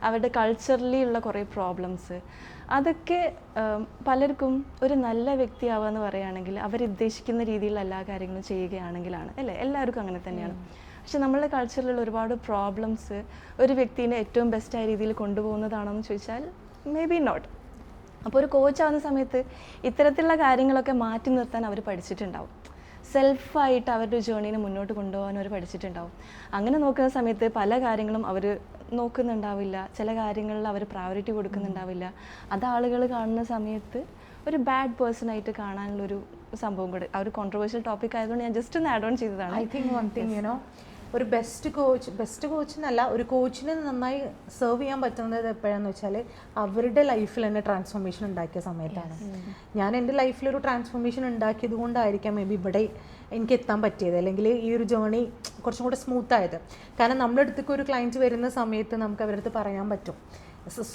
അവരുടെ കൾച്ചറലി ഉള്ള കുറേ പ്രോബ്ലംസ്, അതൊക്കെ പലർക്കും ഒരു നല്ല വ്യക്തിയാവുക എന്ന് പറയുകയാണെങ്കിൽ അവരുദ്ദേശിക്കുന്ന രീതിയിലുള്ള എല്ലാ കാര്യങ്ങളും ചെയ്യുകയാണെങ്കിലാണ് അല്ലേ. എല്ലാവർക്കും അങ്ങനെ തന്നെയാണ്. പക്ഷെ നമ്മളുടെ കൾച്ചറിലുള്ള ഒരുപാട് പ്രോബ്ലംസ് ഒരു വ്യക്തിനെ ഏറ്റവും ബെസ്റ്റായ രീതിയിൽ കൊണ്ടുപോകുന്നതാണോ എന്ന് ചോദിച്ചാൽ മേ ബി നോട്ട്. അപ്പോൾ ഒരു കോച്ചാവുന്ന സമയത്ത് ഇത്തരത്തിലുള്ള കാര്യങ്ങളൊക്കെ മാറ്റി നിർത്താൻ അവർ പഠിച്ചിട്ടുണ്ടാവും. സെൽഫായിട്ട് അവരുടെ ജേർണീനെ മുന്നോട്ട് കൊണ്ടുപോകാൻ അവർ പഠിച്ചിട്ടുണ്ടാവും. അങ്ങനെ നോക്കുന്ന സമയത്ത് പല കാര്യങ്ങളും അവർ നോക്കുന്നുണ്ടാവില്ല, ചില കാര്യങ്ങളിൽ അവർ പ്രയോറിറ്റി കൊടുക്കുന്നുണ്ടാവില്ല. അത് ആളുകൾ കാണുന്ന സമയത്ത് ഒരു ബാഡ് പേഴ്സണായിട്ട് കാണാനുള്ളൊരു സംഭവം കൂടെ. ആ ഒരു കോൺട്രവേഴ്ഷ്യൽ ടോപ്പിക് ആയതുകൊണ്ട് ഞാൻ ജസ്റ്റ് ഒന്ന് ആഡ് ഓൺ ചെയ്തതാണ്. I think one thing you know, ഒരു ബെസ്റ്റ് കോച്ചിനല്ല, ഒരു കോച്ചിനെ നന്നായി സെർവ് ചെയ്യാൻ പറ്റുന്നത് എപ്പോഴാന്ന് വെച്ചാൽ അവരുടെ ലൈഫിൽ തന്നെ ട്രാൻസ്ഫോർമേഷൻ ഉണ്ടാക്കിയ സമയത്താണ്. ഞാൻ എൻ്റെ ലൈഫിലൊരു ട്രാൻസ്ഫോർമേഷൻ ഉണ്ടാക്കിയത് കൊണ്ടായിരിക്കാം മേ ബി ഇവിടെ എനിക്ക് എത്താൻ പറ്റിയത്, അല്ലെങ്കിൽ ഈ ഒരു ജേർണി കുറച്ചും കൂടെ സ്മൂത്ത് ആയത്. കാരണം നമ്മുടെ അടുത്തേക്ക് ഒരു ക്ലയൻറ്റ് വരുന്ന സമയത്ത് നമുക്ക് അവരുടെ അടുത്ത് പറയാൻ പറ്റും.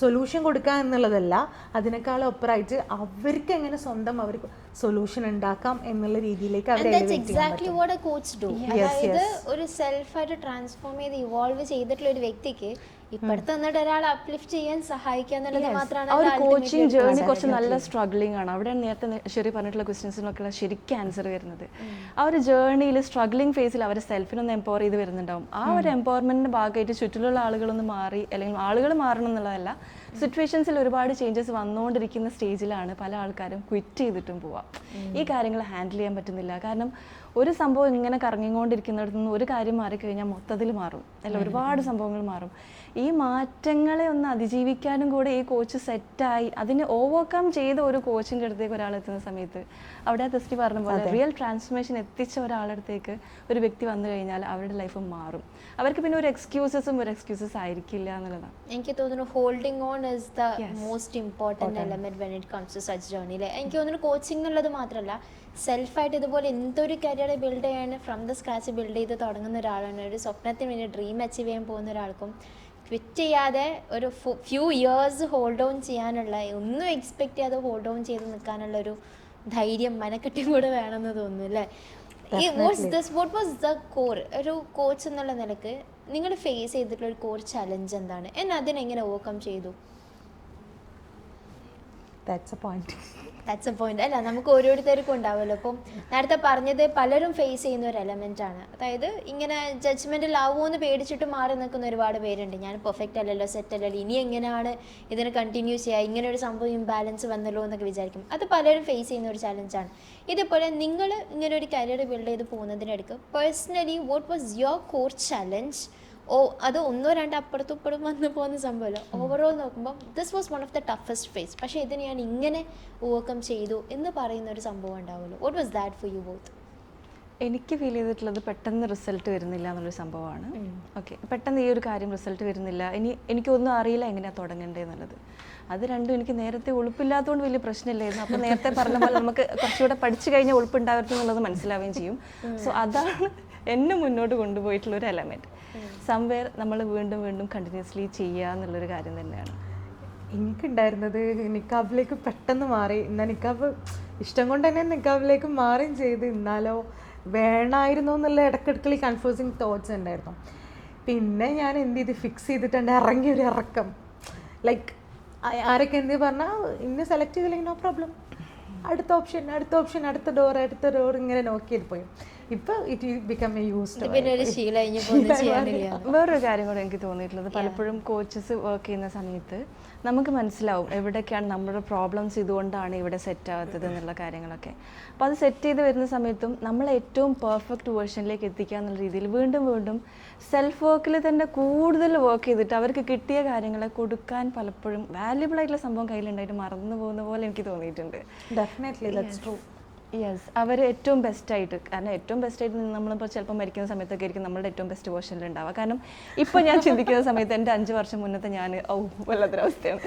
സൊല്യൂഷൻ കൊടുക്കുക എന്നുള്ളതല്ല, അതിനേക്കാളും ഒപ്പറായിട്ട് അവർക്ക് എങ്ങനെ സ്വന്തം അവർ സൊല്യൂഷൻ ഉണ്ടാക്കാം എന്നുള്ള രീതിയിലേക്ക് അവർ ഒരു സെൽഫായിട്ട് ട്രാൻസ്ഫോം ചെയ്ത് ഇവോൾവ് ചെയ്തിട്ടുള്ള ഒരു വ്യക്തിക്ക് ഇപ്പടുത്ത് വന്നിട്ട് ഒരാളെ അപ്ലിഫ്റ്റ് ചെയ്യാൻ സഹായിക്കുക എന്നുള്ളത് മാത്രമാണ്. ആ ഒരു കോച്ചിങ് ജേർണി കുറച്ച് നല്ല സ്ട്രഗ്ലിംഗ് ആണ്. അവിടെ നേരത്തെ ശരി പറഞ്ഞിട്ടുള്ള ക്വസ്റ്റ്യൻസിനൊക്കെയുള്ള ശരിക്കും ആൻസർ വരുന്നത്. ആ ഒരു ജേർണിയിൽ സ്ട്രഗ്ലിംഗ് ഫേസിൽ അവർ സെൽഫിനൊന്ന് എംപവർ ചെയ്ത് വരുന്നുണ്ടാവും. ആ ഒരു എംപവർമെന്റിന്റെ ഭാഗമായിട്ട് ചുറ്റിലുള്ള ആളുകളൊന്ന് മാറി, അല്ലെങ്കിൽ ആളുകൾ മാറണം എന്നുള്ളതല്ല, സിറ്റുവേഷൻസിൽ ഒരുപാട് ചേഞ്ചസ് വന്നുകൊണ്ടിരിക്കുന്ന സ്റ്റേജിലാണ് പല ആൾക്കാരും ക്വിറ്റ് ചെയ്തിട്ടും പോവാം. ഈ കാര്യങ്ങൾ ഹാൻഡിൽ ചെയ്യാൻ പറ്റുന്നില്ല. കാരണം ഒരു സംഭവം ഇങ്ങനെ കറങ്ങിക്കൊണ്ടിരിക്കുന്നിടത്തു നിന്ന് ഒരു കാര്യം മാറിക്കഴിഞ്ഞാൽ മൊത്തത്തിൽ മാറും അല്ല, ഒരുപാട് സംഭവങ്ങൾ മാറും. ഈ മാറ്റങ്ങളെ ഒന്ന് അതിജീവിക്കാനും കൂടെ ഈ കോച്ച് സെറ്റായി അതിനെ ഓവർകം ചെയ്ത ഒരു കോച്ചിൻ്റെ അടുത്തേക്ക് ഒരാൾ എത്തുന്ന സമയത്ത് അവിടെ തെസ്റ്റി പറഞ്ഞ പോലെ റിയൽ ട്രാൻസ്ഫോർമേഷൻ എത്തിച്ച ഒരാളടുത്തേക്ക് ഒരു വ്യക്തി വന്നു കഴിഞ്ഞാൽ അവരുടെ ലൈഫ് മാറും. അവർക്ക് പിന്നെ ഒരു എക്സ്ക്യൂസസ് ആയിരിക്കില്ല എന്നുള്ളതാണ്. എനിക്ക് തോന്നുന്നു holding on is the most important element when it comes to such journey. എനിക്ക് തോന്നുന്നു കോച്ചിങ് എന്നുള്ളത് മാത്രമല്ല, സെൽഫായിട്ട് ഇതുപോലെ എന്തൊരു കരിയർ ബിൽഡ് ചെയ്യാൻ ഫ്രം ദ സ്ക്രാച്ച് ബിൽഡ് ചെയ്ത് തുടങ്ങുന്ന ഒരാളാണ്. ഒരു സ്വപ്നത്തിന് വേണ്ടി ഡ്രീം അച്ചീവ് ചെയ്യാൻ പോകുന്ന ഒരാൾക്കും ക്വിറ്റ് ചെയ്യാതെ ഒരു ഫ്യൂ ഇയേഴ്സ് ഹോൾഡ് ഓൺ ചെയ്യാനുള്ള, ഒന്നും എക്സ്പെക്ട് ചെയ്യാതെ ഹോൾഡ് ഓൺ ചെയ്ത് നിൽക്കാനുള്ള ഒരു ധൈര്യം മനക്കെട്ടിയും കൂടെ വേണമെന്ന് തോന്നുന്നു അല്ലേ. വാട്ട് വാസ് ദ കോർ ഒരു കോച്ച് എന്നുള്ള നിലക്ക് നിങ്ങൾ ഫേസ് ചെയ്തിട്ടുള്ള ഒരു കോർ ചലഞ്ച് എന്താണ്, അതിനെങ്ങനെ ഓവർകം ചെയ്തു? That's A point. That's A point. അല്ല, നമുക്ക് ഓരോരുത്തർക്കും ഉണ്ടാവുമല്ലോ. അപ്പം നേരത്തെ പറഞ്ഞത് പലരും ഫേസ് ചെയ്യുന്ന ഒരു എലമെൻ്റ് ആണ്. അതായത് ഇങ്ങനെ ജഡ്ജ്മെൻറ്റിലാവുമോ എന്ന് പേടിച്ചിട്ട് മാറി നിൽക്കുന്ന ഒരുപാട് പേരുണ്ട്. ഞാൻ പെർഫെക്റ്റ് അല്ലല്ലോ, സെറ്റ് അല്ലല്ലോ, ഇനി എങ്ങനെയാണ് ഇതിനെ കണ്ടിന്യൂ ചെയ്യുക, ഇങ്ങനെ ഒരു സംഭവം ഇംബാലൻസ് വന്നല്ലോ എന്നൊക്കെ വിചാരിക്കും. അത് പലരും ഫേസ് ചെയ്യുന്ന ഒരു ചലഞ്ചാണ്. ഇതേപോലെ നിങ്ങൾ ഇങ്ങനെ ഒരു കരിയർ ബിൽഡ് ചെയ്ത് പോകുന്നതിനിടയ്ക്ക് personally what was your core challenge? അത് ഒന്നോ രണ്ടോ അപ്പുറത്തും ഇപ്പുറം വന്നു പോകുന്ന സംഭവമല്ലോ. ഓവറോൾ നോക്കുമ്പോൾ this was one of the toughest phase, പക്ഷേ ഇത് ഞാൻ ഇങ്ങനെ ഓവർകം ചെയ്തു എന്ന് പറയുന്ന ഒരു സംഭവം ഉണ്ടാവുമല്ലോ. What was that for you both? എനിക്ക് ഫീൽ ചെയ്തിട്ടുള്ളത് പെട്ടെന്ന് റിസൾട്ട് വരുന്നില്ല എന്നുള്ളൊരു സംഭവമാണ്. ഓക്കെ, പെട്ടെന്ന് ഈ ഒരു കാര്യം റിസൾട്ട് വരുന്നില്ല, എനിക്കൊന്നും അറിയില്ല എങ്ങനെയാണ് തുടങ്ങേണ്ടതെന്നുള്ളത്. അത് രണ്ടും എനിക്ക് നേരത്തെ ഉളുപ്പില്ലാത്തതുകൊണ്ട് വലിയ പ്രശ്നമില്ലായിരുന്നു. അപ്പോൾ നേരത്തെ പറഞ്ഞ പോലെ നമുക്ക് കുറച്ചുകൂടെ പഠിച്ചു കഴിഞ്ഞാൽ ഉളുപ്പുണ്ടാവരുത് എന്നുള്ളത് മനസ്സിലാവുകയും ചെയ്യും. സോ അതാണ് എന്നെ മുന്നോട്ട് കൊണ്ടുപോയിട്ടുള്ളൊരു എലമെൻറ്റ്. സംവെയർ നമ്മൾ വീണ്ടും വീണ്ടും കണ്ടിന്യൂസ്ലി ചെയ്യുക എന്നുള്ളൊരു കാര്യം തന്നെയാണ്. എനിക്കുണ്ടായിരുന്നത് നിക്കാബിലേക്ക് പെട്ടെന്ന് മാറി. എന്നാൽ നിക്കാബ് ഇഷ്ടം കൊണ്ട് തന്നെ നിക്കാബിലേക്ക് മാറുകയും ചെയ്ത്. എന്നാലോ വേണമായിരുന്നു എന്നുള്ള ഇടയ്ക്കിടയ്ക്ക് കൺഫ്യൂസിങ് തോട്ട്സ് ഉണ്ടായിരുന്നു. പിന്നെ ഞാൻ എന്ത് ചെയ്ത് ഫിക്സ് ചെയ്തിട്ടുണ്ട്, ഇറങ്ങിയൊരു ഇറക്കം. ലൈക്ക് ആരൊക്കെ എന്ത് പറഞ്ഞാൽ ഇന്ന് സെലക്ട് ചെയ്തില്ലെങ്കിൽ നോ പ്രോബ്ലം, അടുത്ത ഓപ്ഷൻ, അടുത്ത ഡോർ ഇങ്ങനെ നോക്കിയിട്ട് പോയി. ഇപ്പോൾ ഇറ്റ് ബിക്കം എ യൂസ്ഡ്. വേറൊരു കാര്യം കൂടെ എനിക്ക് തോന്നിയിട്ടുള്ളത്, പലപ്പോഴും കോച്ചസ് വർക്ക് ചെയ്യുന്ന സമയത്ത് നമുക്ക് മനസ്സിലാവും എവിടേക്കാണ് നമ്മുടെ പ്രോബ്ലംസ് ഇതുകൊണ്ടാണ് ഇവിടെ സെറ്റ് ആവാത്തത് എന്നുള്ള കാര്യങ്ങളൊക്കെ. അപ്പോൾ അത് സെറ്റ് ചെയ്ത് വരുന്ന സമയത്തും നമ്മളെ ഏറ്റവും പെർഫെക്റ്റ് വേർഷനിലേക്ക് എത്തിക്കുക എന്നുള്ള രീതിയിൽ വീണ്ടും വീണ്ടും സെൽഫ് വർക്കിൽ തന്നെ കൂടുതൽ വർക്ക് ചെയ്തിട്ട് അവർക്ക് കിട്ടിയ കാര്യങ്ങളെ കൊടുക്കാൻ പലപ്പോഴും വാല്യുബിൾ ആയിട്ടുള്ള സംഭവം കയ്യിലുണ്ടായിട്ട് മറന്നു പോകുന്ന പോലെ എനിക്ക് തോന്നിയിട്ടുണ്ട്. Definitely that's true. യെസ്, അവർ ഏറ്റവും ബെസ്റ്റായിട്ട്, കാരണം ഏറ്റവും ബെസ്റ്റായിട്ട് നമ്മളിപ്പോൾ ചിലപ്പോൾ മരിക്കുന്ന സമയത്തൊക്കെ ആയിരിക്കും നമ്മളുടെ ഏറ്റവും ബെസ്റ്റ് വേർഷനിൽ ഉണ്ടാവുക. കാരണം ഇപ്പോൾ ഞാൻ ചിന്തിക്കുന്ന സമയത്ത് എൻ്റെ 5 വർഷം മുന്നത്തെ ഞാൻ വല്ലാത്തൊരവസ്ഥയാണ്.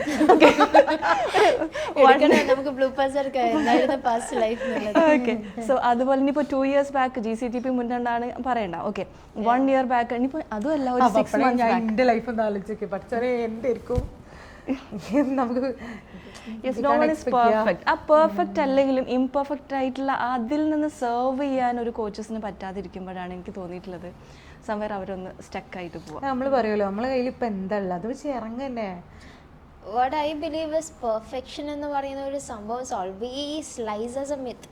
ഓക്കെ, സോ അതുപോലെ ഇനിയിപ്പോൾ 2 years ബാക്ക് GCTP മുന്നാണ് പറയണ്ട. ഓക്കെ, 1 year ബാക്ക് ഇനിയിപ്പോൾ അതുമല്ല ഒരു 6 months ബാക്ക്. എൻ്റെ ലൈഫ് ഒന്ന് ആലോചിച്ചൊക്കെ പഠിച്ചാലേ എൻ്റെ ആയിരിക്കും നമുക്ക്. Yes, no one is perfect. ആ പെർഫെക്റ്റ് അല്ലെങ്കിലും ഇംപെർഫെക്റ്റ് ആയിട്ടുള്ള അതിൽ നിന്ന് സെർവ് ചെയ്യാൻ ഒരു കോച്ചസിന് പറ്റാതിരിക്കുമ്പോഴാണ് എനിക്ക് തോന്നിയിട്ടുള്ളത് സംവെയർ അവരൊന്ന് സ്റ്റക്കായിട്ട് പോവാം. നമ്മൾ പറയുമല്ലോ നമ്മളെ കയ്യിൽ ഇപ്പം എന്താ ഉള്ളത് അത് വെച്ച് ഇറങ്ങന്നെ. What I believe is perfection എന്ന് പറയുന്ന ഒരു സംഭവം always lies as a myth.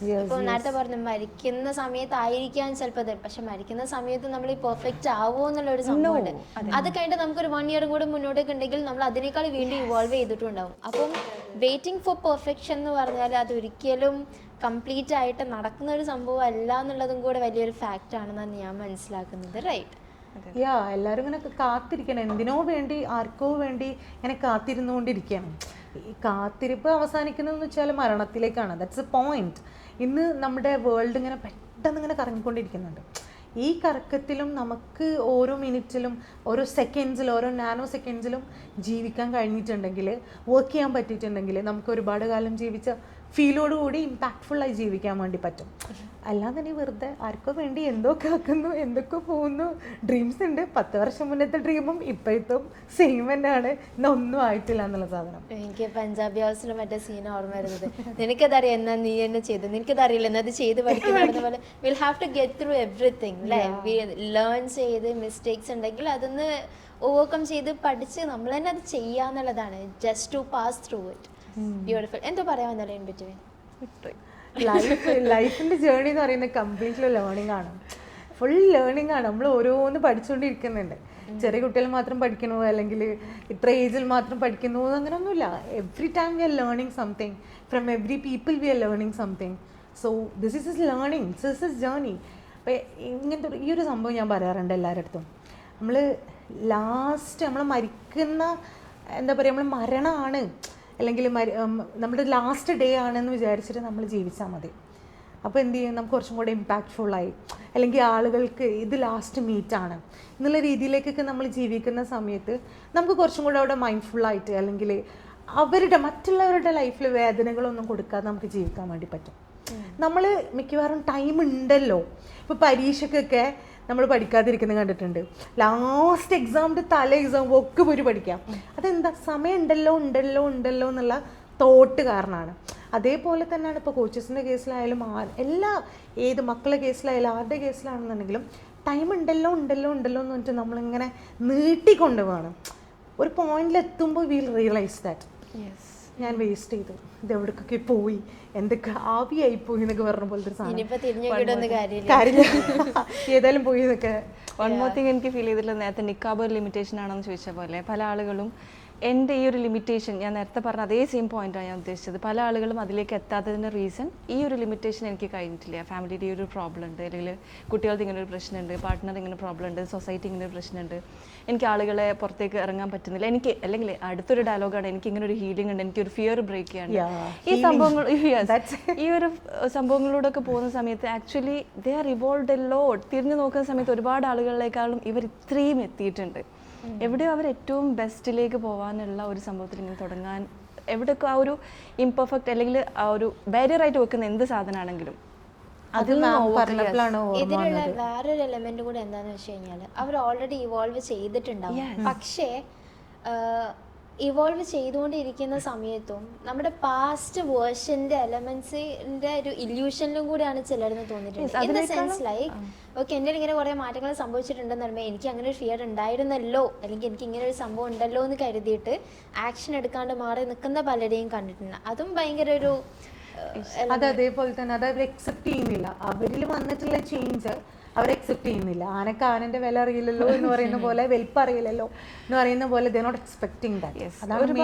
ഇപ്പോൾ നേരത്തെ പറഞ്ഞു മരിക്കുന്ന സമയത്തായിരിക്കാൻ ചിലപ്പോൾ, പക്ഷെ മരിക്കുന്ന സമയത്ത് നമ്മൾ ഈ പെർഫെക്റ്റ് ആവുമോ എന്നുള്ളൊരു സംഭവമുണ്ട്. അത് കഴിഞ്ഞിട്ട് നമുക്കൊരു 1 year കൂടെ മുന്നോട്ടേക്ക് ഉണ്ടെങ്കിൽ നമ്മൾ അതിനേക്കാൾ വീണ്ടും ഇവോൾവ് ചെയ്തിട്ടുണ്ടാവും. അപ്പം വെയിറ്റിംഗ് ഫോർ പെർഫെക്ഷൻ എന്ന് പറഞ്ഞാൽ അതൊരിക്കലും കംപ്ലീറ്റ് ആയിട്ട് നടക്കുന്ന ഒരു സംഭവം അല്ല എന്നുള്ളതും കൂടെ വലിയൊരു ഫാക്റ്റ് ആണെന്നാണ് ഞാൻ മനസ്സിലാക്കുന്നത്. റൈറ്റ്? എല്ലാവരും ഇങ്ങനെ കാത്തിരിക്കണം, എന്തിനോ വേണ്ടി ആർക്കോ വേണ്ടി ഇങ്ങനെ കാത്തിരുന്നുകൊണ്ടിരിക്കുകയാണ്. ഈ കാത്തിരിപ്പ് അവസാനിക്കുന്നതെന്ന് വെച്ചാൽ മരണത്തിലേക്കാണ്. That's A point. ഇന്ന് നമ്മുടെ വേൾഡ് ഇങ്ങനെ പെട്ടെന്ന് ഇങ്ങനെ കറങ്ങിക്കൊണ്ടിരിക്കുന്നുണ്ട്. ഈ കറക്കത്തിലും നമുക്ക് ഓരോ മിനിറ്റിലും ഓരോ സെക്കൻഡ്സിലും ഓരോ നാനോ സെക്കൻഡ്സിലും ജീവിക്കാൻ കഴിഞ്ഞിട്ടുണ്ടെങ്കിൽ, വർക്ക് ചെയ്യാൻ പറ്റിയിട്ടുണ്ടെങ്കിൽ നമുക്ക് ഒരുപാട് കാലം ജീവിച്ച ഫീലോടുകൂടി ഇമ്പാക്ട്ഫുള്ളായി ജീവിക്കാൻ വേണ്ടി പറ്റും. അല്ലാതെ തന്നെ വെറുതെ ആർക്കോ വേണ്ടി എന്തോ കാക്കുന്നു, എന്തൊക്കെ പോകുന്നു. ഡ്രീംസ് ഉണ്ട്, 10 വർഷം മുന്നത്തെ ഡ്രീമും ഇപ്പോഴത്തും സെയിം തന്നെയാണ്. ഒന്നും ആയിട്ടില്ല എന്നുള്ള സാധനം. എനിക്ക് പഞ്ചാബി ഹൗസിൽ മറ്റേ സീൻ ഓർമ്മ വരുന്നത്, നിനക്കതറിയാം എന്നാ നീ എന്നെ ചെയ്തു, നിനക്കതറിയില്ല എന്നത് ചെയ്ത് പഠിക്കുന്ന പോലെ will have to get through everything. അല്ലേ? ലേൺ ചെയ്ത് മിസ്റ്റേക്സ് ഉണ്ടെങ്കിൽ അതൊന്ന് ഓവർകം ചെയ്ത് പഠിച്ച് നമ്മൾ തന്നെ അത് ചെയ്യാന്നുള്ളതാണ്. Just to pass through it. Beautiful. എന്തോ പറയാമെന്നല്ലേ ഇൻ ബിറ്റ്വീൻ? ലൈഫിൻ്റെ ജേർണി എന്ന് പറയുന്നത് കംപ്ലീറ്റ്ലി ലേണിംഗ് ആണ്. ഫുൾ ലേണിംഗ് ആണ്. നമ്മൾ ഓരോന്ന് പഠിച്ചുകൊണ്ടിരിക്കുന്നുണ്ട്. ചെറിയ കുട്ടികൾ മാത്രം പഠിക്കണോ അല്ലെങ്കിൽ ഇത്ര ഏജിൽ മാത്രം പഠിക്കുന്നു അങ്ങനെയൊന്നുമില്ല. Every time we are learning something from every people. We are learning something. So this is learning, this is journey. അപ്പോൾ ഇങ്ങനത്തെ ഈ ഒരു സംഭവം ഞാൻ പറയാറുണ്ട് എല്ലാവരുടെ അടുത്തും. നമ്മൾ ലാസ്റ്റ് നമ്മൾ മരിക്കുന്ന എന്താ പറയുക, നമ്മൾ മരണമാണ് അല്ലെങ്കിൽ നമ്മുടെ ലാസ്റ്റ് ഡേ ആണെന്ന് വിചാരിച്ചിട്ട് നമ്മൾ ജീവിച്ചാൽ മതി. അപ്പോൾ എന്ത് ചെയ്യും, നമുക്ക് കുറച്ചും കൂടെ ഇമ്പാക്റ്റ്ഫുള്ളായി, അല്ലെങ്കിൽ ആളുകൾക്ക് ഇത് ലാസ്റ്റ് മീറ്റാണ് എന്നുള്ള രീതിയിലേക്കൊക്കെ നമ്മൾ ജീവിക്കുന്ന സമയത്ത് നമുക്ക് കുറച്ചും കൂടെ അവിടെ മൈൻഡ്ഫുള്ളായിട്ട്, അല്ലെങ്കിൽ മറ്റുള്ളവരുടെ ലൈഫിൽ വേദനകളൊന്നും കൊടുക്കാതെ നമുക്ക് ജീവിക്കാൻ വേണ്ടി പറ്റും. നമ്മൾ മിക്കവാറും ടൈം ഉണ്ടല്ലോ. ഇപ്പോൾ പരീക്ഷയ്ക്കൊക്കെ നമ്മൾ പഠിക്കാതിരിക്കുന്നത് കണ്ടിട്ടുണ്ട്. ലാസ്റ്റ് എക്സാമിൻ്റെ എക്സാം ഒക്കെ പോയി പഠിക്കാം. അതെന്താ, സമയം ഉണ്ടല്ലോ എന്നുള്ള തോട്ട് കാരണമാണ്. അതേപോലെ തന്നെയാണ് ഇപ്പോൾ കോച്ചസിൻ്റെ കേസിലായാലും ഏത് മക്കളുടെ കേസിലായാലും ആരുടെ കേസിലാണെന്നുണ്ടെങ്കിലും ടൈം ഉണ്ടല്ലോ എന്ന് പറഞ്ഞിട്ട് നമ്മളിങ്ങനെ നീട്ടിക്കൊണ്ട് വേണം. ഒരു പോയിന്റിൽ എത്തുമ്പോൾ വിൽ റിയലൈസ് ദാറ്റ് ഞാൻ വേസ്റ്റ് ചെയ്തു, ഇത് എവിടേക്കൊക്കെ പോയി, എന്തൊക്കെ ആവിയായി പോയി എന്നൊക്കെ പറഞ്ഞ പോലത്തെ ഒരു സാധനം. ഇനിയിപ്പോ തിരിഞ്ഞു കാര്യമില്ല, ഏതായാലും പോയി എന്നൊക്കെ. വൺ മോർ തിങ് എനിക്ക് ഫീൽ ചെയ്തിട്ടുള്ള, നേരത്തെ നിക്കാബ് ഒരു ലിമിറ്റേഷൻ ആണെന്ന് ചോദിച്ച പോലെ പല ആളുകളും എൻ്റെ ഈ ഒരു ലിമിറ്റേഷൻ, ഞാൻ നേരത്തെ പറഞ്ഞ അതേ സെയിം പോയിന്റാണ് ഞാൻ ഉദ്ദേശിച്ചത്, പല ആളുകളും അതിലേക്ക് എത്താത്തതിൻ്റെ റീസൺ ഈ ഒരു ലിമിറ്റേഷൻ എനിക്ക് കഴിഞ്ഞിട്ടില്ല. ഫാമിലിയുടെ ഈ ഒരു പ്രോബ്ലം ഉണ്ട്, അല്ലെങ്കിൽ കുട്ടികൾക്ക് ഇങ്ങനെ ഒരു പ്രശ്നമുണ്ട്, പാർട്ട്ണർ ഇങ്ങനെ പ്രോബ്ലം ഉണ്ട്, സൊസൈറ്റി ഇങ്ങനെ ഒരു പ്രശ്നമുണ്ട്, എനിക്ക് ആളുകളെ പുറത്തേക്ക് ഇറങ്ങാൻ പറ്റുന്നില്ല, എനിക്ക് അല്ലെങ്കിൽ അടുത്തൊരു ഡയലോഗാണ്, എനിക്ക് ഇങ്ങനെ ഒരു ഹീലിംഗ് ഉണ്ട്, എനിക്കൊരു ഫിയർ ബ്രേക്ക് ചെയ്യാണ്ട് ഈ സംഭവങ്ങൾ ഈ ഒരു സംഭവങ്ങളിലൂടെയൊക്കെ പോകുന്ന സമയത്ത് actually they are revolve a lot. തിരിഞ്ഞു നോക്കുന്ന സമയത്ത് ഒരുപാട് ആളുകളിലേക്കാളും ഇവർ ഇത്രയും എത്തിയിട്ടുണ്ട്. എവിടെയോ അവർ ഏറ്റവും ബെസ്റ്റിലേക്ക് പോകാനുള്ള ഒരു സംഭവത്തിൽ ഇങ്ങനെ തുടങ്ങാൻ, എവിടെയൊക്കെ ആ ഒരു ഇംപെർഫെക്റ്റ് അല്ലെങ്കിൽ ആ ഒരു ബാരിയർ ആയിട്ട് വെക്കുന്ന എന്ത് സാധനമാണെങ്കിലും അതിൽ ഇതിലുള്ള വേറൊരു എലമെന്റ് കൂടെ എന്താന്ന് വെച്ച് കഴിഞ്ഞാൽ അവർ ഓൾറെഡി ഇവോൾവ് ചെയ്തിട്ടുണ്ടാവും. പക്ഷേ ഇവോൾവ് ചെയ്തുകൊണ്ടിരിക്കുന്ന സമയത്തും നമ്മുടെ പാസ്റ്റ് വേർഷന്റെ എലമെന്റ്സിന്റെ ഒരു ഇല്യൂഷനിലും കൂടെയാണ് ചിലരെന്ന് തോന്നിയിട്ടുണ്ട്. In the sense like okay, എൻ്റെ ഇങ്ങനെ കുറേ മാറ്റങ്ങൾ സംഭവിച്ചിട്ടുണ്ടെന്ന് പറയുമ്പോൾ എനിക്ക് അങ്ങനെ ഒരു ഫിയർ ഉണ്ടായിരുന്നല്ലോ, അല്ലെങ്കിൽ എനിക്ക് ഇങ്ങനെ ഒരു സംഭവം ഉണ്ടല്ലോ എന്ന് കരുതിയിട്ട് ആക്ഷൻ എടുക്കാണ്ട് മാറി നിൽക്കുന്ന പലരെയും കണ്ടിട്ടുണ്ട്. അതും ഭയങ്കര ഒരു അതേപോലെ തന്നെ അത് അവർ എക്സെപ്റ്റ് ചെയ്യുന്നില്ല. അവരിൽ വന്നിട്ടുള്ള ചേഞ്ച് അവർ എക്സെപ്റ്റ് ചെയ്യുന്നില്ല. ആനക്ക് ആനന്റെ വില അറിയില്ലല്ലോ എന്ന് പറയുന്ന പോലെ, വെൽപ്പ് അറിയില്ലല്ലോ എന്ന് പറയുന്ന പോലെ ദേ നോട്ട് എക്സ്പെക്ടിങ് ദാറ്റ്.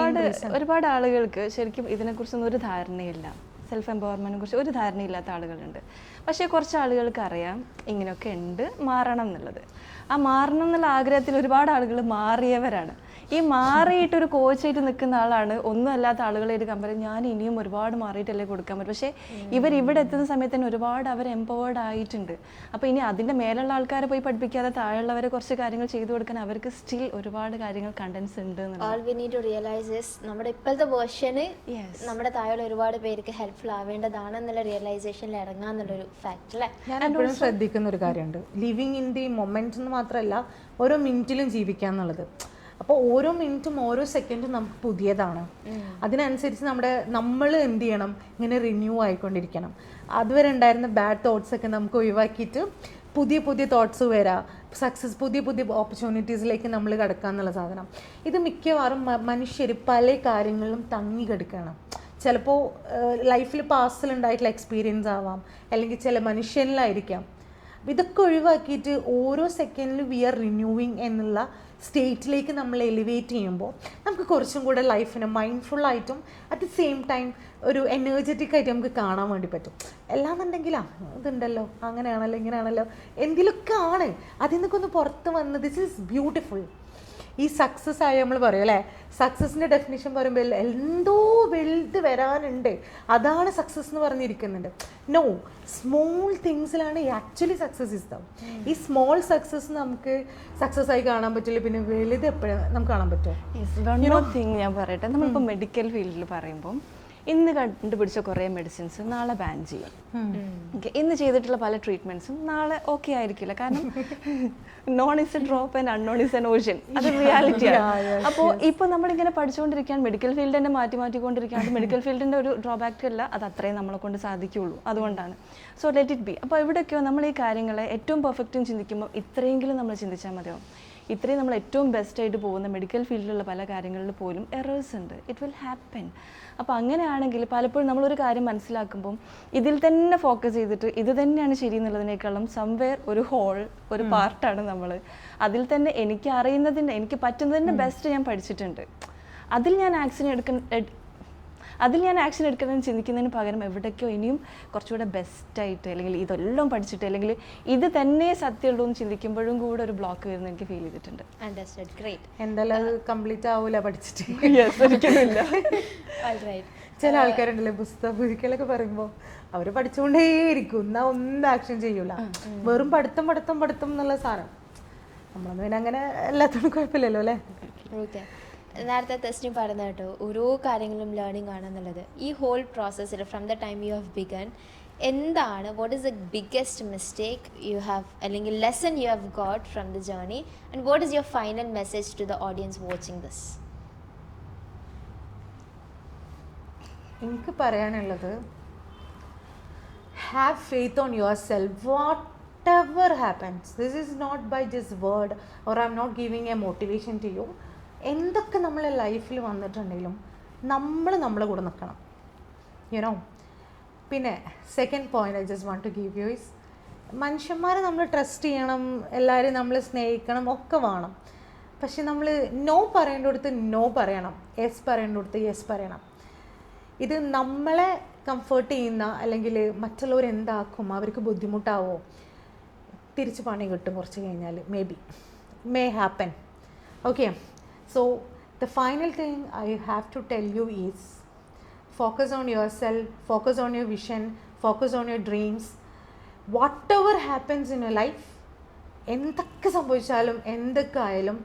ഒരുപാട് ആളുകൾക്ക് ശരിക്കും ഇതിനെക്കുറിച്ചൊന്നും ഒരു ധാരണയില്ല, സെൽഫ് എംപവർമെന്റിനെ കുറിച്ച് ഒരു ധാരണയില്ലാത്ത ആളുകളുണ്ട്. പക്ഷേ കുറച്ച് ആളുകൾക്ക് അറിയാം ഇങ്ങനെയൊക്കെ ഉണ്ട്, മാറണം എന്നുള്ളത്. ആ മാറണം എന്നുള്ള ആഗ്രഹത്തിൽ ഒരുപാട് ആളുകൾ മാറിയവരാണ്. ഈ മാറിയിട്ടൊരു കോച്ചായിട്ട് നിൽക്കുന്ന ആളാണ് ഒന്നും അല്ലാത്ത ആളുകളായിട്ട് കമ്പയർ ഞാൻ ഇനിയും ഒരുപാട് മാറിയിട്ടല്ലേ കൊടുക്കാൻ പറ്റും. പക്ഷേ ഇവർ ഇവിടെ എത്തുന്ന സമയത്ത് തന്നെ ഒരുപാട് അവർ എംപവേർഡ് ആയിട്ടുണ്ട്. അപ്പോൾ ഇനി അതിൻ്റെ മേലുള്ള ആൾക്കാരെ പോയി പഠിപ്പിക്കാതെ താഴെയുള്ളവരെ കുറച്ച് കാര്യങ്ങൾ ചെയ്തു കൊടുക്കാൻ അവർക്ക് സ്റ്റിൽ ഒരുപാട് കാര്യങ്ങൾ കണ്ടൻസ് ഉണ്ട്. നമ്മുടെ ഇപ്പോഴത്തെ വേർഷന് നമ്മുടെ താഴെയുള്ള ഒരുപാട് പേർക്ക് ഹെൽപ്ഫുൾ ആവേണ്ടതാണെന്നുള്ള റിയലൈസേഷനിൽ ഇറങ്ങാന്നുള്ളൊരു ഫാക്ട് അല്ലേ. ഞാൻ എപ്പോഴും ശ്രദ്ധിക്കുന്ന ഒരു കാര്യമുണ്ട്, ലിവിങ് ഇൻ ദി മൊമെന്റ് എന്ന് മാത്രമല്ല ഓരോ മിനിറ്റിലും ജീവിക്കുക എന്നുള്ളത്. അപ്പോൾ ഓരോ മിനിറ്റും ഓരോ സെക്കൻഡും നമുക്ക് പുതിയതാണ്. അതിനനുസരിച്ച് നമ്മൾ എന്ത് ചെയ്യണം, ഇങ്ങനെ റിന്യൂ ആയിക്കൊണ്ടിരിക്കണം. അതുവരെ ഉണ്ടായിരുന്ന ബാഡ് തോട്ട്സ് ഒക്കെ നമുക്ക് ഒഴിവാക്കിയിട്ട് പുതിയ പുതിയ തോട്ട്സ് വരാം, പുതിയ പുതിയ ഓപ്പർച്യൂണിറ്റീസിലേക്ക് നമ്മൾ കിടക്കുക എന്നുള്ള സാധനം. ഇത് മിക്കവാറും മനുഷ്യർ പല കാര്യങ്ങളിലും തങ്ങി കിടക്കണം. ചിലപ്പോൾ ലൈഫിൽ പാസ്റ്റിലുണ്ടായിട്ടുള്ള എക്സ്പീരിയൻസ് ആവാം, അല്ലെങ്കിൽ ചില മനുഷ്യനിലായിരിക്കാം. ഇതൊക്കെ ഒഴിവാക്കിയിട്ട് ഓരോ സെക്കൻഡിലും വി ആർ റിന്യൂവിങ് എന്നുള്ള സ്റ്റേറ്റിലേക്ക് നമ്മൾ എലിവേറ്റ് ചെയ്യുമ്പോൾ നമുക്ക് കുറച്ചും കൂടെ ലൈഫിനെ മൈൻഡ്ഫുള്ളായിട്ടും അറ്റ് ദി സെയിം ടൈം ഒരു എനർജറ്റിക് ആയിട്ട് നമുക്ക് കാണാൻ വേണ്ടി പറ്റും. എല്ലാന്നുണ്ടെങ്കിലാ ഇതുണ്ടല്ലോ, അങ്ങനെയാണല്ലോ, ഇങ്ങനെയാണല്ലോ, എന്തിലൊക്കെ ആണ്, അതിൽ നിന്നൊക്കെ ഒന്ന് പുറത്ത് വന്ന് ദിസ് ഈസ് ബ്യൂട്ടിഫുൾ. ഈ സക്സസ് ആയി നമ്മൾ പറയും അല്ലേ, സക്സസിൻ്റെ ഡെഫിനിഷൻ പറയുമ്പോൾ എന്തോ വലുത് വരാനുണ്ട്, അതാണ് സക്സസ് എന്ന് പറഞ്ഞിരിക്കുന്നുണ്ട്. നോ, സ്മോൾ തിങ്സിലാണ് ആക്ച്വലി സക്സസ് ഇഷ്ടം. ഈ സ്മോൾ സക്സസ് നമുക്ക് സക്സസ് ആയി കാണാൻ പറ്റില്ല, പിന്നെ വലുത് എപ്പോഴും നമുക്ക് കാണാൻ പറ്റുമോ? ഞാൻ പറയട്ടെ, നമ്മളിപ്പോൾ മെഡിക്കൽ ഫീൽഡിൽ പറയുമ്പോൾ ഇന്ന് കണ്ടുപിടിച്ച കുറേ മെഡിസിൻസ് നാളെ ബാൻ ചെയ്യും. ഇന്ന് ചെയ്തിട്ടുള്ള പല ട്രീറ്റ്മെന്റ്സും നാളെ ഓക്കെ ആയിരിക്കില്ല. കാരണം non is A drop and unknown is an ocean, അത് റിയാലിറ്റിയാണ്. അപ്പോൾ ഇപ്പോൾ നമ്മളിങ്ങനെ പഠിച്ചുകൊണ്ടിരിക്കുകയാണ്, മെഡിക്കൽ ഫീൽഡ് തന്നെ മാറ്റിക്കൊണ്ടിരിക്കുകയാണ്. മെഡിക്കൽ ഫീൽഡിൻ്റെ ഒരു ഡ്രോബാക്ക് അല്ല, അത് അത്രയും നമ്മളെ കൊണ്ട് സാധിക്കുകയുള്ളൂ, അതുകൊണ്ടാണ്. So let it be. അപ്പോൾ എവിടെയൊക്കെയോ നമ്മൾ ഈ കാര്യങ്ങളെ ഏറ്റവും പെർഫെക്റ്റും ചിന്തിക്കുമ്പോൾ ഇത്രയെങ്കിലും നമ്മൾ ചിന്തിച്ചാൽ മതിയാവും. ഇത്രയും നമ്മൾ ഏറ്റവും ബെസ്റ്റായിട്ട് പോകുന്ന മെഡിക്കൽ ഫീൽഡിലുള്ള പല കാര്യങ്ങളിൽ പോലും എറേഴ്സ് ഉണ്ട്, ഇറ്റ് വിൽ ഹാപ്പൻ. അപ്പോൾ അങ്ങനെയാണെങ്കിൽ പലപ്പോഴും നമ്മളൊരു കാര്യം മനസ്സിലാക്കുമ്പം ഇതിൽ തന്നെ ഫോക്കസ് ചെയ്തിട്ട് ഇത് തന്നെയാണ് ശരി എന്നുള്ളതിനേക്കാളും സംവെയർ ഒരു ഹോൾ, ഒരു പാർട്ടാണ് നമ്മൾ. അതിൽ തന്നെ എനിക്ക് അറിയുന്നതിൻ്റെ, എനിക്ക് പറ്റുന്നതിൻ്റെ ബെസ്റ്റ് ഞാൻ പഠിച്ചിട്ടുണ്ട്. അതിൽ ഞാൻ ആക്ഷൻ എടുക്കണമെന്ന് ചിന്തിക്കുന്നതിന് പകരം എവിടേക്കോ ഇനിയും കുറച്ചുകൂടെ ബെസ്റ്റായിട്ട്, അല്ലെങ്കിൽ ഇതെല്ലാം പഠിച്ചിട്ട്, അല്ലെങ്കിൽ ഇത് തന്നെ സത്യമുള്ളൂ എന്ന് ചിന്തിക്കുമ്പോഴും കൂടെ ഒരു ബ്ലോക്ക് വരുന്ന എനിക്ക് ഫീൽ ചെയ്തിട്ടുണ്ട്. Understand, great. എന്തായാലും അത് കംപ്ലീറ്റ് ആവൂല പഠിച്ചിട്ട്. ചില ആൾക്കാരുണ്ടല്ലേ പുസ്തകം ഒരിക്കലൊക്കെ പറയുമ്പോൾ അവർ പഠിച്ചുകൊണ്ടേയിരിക്കും, എന്നാൽ ഒന്നും ആക്ഷൻ ചെയ്യൂല, വെറും പഠിത്തം എന്നുള്ള സാധനം. നമ്മളൊന്നും പിന്നെ അങ്ങനെ എല്ലാത്തോടും കുഴപ്പമില്ലല്ലോ അല്ലേ. ഓക്കെ, നേരത്തെ ടെസ്റ്റിന് പറയുന്നത് കേട്ടോ, ഓരോ കാര്യങ്ങളും ലേണിംഗ് ആണെന്നുള്ളത്. ഈ ഹോൾ പ്രോസസ്സിൽ from the time you have begun, എന്താണ്, what is the biggest mistake you have, അല്ലെങ്കിൽ lesson you have got from the journey, and what is your final message to the audience watching this? എനിക്ക് പറയാനുള്ളത്, have faith on your self, whatever happens. This is not by just word, or I'm not giving a motivation to you. എന്തൊക്കെ നമ്മളെ ലൈഫിൽ വന്നിട്ടുണ്ടെങ്കിലും നമ്മളെ കൂടെ നിൽക്കണം, you know. പിന്നെ second point I just want to give you is, മനുഷ്യന്മാരെ നമ്മൾ ട്രസ്റ്റ് ചെയ്യണം, എല്ലാവരെയും നമ്മൾ സ്നേഹിക്കണം ഒക്കെ വേണം. പക്ഷെ നമ്മൾ നോ പറയേണ്ടടുത്ത് നോ പറയണം, യെസ് പറയേണ്ടടുത്ത് യെസ് പറയണം. ഇത് നമ്മളെ കംഫേർട്ട് ചെയ്യുന്ന, അല്ലെങ്കിൽ മറ്റുള്ളവർ എന്താക്കും, അവർക്ക് ബുദ്ധിമുട്ടാവോ, തിരിച്ച് പണി കിട്ടും കുറച്ച് കഴിഞ്ഞാൽ, may happen. Okay, so the final thing I have to tell you is focus on yourself, focus on your vision, focus on your dreams. Whatever happens in your life, എന്തൊക്കെ സംഭവിച്ചാലും എന്തൊക്കെ ആയാലും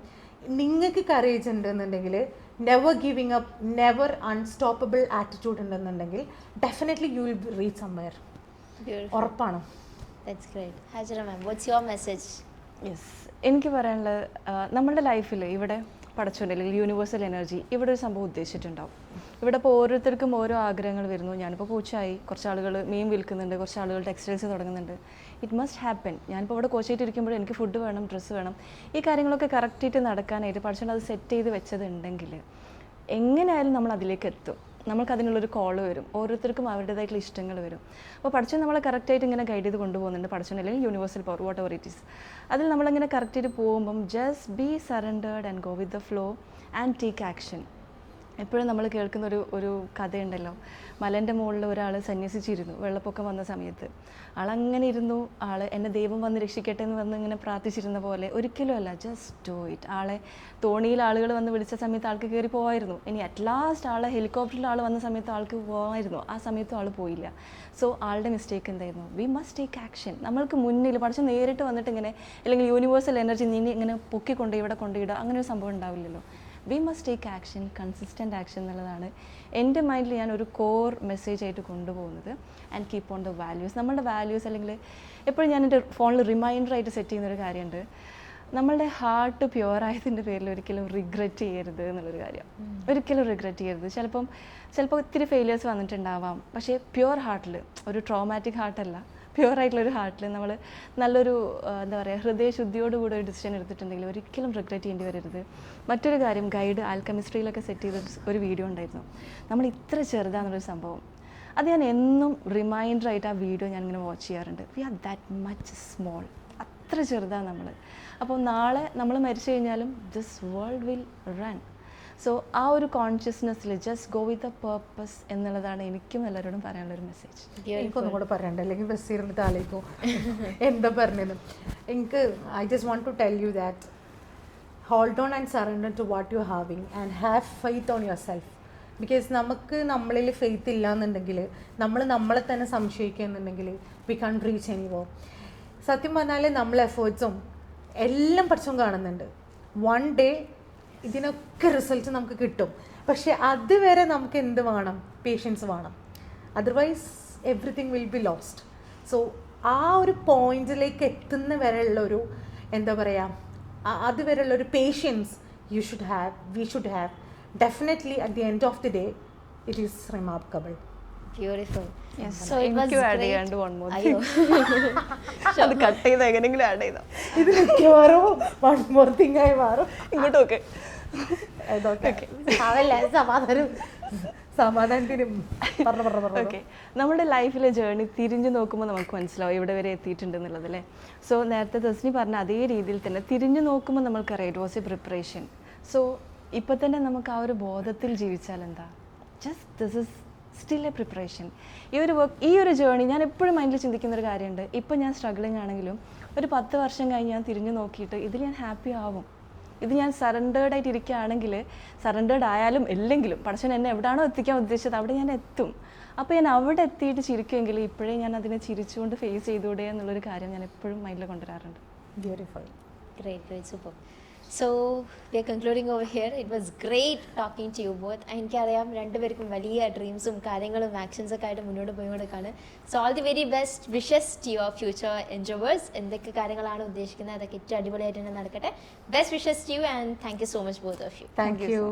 നിങ്ങൾക്ക് കറേജ് ഉണ്ടെന്നുണ്ടെങ്കിൽ, never giving up, never unstoppable attitude ഉണ്ടെന്നുണ്ടെങ്കിൽ definitely you will reach somewhere. ഉറപ്പാണ്. That's great. Hajra ma'am, what's your message? Yes, എനിക്ക് പറയാനുള്ളത് നമ്മുടെ ലൈഫിൽ ഇവിടെ പടച്ചോൻ്റെ അല്ലെങ്കിൽ യൂണിവേഴ്സൽ എനർജി ഇവിടെ ഒരു സംഭവം ഉദ്ദേശിച്ചിട്ടുണ്ടാവും. ഇവിടെ ഇപ്പോൾ ഓരോരുത്തർക്കും ഓരോ ആഗ്രഹങ്ങൾ വരുന്നു. ഞാനിപ്പോൾ പൂച്ചായി, കുറച്ച് ആളുകൾ മീൻ വിൽക്കുന്നുണ്ട്, കുറച്ച് ആളുകൾ ടെക്സ്റ്റൈൽസ് തുടങ്ങുന്നുണ്ട്. It must happen. ഞാനിപ്പോൾ ഇവിടെ കോച്ചായിട്ടിരിക്കുമ്പോൾ എനിക്ക് ഫുഡ് വേണം, ഡ്രസ്സ് വേണം, ഈ കാര്യങ്ങളൊക്കെ കറക്റ്റായിട്ട് നടക്കാനായിട്ട് പടച്ചോൻ അത് സെറ്റ് ചെയ്ത് വെച്ചതുണ്ടെങ്കിൽ എങ്ങനെയായാലും നമ്മൾ അതിലേക്ക് എത്തും. നമുക്ക് അതിനുള്ളൊരു കോള് വരും, ഓരോരുത്തർക്കും അവരുടേതായിട്ടുള്ള ഇഷ്ടങ്ങൾ വരും. അപ്പോൾ പഠിച്ചൻ നമ്മളെ കറക്റ്റായിട്ട് ഇങ്ങനെ ഗൈഡ് ചെയ്ത് കൊണ്ടുപോകുന്നുണ്ട്. പഠിച്ചൻ അല്ലെങ്കിൽ universal power, what ever it is. അതിൽ നമ്മളിങ്ങനെ കറക്റ്റായിട്ട് പോകുമ്പം just be surrendered and go with the flow and take action. എപ്പോഴും നമ്മൾ കേൾക്കുന്ന ഒരു കഥയുണ്ടല്ലോ, മലേൻ്റെ മുകളിൽ ഒരാൾ സന്യസിച്ചിരുന്നു വെള്ളപ്പൊക്കം വന്ന സമയത്ത്. ആളങ്ങനെ ഇരുന്നു, എന്നെ ദൈവം വന്ന് രക്ഷിക്കട്ടെ എന്ന് വന്ന് ഇങ്ങനെ പ്രാർത്ഥിച്ചിരുന്ന പോലെ. ഒരിക്കലും അല്ല, ജസ്റ്റ് ഡു ഇറ്റ്. തോണിയിൽ ആളുകൾ വന്ന് വിളിച്ച സമയത്ത് ആൾക്ക് കയറി പോകായിരുന്നു. ഇനി അറ്റ് ലാസ്റ്റ് ഹെലികോപ്റ്ററിൽ വന്ന സമയത്ത് ആൾക്ക് പോകായിരുന്നു. ആ സമയത്തും ആൾ പോയില്ല. സോ ആളുടെ മിസ്റ്റേക്ക് എന്തായിരുന്നു? We must take action. നമ്മൾക്ക് മുന്നിൽ പഠിച്ച് നേരിട്ട് വന്നിട്ട് ഇങ്ങനെ, അല്ലെങ്കിൽ യൂണിവേഴ്സൽ എനർജി നീ ഇങ്ങനെ പൊക്കിക്കൊണ്ട് ഇവിടെ കൊണ്ടുപോയിടുക, അങ്ങനെ ഒരു സംഭവം ഉണ്ടാവില്ലല്ലോ. We must take action, consistent action എന്നുള്ളതാണ് എൻ്റെ മൈൻഡിൽ ഞാൻ ഒരു കോർ മെസ്സേജ് ആയിട്ട് കൊണ്ടുപോകുന്നത്. And keep on the values. നമ്മുടെ വാല്യൂസ്, അല്ലെങ്കിൽ എപ്പോഴും ഞാൻ എൻ്റെ ഫോണിൽ റിമൈൻഡറായിട്ട് സെറ്റ് ചെയ്യുന്നൊരു കാര്യമുണ്ട്, നമ്മളുടെ ഹാർട്ട് പ്യുവറായതിൻ്റെ പേരിൽ ഒരിക്കലും റിഗ്രറ്റ് ചെയ്യരുത് എന്നുള്ളൊരു കാര്യം. ഒരിക്കലും റിഗ്രറ്റ് ചെയ്യരുത്. ചിലപ്പോൾ ഒത്തിരി ഫെയിലിയേഴ്സ് വന്നിട്ടുണ്ടാവാം, പക്ഷേ പ്യുവർ ഹാർട്ടിൽ, ഒരു ട്രോമാറ്റിക് ഹാർട്ടല്ല, പ്യുവറായിട്ടുള്ളൊരു ഹാർട്ടിൽ നമ്മൾ നല്ലൊരു എന്താ പറയുക, ഹൃദയശുദ്ധിയോടുകൂടി ഒരു ഡിസിഷൻ എടുത്തിട്ടുണ്ടെങ്കിൽ ഒരിക്കലും റിഗ്രറ്റ് ചെയ്യേണ്ടി വരരുത്. മറ്റൊരു കാര്യം, ഗൈഡ് ആൽക്കമിസ്ട്രിയിലൊക്കെ സെറ്റ് ചെയ്ത ഒരു വീഡിയോ ഉണ്ടായിരുന്നു, നമ്മൾ ഇത്ര ചെറുതാണെന്നുള്ളൊരു സംഭവം. അത് ഞാൻ എന്നും റിമൈൻഡറായിട്ട് ആ വീഡിയോ ഞാൻ ഇങ്ങനെ വാച്ച് ചെയ്യാറുണ്ട്. We are that much small, അത്ര ചെറുതാണ് നമ്മൾ. അപ്പോൾ നാളെ നമ്മൾ മരിച്ചു കഴിഞ്ഞാലും this world will run. So ആ ഒരു കോൺഷ്യസ്നെസ്സിൽ just go with a purpose എന്നുള്ളതാണ് എനിക്കും എല്ലാവരോടും പറയാനുള്ളൊരു മെസ്സേജ്. എനിക്കൊന്നും കൂടെ പറയണ്ട, അല്ലെങ്കിൽ ബസ്സിരുന്നിട്ട് ആലോചിക്കും എന്താ പറഞ്ഞത്. I just want to tell you that hold on and surrender to what you having and have faith on your self. Because നമുക്ക് നമ്മളിൽ ഫെയ്ത്ത് ഇല്ല എന്നുണ്ടെങ്കിൽ, നമ്മളെ തന്നെ സംശയിക്കുന്നുണ്ടെങ്കിൽ വി കാൺ റീച്ച് എനിവോ. സത്യം പറഞ്ഞാൽ നമ്മളെ എഫേർട്സും എല്ലാം പഠിച്ചും കാണുന്നുണ്ട്. വൺ ഡേ ഇതിനൊക്കെ റിസൾട്ട് നമുക്ക് കിട്ടും. പക്ഷെ അതുവരെ നമുക്ക് എന്ത് വേണം? പേഷ്യൻസ് വേണം. Otherwise everything will be lost. So ആ ഒരു പോയിന്റിലേക്ക് എത്തുന്ന വരെയുള്ളൊരു എന്താ പറയുക, അതുവരെയുള്ളൊരു patience we should have. Definitely at the end of the day it is remarkable. Beautiful. Yes. So it was എനിക്ക് ആഡ് great. ചെയ്യാണ്ട് one more thing. അത് കട്ട് ചെയ്ത് എങ്ങനെയെങ്കിലും ആഡ് ചെയ്തോ. ഇത് മിക്കവാറും വൺ മോർ തിങ് ആയി മാറും. ഇങ്ങോട്ട് ഓക്കെ ഇതൊക്കെ അവല്ല സമാധാനത്തിനും പറഞ്ഞു. ഓക്കെ, നമ്മുടെ ലൈഫിലെ ജേർണി തിരിഞ്ഞു നോക്കുമ്പോൾ നമുക്ക് മനസ്സിലാവും ഇവിടെ വരെ എത്തിയിട്ടുണ്ടെന്നുള്ളത് അല്ലേ. സോ നേരത്തെ തസ്നി പറഞ്ഞ അതേ രീതിയിൽ തന്നെ തിരിഞ്ഞു നോക്കുമ്പോൾ നമ്മൾക്കറിയാം it was A preparation. So ഇപ്പം തന്നെ നമുക്ക് ആ ഒരു ബോധത്തിൽ ജീവിച്ചാൽ എന്താ, just this is still A preparation. ഈ ഒരു ജേർണി ഞാൻ എപ്പോഴും മൈൻഡിൽ ചിന്തിക്കുന്നൊരു കാര്യമുണ്ട്. ഇപ്പം ഞാൻ സ്ട്രഗ്ലിംഗ് ആണെങ്കിലും ഒരു 10 വർഷം കഴിഞ്ഞ് ഞാൻ തിരിഞ്ഞു നോക്കിയിട്ട് ഇതിൽ ഞാൻ ഹാപ്പി ആവും. ഇത് ഞാൻ സറണ്ടേർഡായിട്ട് ഇരിക്കുകയാണെങ്കിൽ, സറണ്ടേർഡ് ആയാലും ഇല്ലെങ്കിലും പടച്ചവൻ എന്നെ എവിടെയാണോ എത്തിക്കാൻ ഉദ്ദേശിച്ചത് അവിടെ ഞാൻ എത്തും. അപ്പോൾ ഞാൻ അവിടെ എത്തിയിട്ട് ചിരിക്കുമെങ്കിൽ ഇപ്പോഴേ ഞാൻ അതിനെ ചിരിച്ചുകൊണ്ട് ഫേസ് ചെയ്തുകൂടെ എന്നുള്ളൊരു കാര്യം ഞാൻ എപ്പോഴും മൈൻഡിൽ കൊണ്ടുവരാറുണ്ട്. Beautiful. Great, super. So we are concluding over here. It was great talking to you both. എനിക്കറിയാം രണ്ടുപേർക്കും വലിയ ഡ്രീംസും കാര്യങ്ങളും ആക്ഷൻസ് ഒക്കെ ആയിട്ട് മുന്നോട്ട് പോയിക്കൊടുക്കാണ്. So all the very best wishes to your future endeavours. എന്തൊക്കെ കാര്യങ്ങളാണ് ഉദ്ദേശിക്കുന്നത് അതൊക്കെ ഏറ്റവും അടിപൊളിയായിട്ട് തന്നെ നടക്കട്ടെ. Best wishes to you and thank you so much both of you. Thank U.